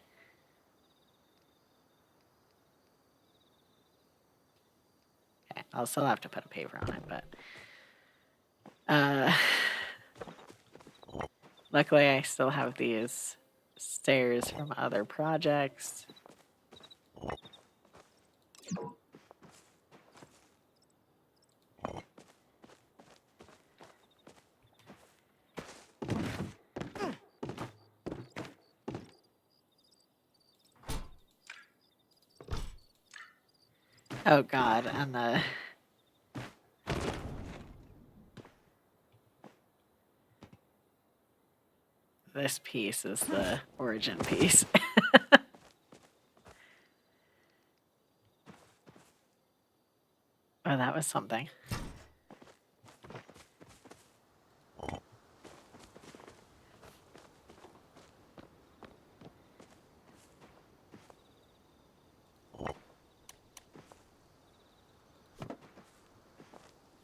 Okay, I'll still have to put a paver on it, but luckily I still have these stairs from other projects. Oh god, and this piece is the origin piece. Oh, that was something.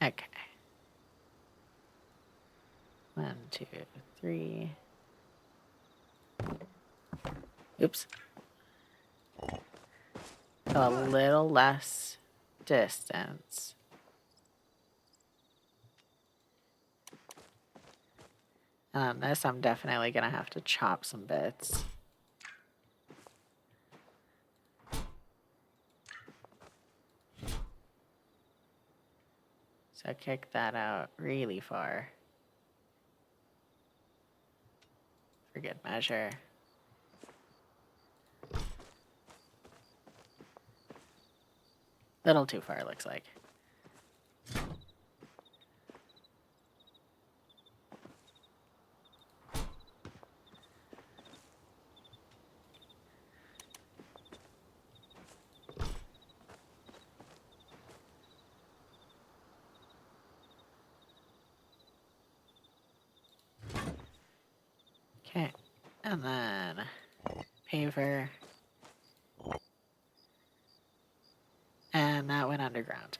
Okay. One, two, three. Oops. A little less distance. And on this, I'm definitely going to have to chop some bits. So kick that out really far. For good measure. Little too far, looks like. And then paver. And that went underground.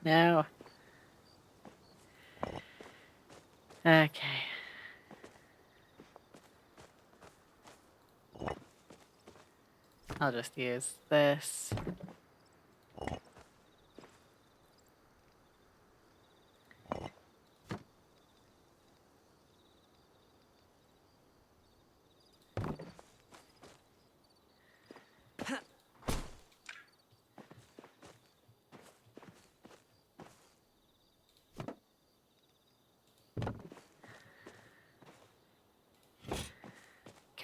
No. Okay. I'll just use this.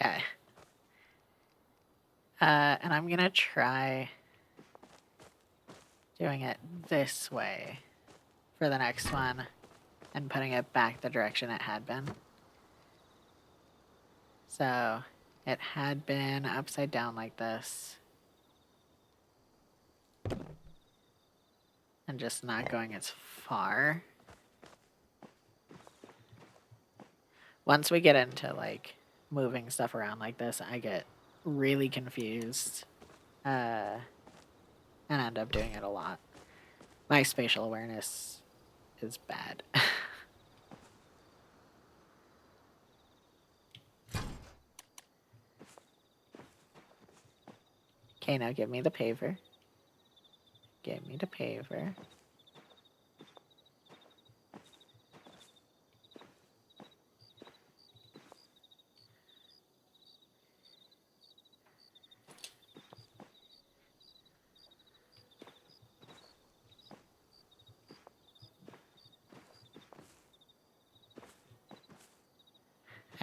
Okay. And I'm gonna try doing it this way for the next one and putting it back the direction it had been. So it had been upside down like this. And just not going as far. Once we get into like moving stuff around like this, I get really confused and end up doing it a lot. My spatial awareness is bad. Okay, now give me the paver. Give me the paver.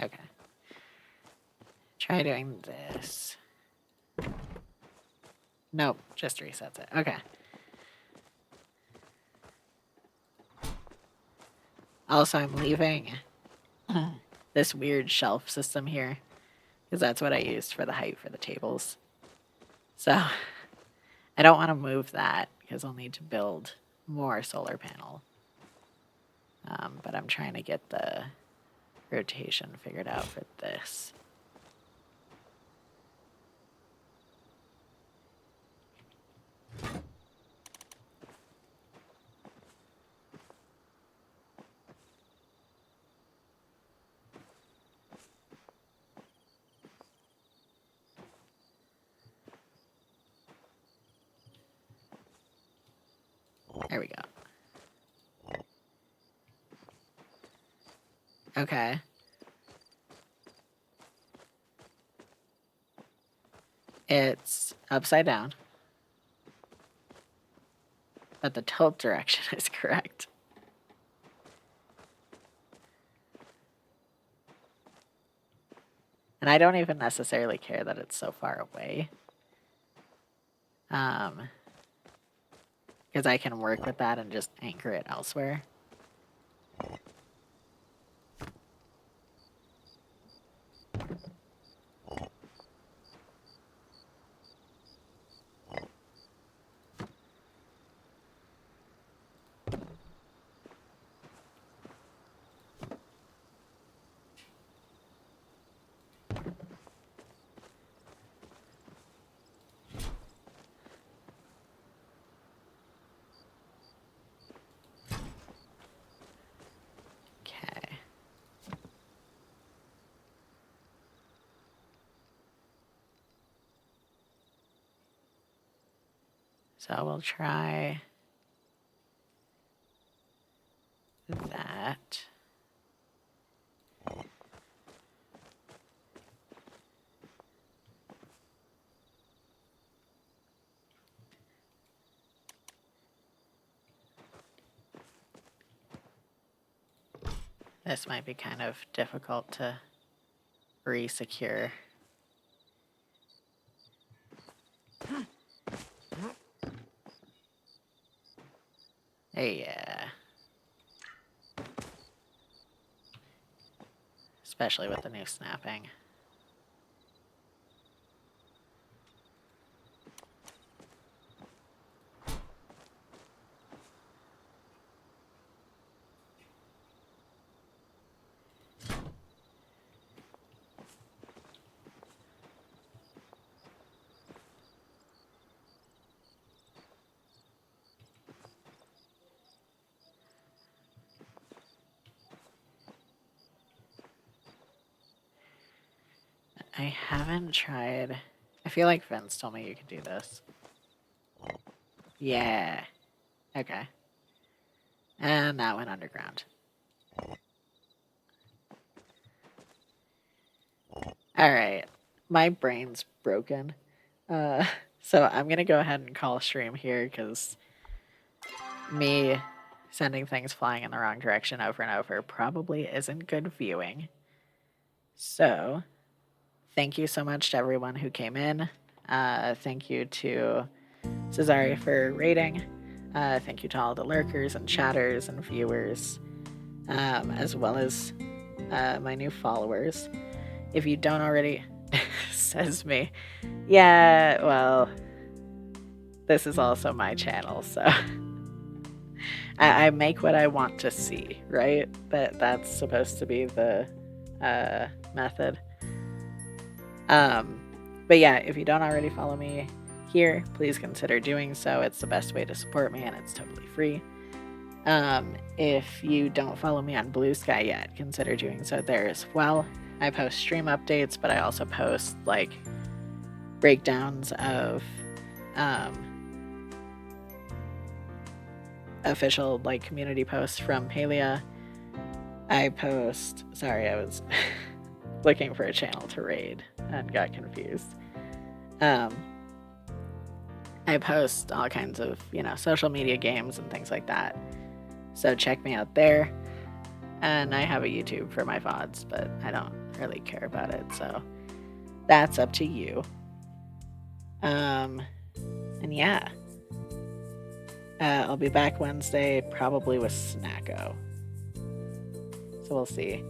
Okay. Try doing this. Nope, just resets it. Okay. Also, I'm leaving this weird shelf system here because that's what I used for the height for the tables. So I don't want to move that because I'll need to build more solar panel. But I'm trying to get the rotation figured out for this. There we go. Okay. It's upside down. But the tilt direction is correct. And I don't even necessarily care that it's so far away. Because I can work with that and just anchor it elsewhere. Okay. So we'll try that. This might be kind of difficult to re-secure. Yeah. Especially with the new snapping. I haven't tried. I feel like Vince told me you could do this. Yeah. Okay. And that went underground. All right. My brain's broken. So I'm going to go ahead and call stream here because me sending things flying in the wrong direction over and over probably isn't good viewing. So thank you so much to everyone who came in. Thank you to Cesare for rating. Thank you to all the lurkers and chatters and viewers, as well as my new followers. If you don't already, says me. Yeah, well, this is also my channel, so I make what I want to see, right? That's supposed to be the method. But yeah, if you don't already follow me here, please consider doing so. It's the best way to support me, and it's totally free. If you don't follow me on Blue Sky yet, consider doing so there as well. I post stream updates, but I also post like breakdowns of official like community posts from Palia. I post, sorry, I was looking for a channel to raid and got confused. I post all kinds of, social media games and things like that. So check me out there. And I have a YouTube for my VODs, but I don't really care about it. So that's up to you. And yeah. I'll be back Wednesday, probably with Snacko. So we'll see.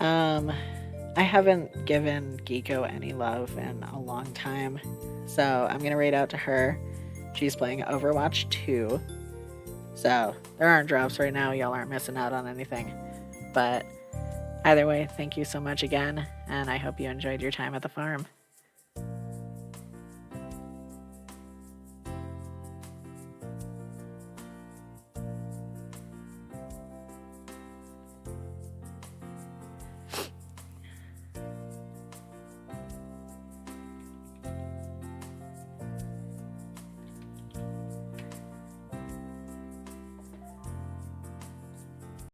I haven't given Geeko any love in a long time, so I'm gonna raid out to her. She's playing Overwatch 2, so there aren't drops right now. Y'all aren't missing out on anything. But either way, thank you so much again, and I hope you enjoyed your time at the farm.